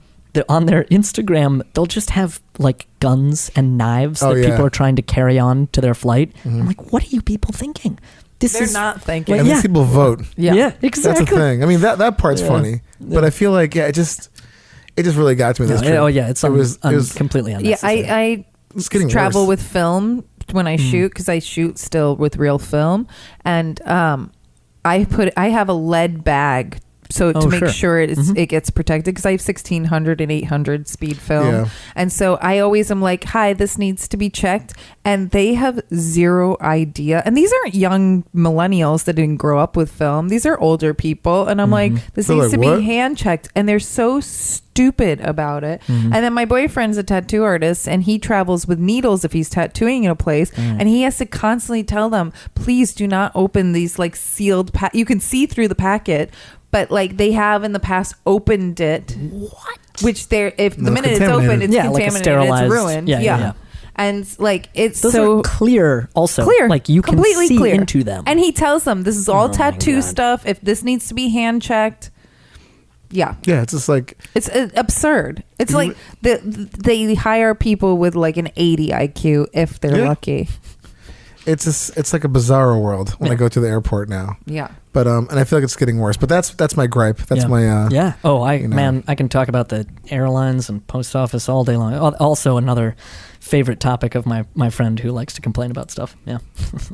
On their Instagram, they'll just have like guns and knives that people are trying to carry on to their flight. Mm-hmm. I'm like, what are you people thinking? They're not thinking. And these people vote. Yeah, exactly. That's the thing. I mean, that part's funny, but I feel like it just really got to me. This trip. Oh yeah, it was completely unnecessary. Yeah, I travel with film when I shoot because I shoot still with real film, and I have a lead bag. So to make sure it gets protected because I have 1600 and 800 speed film. And so I always am like, hi, this needs to be checked. And they have zero idea. And these aren't young millennials that didn't grow up with film. These are older people. And I'm like, this needs to be hand checked. And they're so stupid about it. And then my boyfriend's a tattoo artist and he travels with needles if he's tattooing in a place. And he has to constantly tell them, please do not open these like sealed you can see through the packet. but like they have in the past opened it. What? Which if the No, minute it's contaminated. open, it's Yeah, like a contaminated, sterilized- it's ruined. yeah. And like it's Those so are clear also. clear, Like you can completely see clear. into them. And he tells them this is all Oh my tattoo God. stuff. If this needs to be hand checked, yeah. Yeah, it's just like It's absurd. It's like they hire people with like an 80 IQ if they're Yeah. lucky. it's like a bizarro world when I go to the airport now. Yeah. But and I feel like it's getting worse. But that's my gripe. That's yeah. my yeah. Oh, you know. man, I can talk about the airlines and post office all day long. Also, another favorite topic of my friend who likes to complain about stuff. Yeah.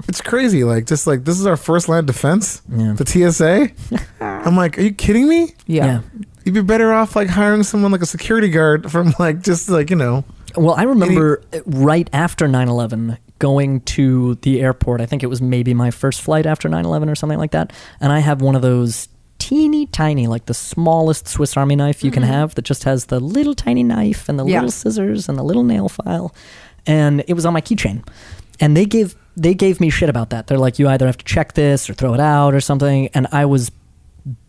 It's crazy. Like just like this is our first line of defense. Yeah. The TSA. I'm like, are you kidding me? Yeah. You'd be better off like hiring someone like a security guard from like just like, you know. Well, I remember right after 9/11 going to the airport. I think it was maybe my first flight after 9/11 or something like that. And I have one of those teeny tiny, like the smallest Swiss Army knife you can have that just has the little tiny knife and the little scissors and the little nail file. And it was on my keychain. And they gave me shit about that. They're like, you either have to check this or throw it out or something. And I was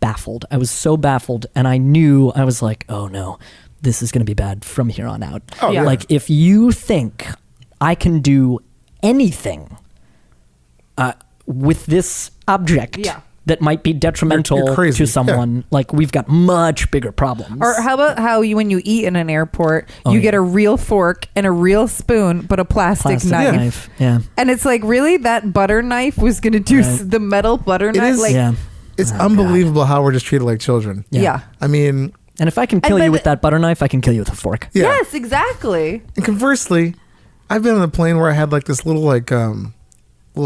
baffled. I was so baffled. And I knew, I was like, oh no, this is going to be bad from here on out. Oh, yeah. Like if you think I can do anything with this object that might be detrimental You're crazy. to someone, like we've got much bigger problems. Or how about how when you eat in an airport, you get a real fork and a real spoon, but a plastic knife. Yeah. And it's like, really? That butter knife was going to do the metal butter knife? is- Like, Yeah. It's unbelievable how we're just treated like children. yeah. I mean, And if I can kill And you then- with that butter knife, I can kill you with a fork. yeah. Yes, exactly. And conversely, I've been on a plane where I had like this little like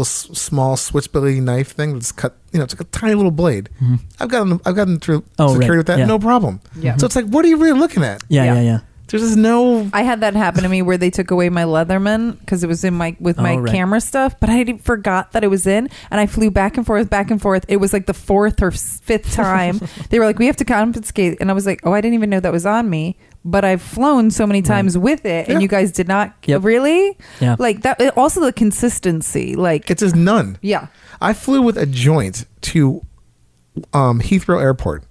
small switchblade knife thing that's cut. You know, it's like a tiny little blade. I've gotten through security with that, Yeah. no problem. Yeah. So it's like, what are you really looking at? Yeah. There's just no. I had that happen to me where they took away my Leatherman because it was in my camera stuff, but I forgot that it was in, and I flew back and forth. It was like the fourth or fifth time. They were like, "We have to confiscate," and I was like, "Oh, I didn't even know that was on me." But I've flown so many times with it, and you guys did not really. Yeah. Like that. Also, the consistency, like It's just none. yeah. I flew with a joint to Heathrow Airport.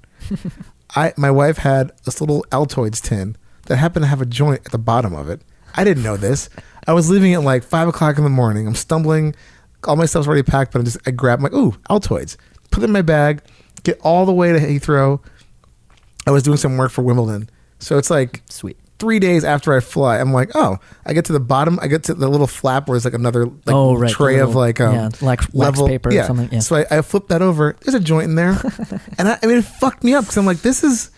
My wife had this little Altoids tin that happened to have a joint at the bottom of it. I didn't know this. I was leaving at like 5 o'clock in the morning. I'm stumbling. All my stuff's already packed, but I grab my Altoids, put it in my bag, get all the way to Heathrow. I was doing some work for Wimbledon, so it's like Sweet. 3 days after I fly, I'm like, I get to the bottom, I get to the little flap where it's like another tray of like wax level paper or something. Yeah. So I flip that over. There's a joint in there, and I mean it fucked me up because I'm like, this is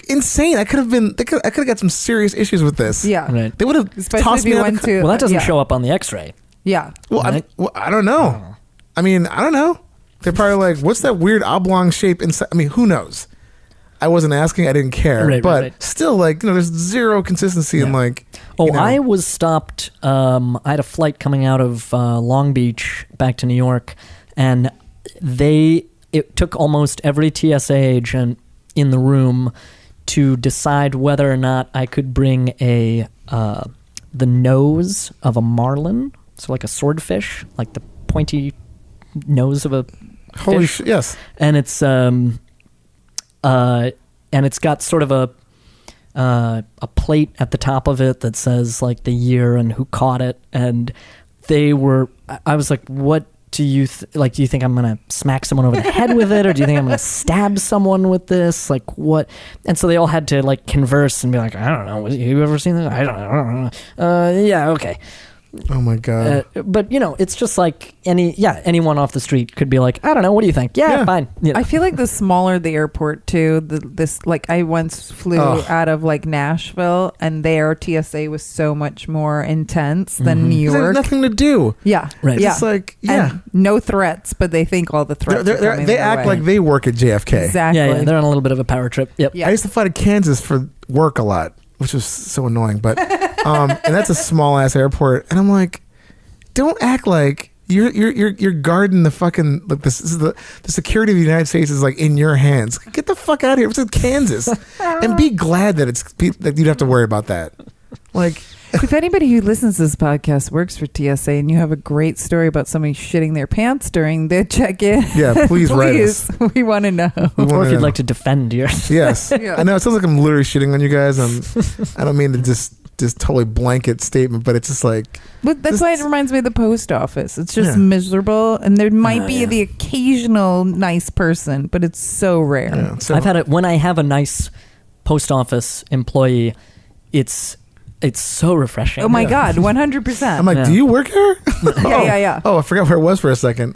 insane. I could have got some serious issues with this. Yeah. Right. They would have Especially tossed if me you out went the to Well, that doesn't yeah. show up on the X-ray. Yeah. Well, Right? I don't know. I mean, I don't know. They're probably like, what's that weird oblong shape inside? I mean, who knows? I wasn't asking. I didn't care. Right, but right. still, like, there's zero consistency in like. Oh, you know. I was stopped. I had a flight coming out of Long Beach back to New York, and it took almost every TSA agent in the room to decide whether or not I could bring the nose of a marlin, so like a swordfish, like the pointy nose of a Holy fish. shit! Yes. And it's got sort of a plate at the top of it that says like the year and who caught it. And I was like, what do you do you think I'm gonna smack someone over the head with it, or do you think I'm gonna stab someone with this? Like what? And so they all had to like converse and be like, I don't know, you ever seen this? I don't know. Yeah, okay. Oh my god. But it's just like anyone off the street could be like, I don't know, what do you think? Yeah. Fine. I feel like the smaller the airport too, this like I once flew out of like Nashville, and their TSA was so much more intense than New There's York. nothing to do. Yeah, Right. Yeah, It's like And no threats, but they think all the threats. are coming they their act way. like they work at JFK. Exactly. Yeah, they're on a little bit of a power trip. Yep. Yeah. I used to fly to Kansas for work a lot, which was so annoying. But and that's a small ass airport, and I'm like, don't act like you're guarding the fucking like this is the security of the United States is like in your hands. Get the fuck out of here. It's in Kansas, and be glad that that you don't have to worry about that. Like, If anybody who listens to this podcast works for TSA and you have a great story about somebody shitting their pants during the check-in, yeah, please write us. We want to know. Or if you'd like to defend your... Yes. Yeah. I know it sounds like I'm literally shitting on you guys. I don't mean to just totally blanket statement, but it's just like... But that's why it reminds me of the post office. It's just Yeah. miserable, and there might be the occasional nice person, but it's so rare. Yeah, so, I've had it when I have a nice post office employee. It's so refreshing. Oh my God, 100%. I'm like, Yeah. do you work here? Yeah. Oh, I forgot where it was for a second.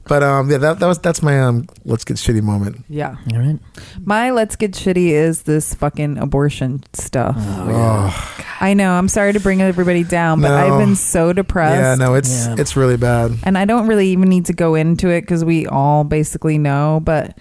But yeah, that's my let's get shitty moment. Yeah. All right. My let's get shitty is this fucking abortion stuff. Oh, I know. I'm sorry to bring everybody down, but No. I've been so depressed. yeah, no, it's really bad. And I don't really even need to go into it because we all basically know, but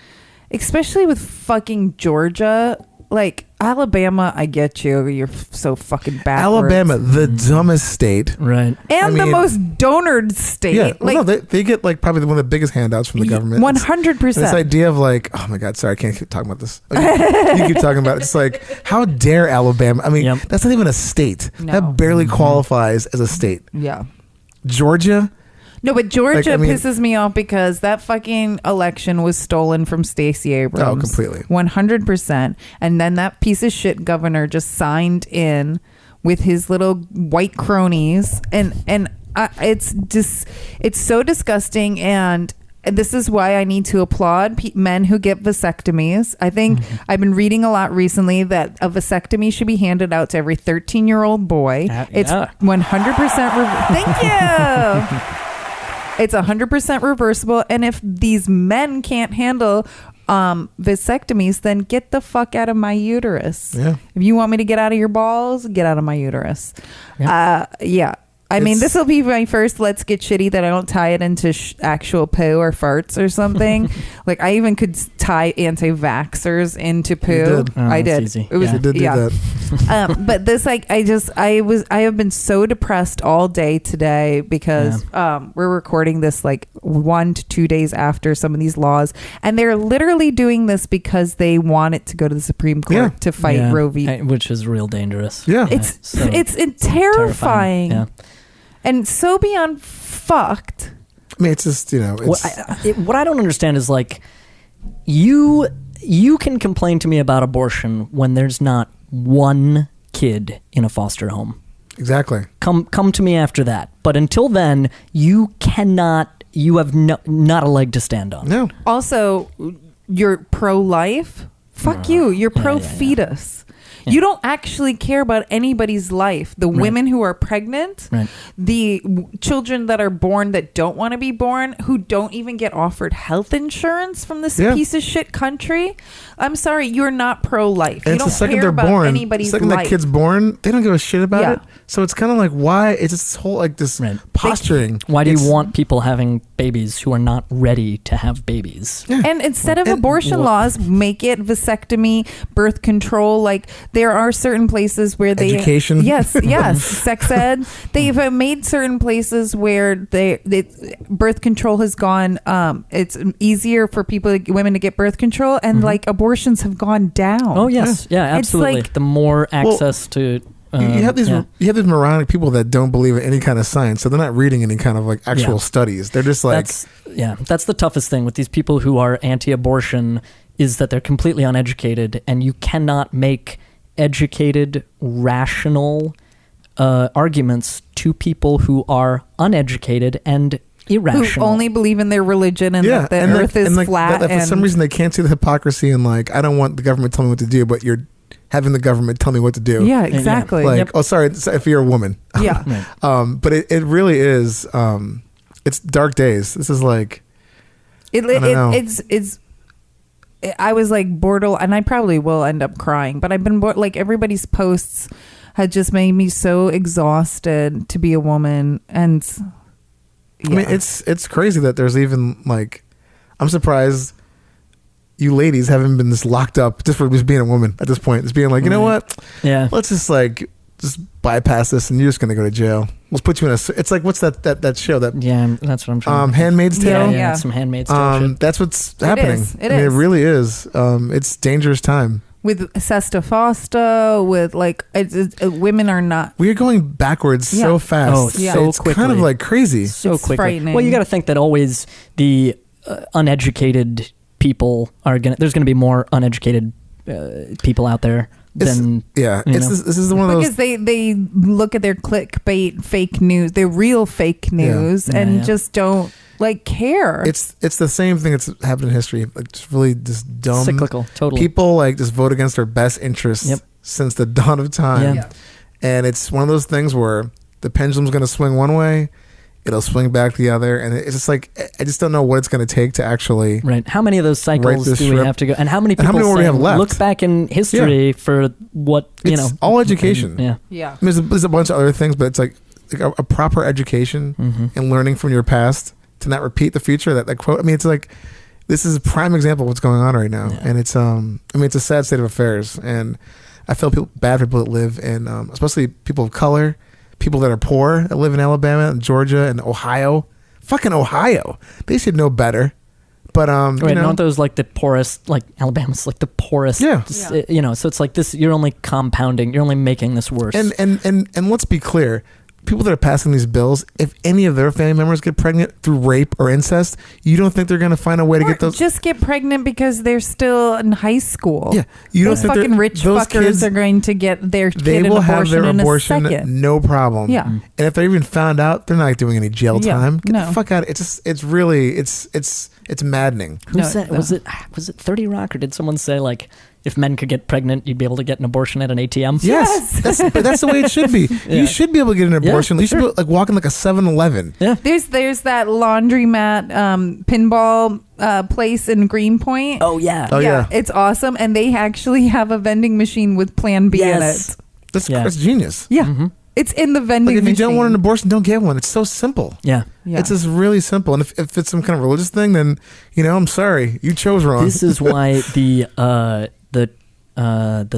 especially with fucking Georgia, like Alabama, I get you. You're so fucking backwards. Alabama, the dumbest state. Right. And the mean- most donored state. Yeah, well, like, no, they get like probably one of the biggest handouts from the government. 100%. This idea of like, oh my God, sorry, I can't keep talking about this. Okay, you keep talking about it. It's like, how dare Alabama? I mean, Yep. that's not even a state. No. That barely qualifies as a state. Yeah. Georgia, No, but Georgia Like, I mean- pisses me off because that fucking election was stolen from Stacey Abrams. Oh, completely. 100%. And then that piece of shit governor just signed in with his little white cronies. And it's so disgusting. And this is why I need to applaud men who get vasectomies. I think I've been reading a lot recently that a vasectomy should be handed out to every 13-year-old boy. It's yeah. 100% thank you. It's 100% reversible. And if these men can't handle vasectomies, then get the fuck out of my uterus. Yeah. If you want me to get out of your balls, get out of my uterus. Yeah. Yeah. I mean, this will be my first let's get shitty that I don't tie it into actual poo or farts or something. Like, I even could tie anti-vaxxers into poo. You did. Oh, I that's did. easy. It was, Yeah. you did do that. but this, like, I have been so depressed all day today because we're recording this like 1 to 2 days after some of these laws, and they're literally doing this because they want it to go to the Supreme Court Yeah. to fight Yeah. Roe v. Which is real dangerous. Yeah. It's So terrifying. Yeah. And so beyond fucked. I mean, it's just, it's, What I don't understand is like you can complain to me about abortion when there's not one kid in a foster home. exactly. Come to me after that. But until then, you have not a leg to stand on. No. Also, you're pro-life. Fuck you. You're pro-fetus. You don't actually care about anybody's life. The women who are pregnant, Right. the children that are born that don't want to be born, who don't even get offered health insurance from this Yeah. piece of shit country. I'm sorry, you're not pro-life. And You it's don't the second care they're about born, the anybody's second life. that kid's born, they don't give a shit about Yeah. it. So it's kind of like, why? It's just this whole like this Right. posturing. Why do you It's- want people having babies who are not ready to have babies? Yeah. And instead of And abortion laws, make it vasectomy, birth control. Like, there are certain places where they Education. Yes, sex ed. They've made certain places where birth control has gone. It's easier for women to get birth control, and like abortions have gone down. Oh yes, yeah, It's absolutely. like- The more access to You have these yeah. you have these moronic people that don't believe in any kind of science, so they're not reading any kind of like actual Yeah. studies. They're just like, that's the toughest thing with these people who are anti-abortion is that they're completely uneducated, and you cannot make educated, rational arguments to people who are uneducated and who irrational. only believe in their religion and that the and earth is like, flat. that for and some reason they can't see the hypocrisy and like, I don't want the government telling me what to do, but you're having the government tell me what to do. yeah, exactly. Like, oh, sorry, if you're a woman. Yeah. Right. But it really is. It's dark days. This is like, I don't know. It's I was like borderline, and I probably will end up crying, but I've been like, everybody's posts had just made me so exhausted to be a woman. And I mean, it's crazy that there's even like, I'm surprised you ladies haven't been this locked up just for just being a woman at this point. It's being like, you know what? Yeah. Let's just bypass this, and you're just gonna go to jail. Let's put you in it's like, what's that show that Yeah, that's what I'm trying to Handmaid's Tale? Yeah. some Handmaid's Tale shit. That's what's happening. It I mean, is. it really is. It's dangerous time. with Sesta Fosta, with like women are not. We're going backwards so fast. Oh, Yeah. so it's quickly. kind of like crazy. So It's quickly. frightening. Well, you got to think that always the uneducated people are gonna. There's gonna be more uneducated people out there than Yeah, you it's know. this is one of those. Because they look at their clickbait fake news, their real fake news, Yeah, and yeah. just don't like care. It's the same thing that's happened in history. Like just really just dumb. cyclical. Totally. People like just vote against their best interests Yep. since the dawn of time. Yeah. And it's one of those things where the pendulum's going to swing one way, it'll swing back the other, and it's just like I just don't know what it's going to take to actually. Right. How many of those Right cycles this do we ship. have to go? And how many And how people many more we have saying, left? look back in history for what, you It's know. all education. Yeah. yeah. I mean, there's a bunch of other things, but it's like a proper education Mm-hmm. and learning from your past to not repeat the future. That quote. I mean, it's like this is a prime example of what's going on right now, Yeah. and it's I mean, it's a sad state of affairs, and I feel bad for people that live in, especially people of color, people that are poor that live in Alabama and Georgia and Ohio. Fucking Ohio, they should know better. But Right, you know, aren't those like the poorest? Like Alabama's like the poorest. Yeah. You know, so it's like this. You're only compounding. You're only making this worse. and let's be clear. People that are passing these bills, if any of their family members get pregnant through rape or incest, you don't think they're going to find a way to Or get those? just get pregnant because they're still in high school. Yeah, you don't Those think fucking they're- rich those fuckers kids, are going to get their They kid will an have abortion their in abortion, a second. no problem. Yeah. And if they're even found out, they're not doing any jail Yeah, time. Get no. the fuck out! It's really it's maddening. Who No, said? no. Was it 30 Rock or did someone say like if men could get pregnant, you'd be able to get an abortion at an ATM? Yes, but that's the way it should be. Yeah. You should be able to get an abortion. Yeah, You should be like walking like a 7-Eleven. Yeah. There's that laundromat pinball place in Greenpoint. Oh yeah. Oh, yeah. It's awesome, and they actually have a vending machine with Plan B in Yes. it. Yeah. That's genius. Yeah, Mm-hmm. it's in the vending Like if you machine. don't want an abortion, don't get one. It's so simple. Yeah. Yeah. It's just really simple. And if it's some kind of religious thing, then I'm sorry, you chose wrong. This is why the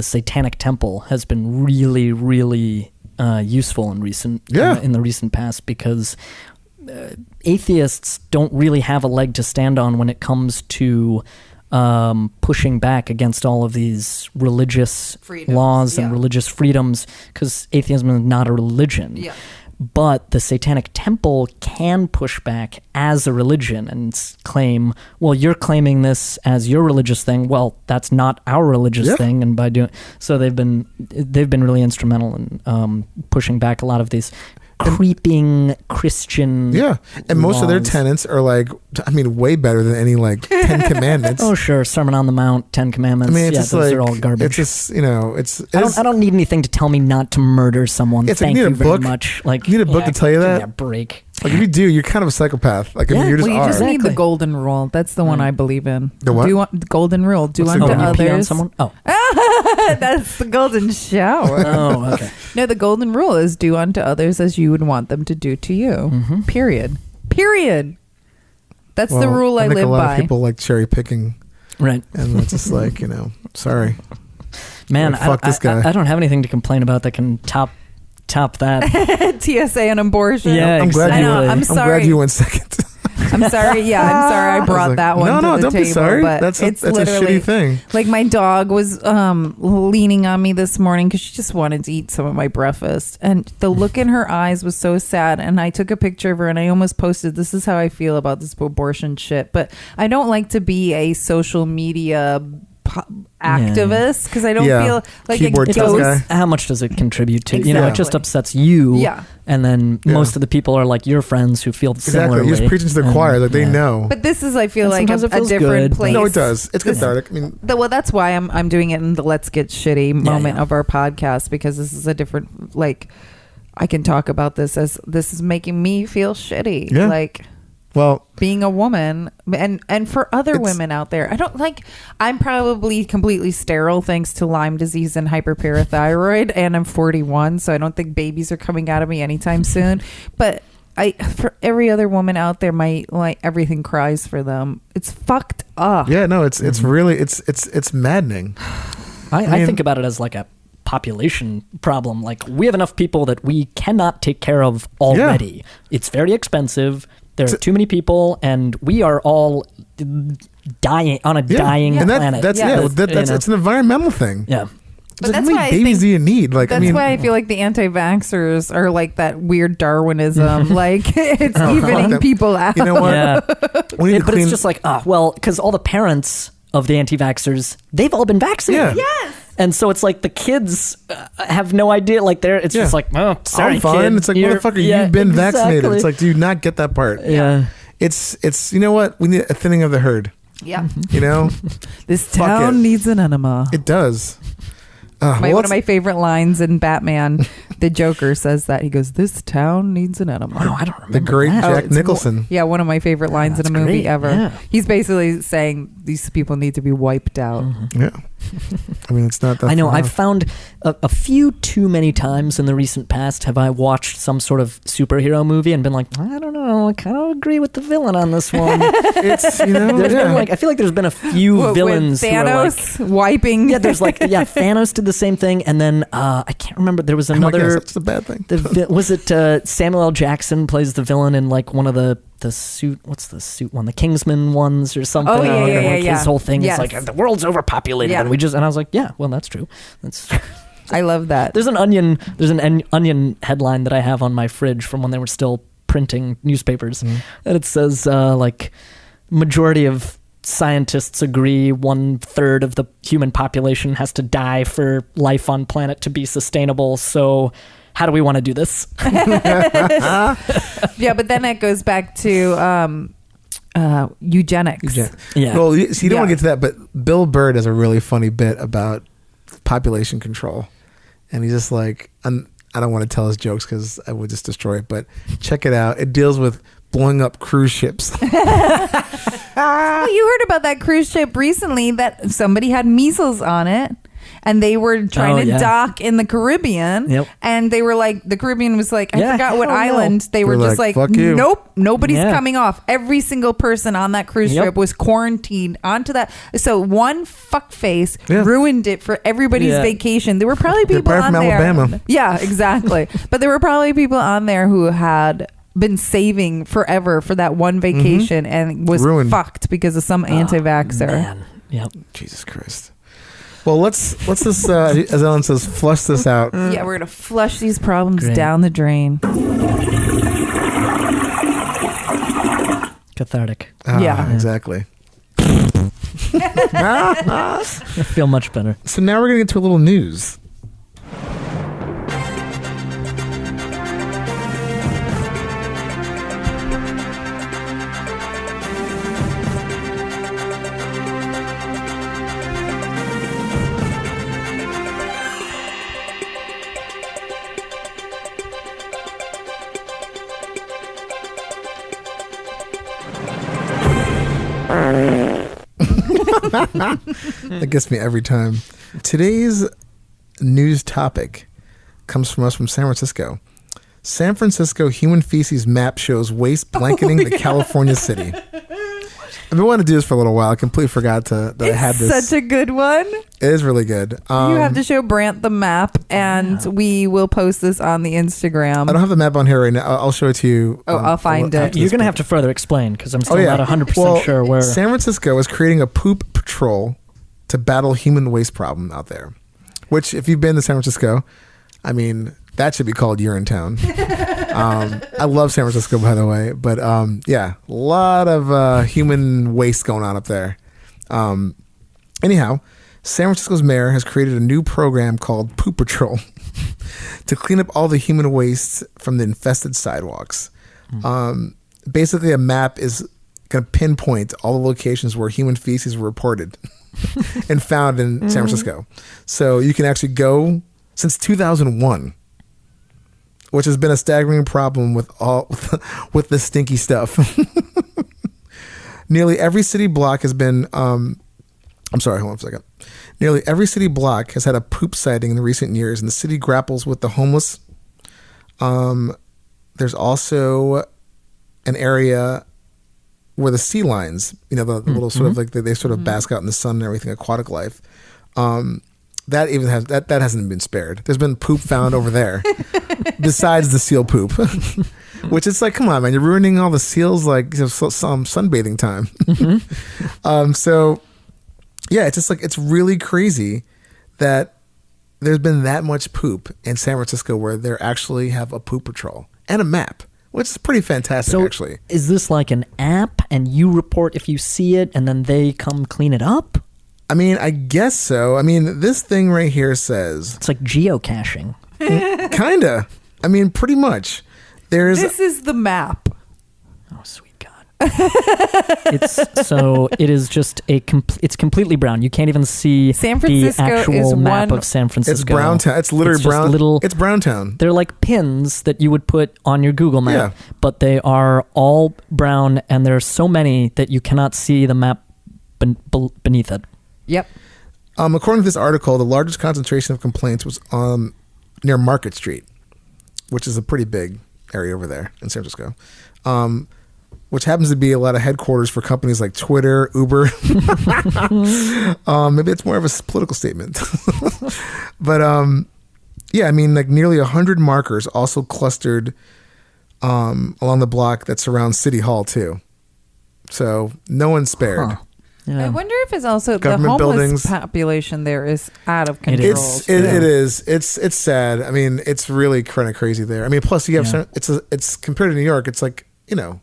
Satanic Temple has been really, really useful in in the recent past, because atheists don't really have a leg to stand on when it comes to pushing back against all of these religious Freedoms, laws and yeah. religious freedoms, because atheism is not a religion. Yeah. But the Satanic Temple can push back as a religion and claim, well, you're claiming this as your religious thing. Well, that's not our religious Yeah. thing. And by doing so, they've been really instrumental in pushing back a lot of these creeping Christian. Yeah, and most of their laws. tenets are like, I mean, way better than any like 10 Commandments. Oh sure, Sermon on the Mount, 10 Commandments. I mean, it's yeah, just those like are all garbage. It's just I don't need anything to tell me not to murder someone. It's like, Thank you need you a very book. much. Like You need a book to tell you give that? me a break. Like if you do, you're kind of a psychopath. Like I mean, Yeah, you're just Well, you are. just need the Exactly. golden rule. That's the one I believe in. The what? The golden rule. Do What's the unto golden- Oh, when you pee on others. someone? Oh. That's the golden shower. Oh, okay. No, the golden rule is do unto others as you would want them to do to you. Mm-hmm. Period. That's the Well, rule I think live a lot by. of people like cherry picking, Right. and it's just like sorry. Man, Like, fuck this guy. I don't have anything to complain about that can top that. TSA and abortion. Yeah, I'm glad I know. exactly. I'm I'm sorry. glad you went second. I'm sorry. Yeah, I'm sorry. I brought like, that one no, to no, the don't table. be sorry. But That's it's a literally shitty thing. Like my dog was leaning on me this morning because she just wanted to eat some of my breakfast, and the look in her eyes was so sad. And I took a picture of her, and I almost posted, "This is how I feel about this abortion shit." But I don't like to be a social media activist because I don't Yeah. feel like Keyboard it test goes. guy. How much does it contribute to? You know, it just Exactly. upsets you. Yeah. And then Yeah. most of the people are like your friends who feel Exactly. similarly. You're just preaching to the And, choir. Like they yeah. know. But this is, I feel And like, sometimes it a feels different good. place. No, it does. It's cathartic. I mean, Well, that's why I'm doing it in the Let's Get Shitty moment yeah. of our podcast, because this is a different, like, I can talk about this as this is making me feel shitty. Yeah. Like well, being a woman, and for other women out there, I don't like, I'm probably completely sterile thanks to Lyme disease and hyperparathyroid, and I'm 41, so I don't think babies are coming out of me anytime soon. But for every other woman out there, everything cries for them. It's fucked up. yeah, no, it's really it's maddening. I mean- think about it as like a population problem. Like we have enough people that we cannot take care of already. It's very expensive. There are too many people, and we are all dying on a dying and planet. that's it's an environmental thing. Yeah. But Like, that's how why many I babies think do you need? Like, that's I mean, why I feel like the anti-vaxxers are like that weird Darwinism. Like it's evening people out. you know what? Yeah. We need to But clean. it's just like, because all the parents of the anti-vaxxers, they've all been vaccinated. Yeah. Yes. And so it's like the kids have no idea. Like it's just like, oh, sorry, I'm fine. kid. It's like, You're- motherfucker, yeah, you've been vaccinated. exactly. It's like, do you not get that part? Yeah. It's you know what? We need a thinning of the herd. Yeah. You know, This Fuck town it. needs an enema. it does. One of my favorite lines in Batman, the Joker says that. He goes, "This town needs an enema." Oh, I don't remember the great that. Jack it's Nicholson. Yeah, one of my favorite lines in a that's movie great. ever. Yeah. He's basically saying these people need to be wiped out. Yeah, I mean, it's not that. I know. far I've off. found a few too many times in the recent past have I watched some sort of superhero movie and been like, I don't know, I kind of agree with the villain on this one. It's There's been like, I feel like there's been a few With villains who are like, Thanos wiping. yeah, there's like, yeah, Thanos did the same thing, and then I can't remember. There was Oh my gosh, another. that's a bad thing. Was it Samuel L. Jackson plays the villain in like one of the suit? What's the suit one? The Kingsman ones or something? Oh, yeah, yeah, Like, yeah, his whole thing yes. is like the world's overpopulated, Yeah. and I was like, yeah, well, that's true. That's. I love that. There's an Onion headline that I have on my fridge from when they were still printing newspapers, and it says like majority of scientists agree 1/3 of the human population has to die for life on planet to be sustainable. So how do we want to do this? Yeah, but then it goes back to eugenics. Yeah. Well, you don't Yeah. want to get to that, but Bill Burr has a really funny bit about population control, and he's just like, I don't want to tell his jokes because I would just destroy it. But check it out. It deals with blowing up cruise ships. Well, you heard about that cruise ship recently that somebody had measles on it. And they were trying to dock in the Caribbean. Yep. And they were like, the Caribbean was like, I Yeah, forgot what hell no. island. They were They're just like, like, "Fuck you." nope, nobody's Yeah. coming off. Every single person on that cruise Yep. ship was quarantined onto that. So one fuckface Yeah. ruined it for everybody's Yeah. vacation. There were probably They're people probably on from there. Alabama. Yeah, exactly. But there were probably people on there who had been saving forever for that one vacation and was Ruined. fucked because of some anti-vaxxer. Man. Yep. Jesus Christ. Well, let's just as Ellen says, flush this out. Yeah, we're gonna flush these problems Great. down the drain. Cathartic. Yeah. Exactly. I feel much better. So now we're gonna get to a little news. That gets me every time. Today's news topic comes from us from San Francisco. San Francisco human feces map shows waste blanketing the California city. I've been wanting to do this for a little while. I completely forgot that I had this. Such a good one. It is really good. You have to show Brant the map, and we will post this on the Instagram. I don't have the map on here right now. I'll show it to you. Oh, I'll find it. after You're this going to break. have to further explain because I'm still not 100% Well, sure where. San Francisco is creating a poop patrol to battle human waste problem out there. Which, if you've been to San Francisco, I mean, that should be called Urinetown. I love San Francisco, by the way, but yeah, a lot of human waste going on up there. Anyhow, San Francisco's mayor has created a new program called Poop Patrol to clean up all the human waste from the infested sidewalks. Basically, a map is going to pinpoint all the locations where human feces were reported and found in San Francisco. So you can actually go since 2001, which has been a staggering problem with with the stinky stuff. Nearly every city block has been I'm sorry, hold on for a second. Nearly every city block has had a poop sighting in the recent years, and the city grapples with the homeless. There's also an area where the sea lions, the little sort of like they sort of bask out in the sun and everything, aquatic life. That even has that hasn't been spared. There's been poop found over there, besides the seal poop, Which is like, come on, man, you're ruining all the seals like some sunbathing time. So yeah, it's just like, it's really crazy that there's been that much poop in San Francisco where they actually have a poop patrol and a map, which is pretty fantastic. So actually, is this like an app and you report if you see it and then they come clean it up? I mean, I guess so. I mean, this thing right here says it's like geocaching. Kinda. I mean, pretty much. This is the map. Oh, sweet God. It is just it's completely brown. You can't even see San Francisco the actual is map one- of San Francisco. It's brown town. It's literally just brown. Little, it's brown town. they're like pins that you would put on your Google map, Yeah. but they are all brown, and there are so many that you cannot see the map beneath it. Yep. According to this article, the largest concentration of complaints was near Market Street, which is a pretty big area over there in San Francisco, which happens to be a lot of headquarters for companies like Twitter, Uber. Maybe it's more of a political statement. But yeah, I mean, like nearly 100 markers also clustered along the block that surrounds City Hall too. So no one's spared. Huh. Yeah. I wonder if it's also Government the homeless buildings. population there is out of control. It is. It's sad. I mean, it's really kind of crazy there. I mean, plus you have it's compared to New York. It's like, you know,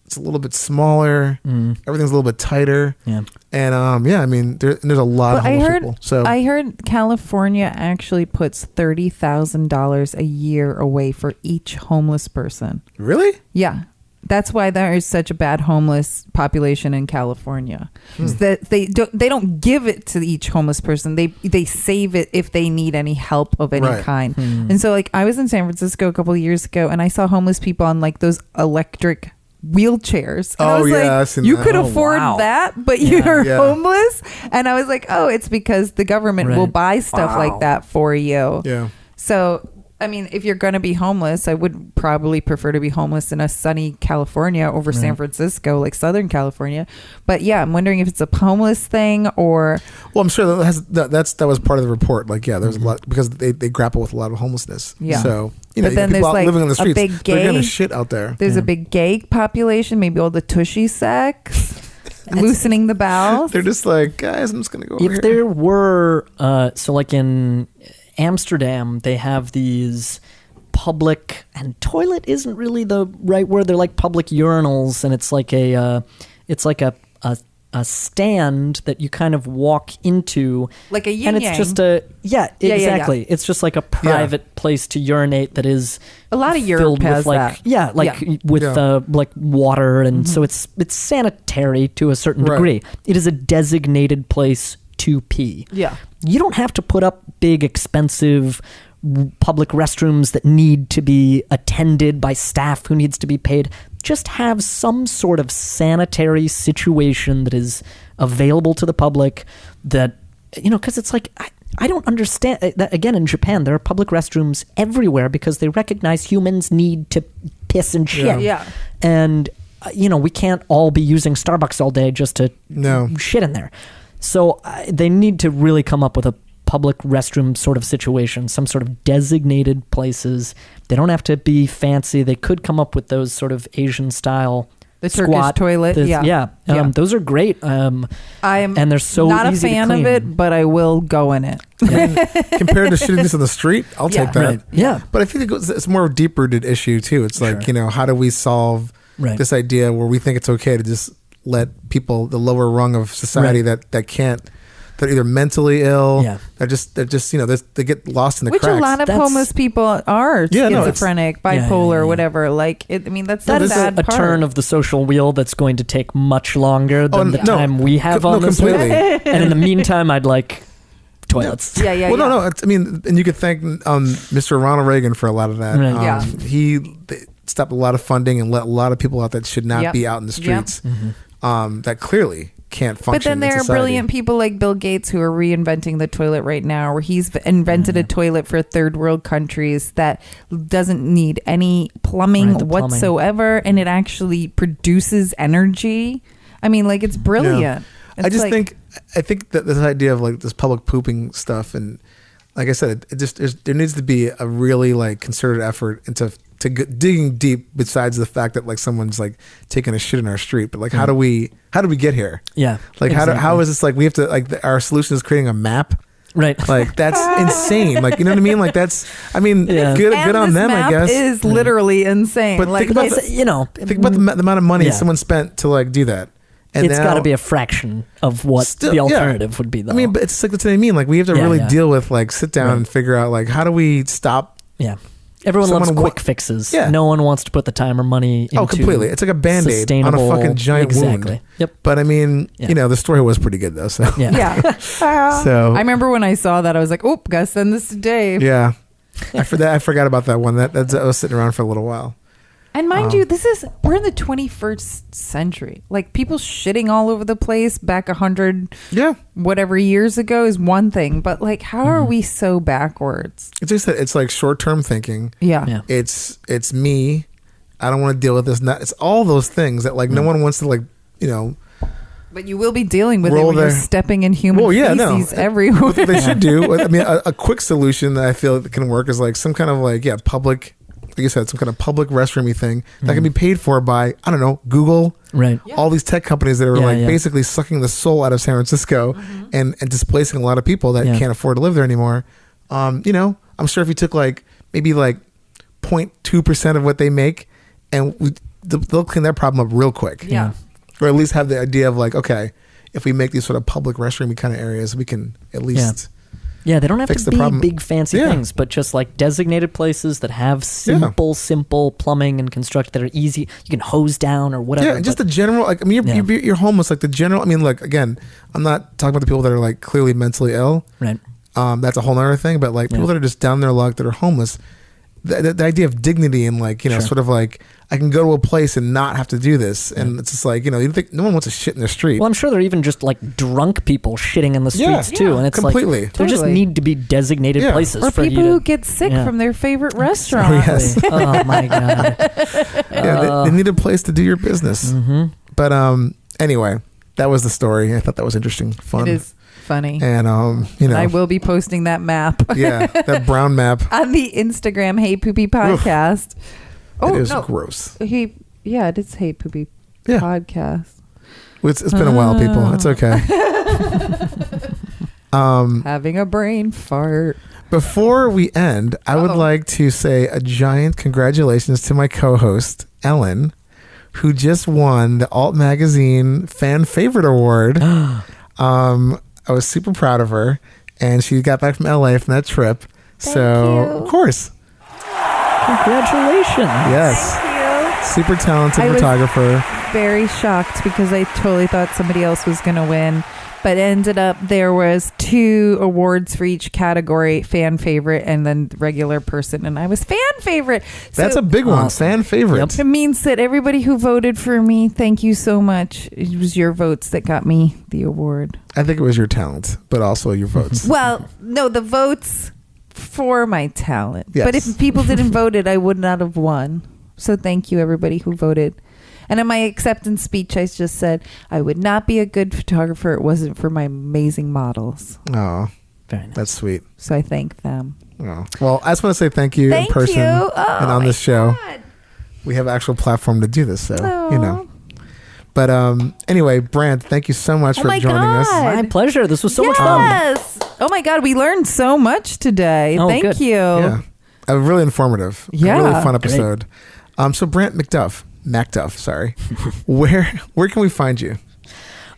it's a little bit smaller. Everything's a little bit tighter. Yeah. And yeah, I mean, there's a lot of homeless people. So I heard California actually puts $30,000 a year away for each homeless person. Really? Yeah. That's why there is such a bad homeless population in California. Is that they don't give it to each homeless person. They save it if they need any help of any kind. And so like I was in San Francisco a couple of years ago and I saw homeless people on like those electric wheelchairs. And I was like, you could afford that, but you're homeless? And I was like, oh, it's because the government will buy stuff like that for you. Yeah. So I mean, if you're going to be homeless, I would probably prefer to be homeless in a sunny California over San Francisco, like Southern California. But yeah, I'm wondering if it's a homeless thing or... Well, I'm sure that was part of the report. Like, yeah, there's a lot, because they grapple with a lot of homelessness. Yeah. So, you know, but then people there's out like living on the streets, a big they're gay... gonna shit out there. There's a big gay population, maybe all the tushy sex, loosening the bowels. They're just like, guys, I'm just going to go over here. If there were... so like in... Amsterdam, they have these public, and toilet isn't really the right word. They're like public urinals, and it's like a stand that you kind of walk into, like a yin and it's yang. just exactly. Yeah. It's just like a private place to urinate that is a lot of Europe filled has with like with like water, and so it's sanitary to a certain degree. It is a designated place to pee. Yeah. You don't have to put up big, expensive public restrooms that need to be attended by staff who needs to be paid. Just have some sort of sanitary situation that is available to the public that, you know, because it's like, I don't understand that. Again, in Japan, there are public restrooms everywhere because they recognize humans need to piss and shit. Yeah. And, you know, we can't all be using Starbucks all day just to shit in there. So they need to really come up with a public restroom sort of situation, some sort of designated places. They don't have to be fancy. They could come up with those sort of Asian style. The Turkish toilet. Those are great. And they're so not easy a fan to clean. of it, but I will go in it. Compared to shitting this on the street, I'll take that. Right. Yeah. But I think it's more of a deep rooted issue too. It's like, you know, how do we solve this idea where we think it's okay to just let people, the lower rung of society that can't, they're either mentally ill, they're just you know, they get lost in the cracks. Which a lot of homeless people are schizophrenic, bipolar, whatever. Like, I mean, that's the sad a part. turn of the social wheel that's going to take much longer than the time we have on this. Completely. And in the meantime, I'd like toilets. I mean, and you could thank Mr. Ronald Reagan for a lot of that. They stopped a lot of funding and let a lot of people out that should not be out in the streets. That clearly can't function. But then there are brilliant people like Bill Gates who are reinventing the toilet right now, where he's invented a toilet for third world countries that doesn't need any plumbing whatsoever, and it actually produces energy. I mean, like, it's brilliant. I think that this idea of like this public pooping stuff, and like I said, there needs to be a really like concerted effort into digging deep. Besides the fact that like someone's like taking a shit in our street, but like how do we get here? Yeah. Like exactly. how is this like we have to like our solution is creating a map? Right. Like that's insane. Like you know what I mean? Like that's good And on this them, map I guess. is literally insane. But like think about think about the amount of money someone spent to like do that. And it's got to be a fraction of what the alternative would be, though. I mean, but it's like that's what I mean. Like we have to really deal with like sit down and figure out like how do we stop? Yeah. Everyone loves quick fixes. Yeah. No one wants to put the time or money into completely. It's like a Band-Aid on a fucking giant wound. Yep. But I mean, the story was pretty good though. So so I remember when I saw that, I was like, "Oh, gotta send this to Dave." Yeah. I forgot about that one. That was sitting around for a little while. And mind you, we're in the 21st century. Like people shitting all over the place back 100 whatever years ago is one thing, but like how are we so backwards? It's just that it's like short-term thinking. Yeah. It's me. I don't want to deal with this. It's all those things that like no one wants to like, But you will be dealing with it when you're stepping in human feces everywhere. What they should do, I mean, a quick solution that I feel that can work is like some kind of like, public, like you said, some kind of public restroomy thing that can be paid for by, I don't know, Google, right? All these tech companies that are basically sucking the soul out of San Francisco and displacing a lot of people that can't afford to live there anymore. I'm sure if you took like maybe like 0.2% of what they make and they'll clean that problem up real quick. Yeah. Or at least have the idea of like, okay, if we make these sort of public restroom kind of areas, we can at least... Yeah, they don't have to be problem. big fancy things, but just like designated places that have simple plumbing and construct that are easy. You can hose down or whatever. Yeah, just the general, like, I mean, you're homeless, like the general, I mean, like, again, I'm not talking about the people that are like clearly mentally ill. Right. That's a whole other thing, but like people that are just down their luck that are homeless, the idea of dignity and like, sort of like, I can go to a place and not have to do this. And it's just like, you think no one wants to shit in the street. Well, I'm sure there are even just like drunk people shitting in the streets too. And it's completely. Like, there just need to be designated places or for people you who get sick from their favorite restaurant. Yes. Oh my God. They need a place to do your business. Mm-hmm. But anyway, that was the story. I thought that was interesting. Fun. It is funny. And I will be posting that map. That brown map on the Instagram Hey Poopy Podcast. It is gross. It is Hey Poopy Podcast. It's been a while, people. It's okay. Having a brain fart. Before we end, I would like to say a giant congratulations to my co-host Ellen, who just won the Alt Magazine Fan Favorite Award. I was super proud of her, and she got back from LA from that trip. Thank you. Of course. Congratulations. Yes. Thank you. Super talented photographer. Very shocked because I totally thought somebody else was going to win, but ended up there was 2 awards for each category, fan favorite and then regular person, and I was fan favorite. That's a big one. Fan favorite. Yep. It means that everybody who voted for me, thank you so much. It was your votes that got me the award. I think it was your talent, but also your votes. Well, no, the votes for my talent. Yes. But if people didn't vote it, I would not have won. So thank you, everybody who voted. And in my acceptance speech, I just said, I would not be a good photographer if it wasn't for my amazing models. Oh, very nice. That's sweet. So I thank them. Oh. Well, I just want to say thank you in person and on this show. We have an actual platform to do this, so, But anyway, Brant, thank you so much for joining us. My pleasure. This was so much fun. Yes. Oh my God, we learned so much today. Thank you. Yeah. Really informative. Yeah. A really fun episode. So Brant MacDuff, sorry. Where can we find you?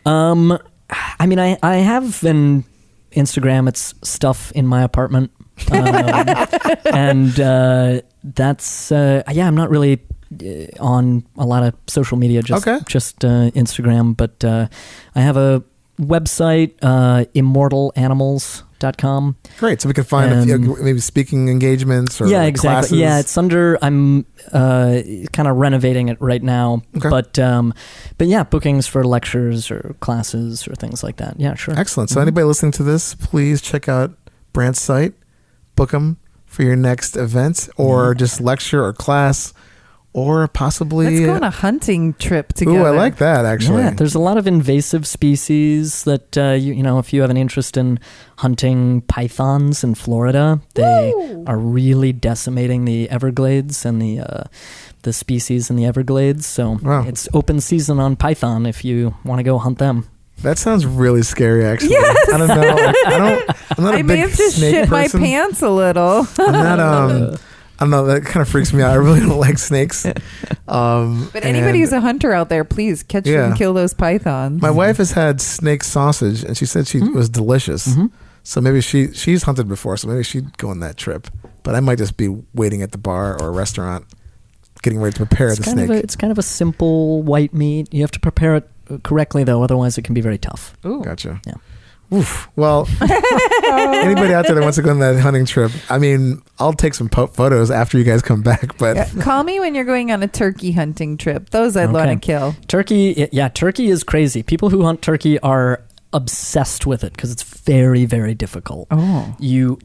I mean, I have an Instagram. It's stuff in my apartment. And that's I'm not really on a lot of social media, just Instagram, but I have a website, immortalanimals.com. Great. So we can find maybe speaking engagements or exactly. classes. Yeah, it's under, I'm kind of renovating it right now. Okay. But yeah, bookings for lectures or classes or things like that. Yeah, sure. Excellent. So anybody listening to this, please check out Brant's site, book them for your next event or just lecture or class or possibly. Let's go on a hunting trip together. Ooh, I like that actually. Yeah, there's a lot of invasive species that you know. If you have an interest in hunting pythons in Florida, they are really decimating the Everglades and the species in the Everglades. So it's open season on python if you want to go hunt them. That sounds really scary, actually. Yes. I don't know. I'm not a I big may have just snake shit person. my pants a little. I'm not. I don't know. That kind of freaks me out. I really don't like snakes. But anybody who's a hunter out there, please catch and kill those pythons. My wife has had snake sausage, and she said it was delicious. Mm-hmm. So maybe she's hunted before, so maybe she'd go on that trip. But I might just be waiting at the bar or a restaurant, getting ready to prepare the snake. It's kind of a simple white meat. You have to prepare it correctly, though. Otherwise, it can be very tough. Ooh. Gotcha. Yeah. Oof. Well, anybody out there that wants to go on that hunting trip, I mean, I'll take some photos after you guys come back. But Call me when you're going on a turkey hunting trip. Those I'd want to kill. Turkey, turkey is crazy. People who hunt turkey are obsessed with it because it's very, very difficult.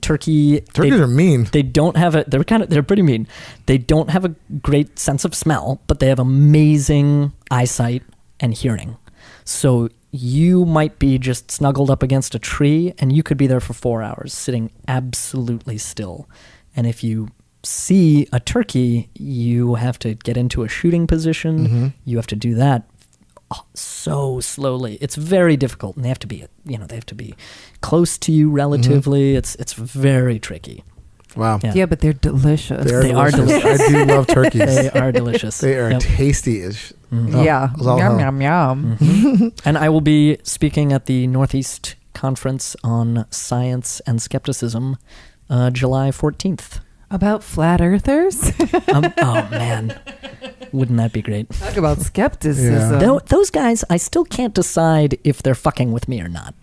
Turkeys are mean. They don't have they're pretty mean. They don't have a great sense of smell, but they have amazing eyesight and hearing. So you might be just snuggled up against a tree and you could be there for 4 hours sitting absolutely still. And if you see a turkey, you have to get into a shooting position. Mm-hmm. You have to do that so slowly. It's very difficult, and they have to be close to you relatively. Mm-hmm. It's very tricky. Wow. Yeah, but they're delicious. They are delicious. I do love turkeys. They are delicious. They are tasty as. Yeah. Yum, yum, yum. Mm-hmm. And I will be speaking at the Northeast Conference on Science and Skepticism July 14th. About flat earthers? Oh, man. Wouldn't that be great? Talk about skepticism. Yeah. Those guys, I still can't decide if they're fucking with me or not.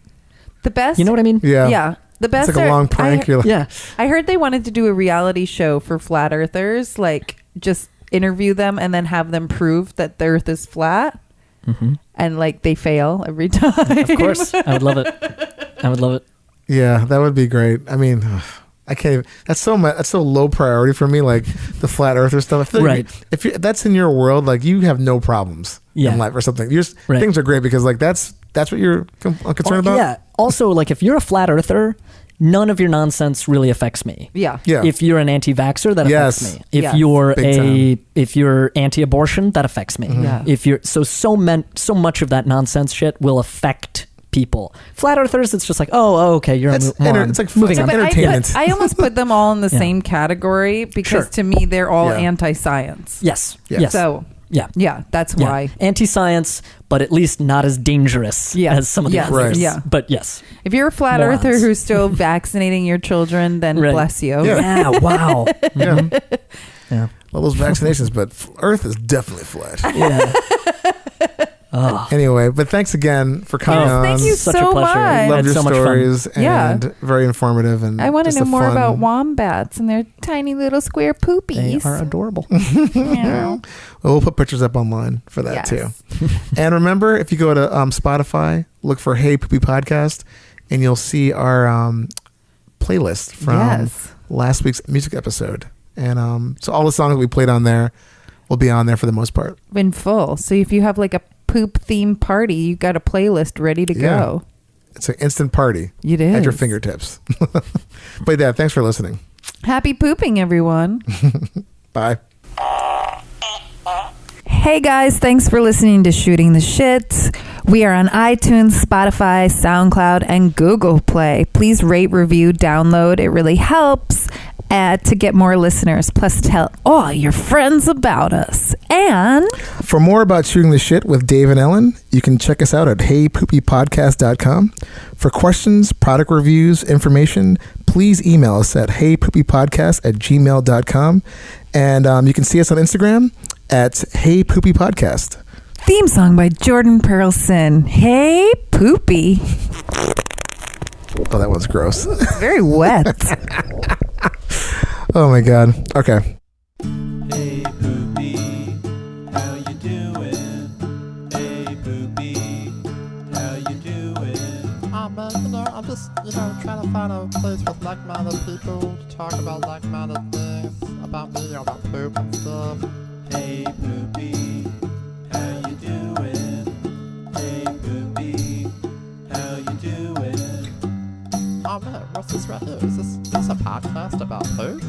The best. You know what I mean? Yeah. Yeah. The best. It's like a long prank. I heard they wanted to do a reality show for flat earthers, like just interview them and then have them prove that the earth is flat. Mm-hmm. And like they fail every time. Of course. I would love it. Yeah, that would be great. I mean, I can't even, that's so low priority for me, like the flat earther stuff. I feel like if that's in your world, like you have no problems in life or something. Things are great because like that's what you're concerned about. Yeah. Also, like if you're a flat earther, none of your nonsense really affects me. Yeah. If you're an anti-vaxxer, that affects me. If you're anti-abortion, that affects me. Mm-hmm. Yeah. If you're so much of that nonsense shit will affect people. Flat earthers, it's just like, okay, you're it's like moving on. Entertainment. I almost put them all in the same category because to me they're all anti-science. Yes. So yeah, that's why anti-science, but at least not as dangerous as some of the others. Right. Yeah. But yes, if you're a flat earther who's still vaccinating your children, then bless you. Yeah. Wow. Yeah. All those vaccinations, but Earth is definitely flat. Yeah. Anyway, but thanks again for coming on. Thank you Such so a pleasure. much. Love your so stories much fun. and very informative. And I want to just know a more fun- about wombats and their tiny little square poopies. They are adorable. Meow. Well, we'll put pictures up online for that too. And remember, if you go to Spotify, look for Hey Poopy Podcast, and you'll see our playlist from last week's music episode. And so all the songs that we played on there will be on there for the most part. In full. So if you have like a poop themed party, you got a playlist ready to go. It's an instant party. It is. At your fingertips. But yeah, thanks for listening. Happy pooping, everyone. Bye. Hey guys, thanks for listening to Shooting the Shit. We are on iTunes, Spotify, SoundCloud, and Google Play. Please rate, review, download. It really helps to get more listeners. Plus, tell all your friends about us. And for more about Shooting the Shit with Dave and Ellen, you can check us out at heypoopypodcast.com. For questions, product reviews, information, please email us at heypoopypodcast@gmail.com. And you can see us on Instagram at heypoopypodcast. Theme song by Jordan Perlson. Hey, Poopy. Oh, that one's gross. Very wet. Oh my God. Okay. Hey Poopy, how you doing? Hey Poopy, how you doing? I'm just, trying to find a place with like-minded people to talk about like-minded things about me, about poop and stuff. Hey Poopy, how you doing? Hey Poopy, how you doing? Oh man, what's this right here? Is this a podcast about poop?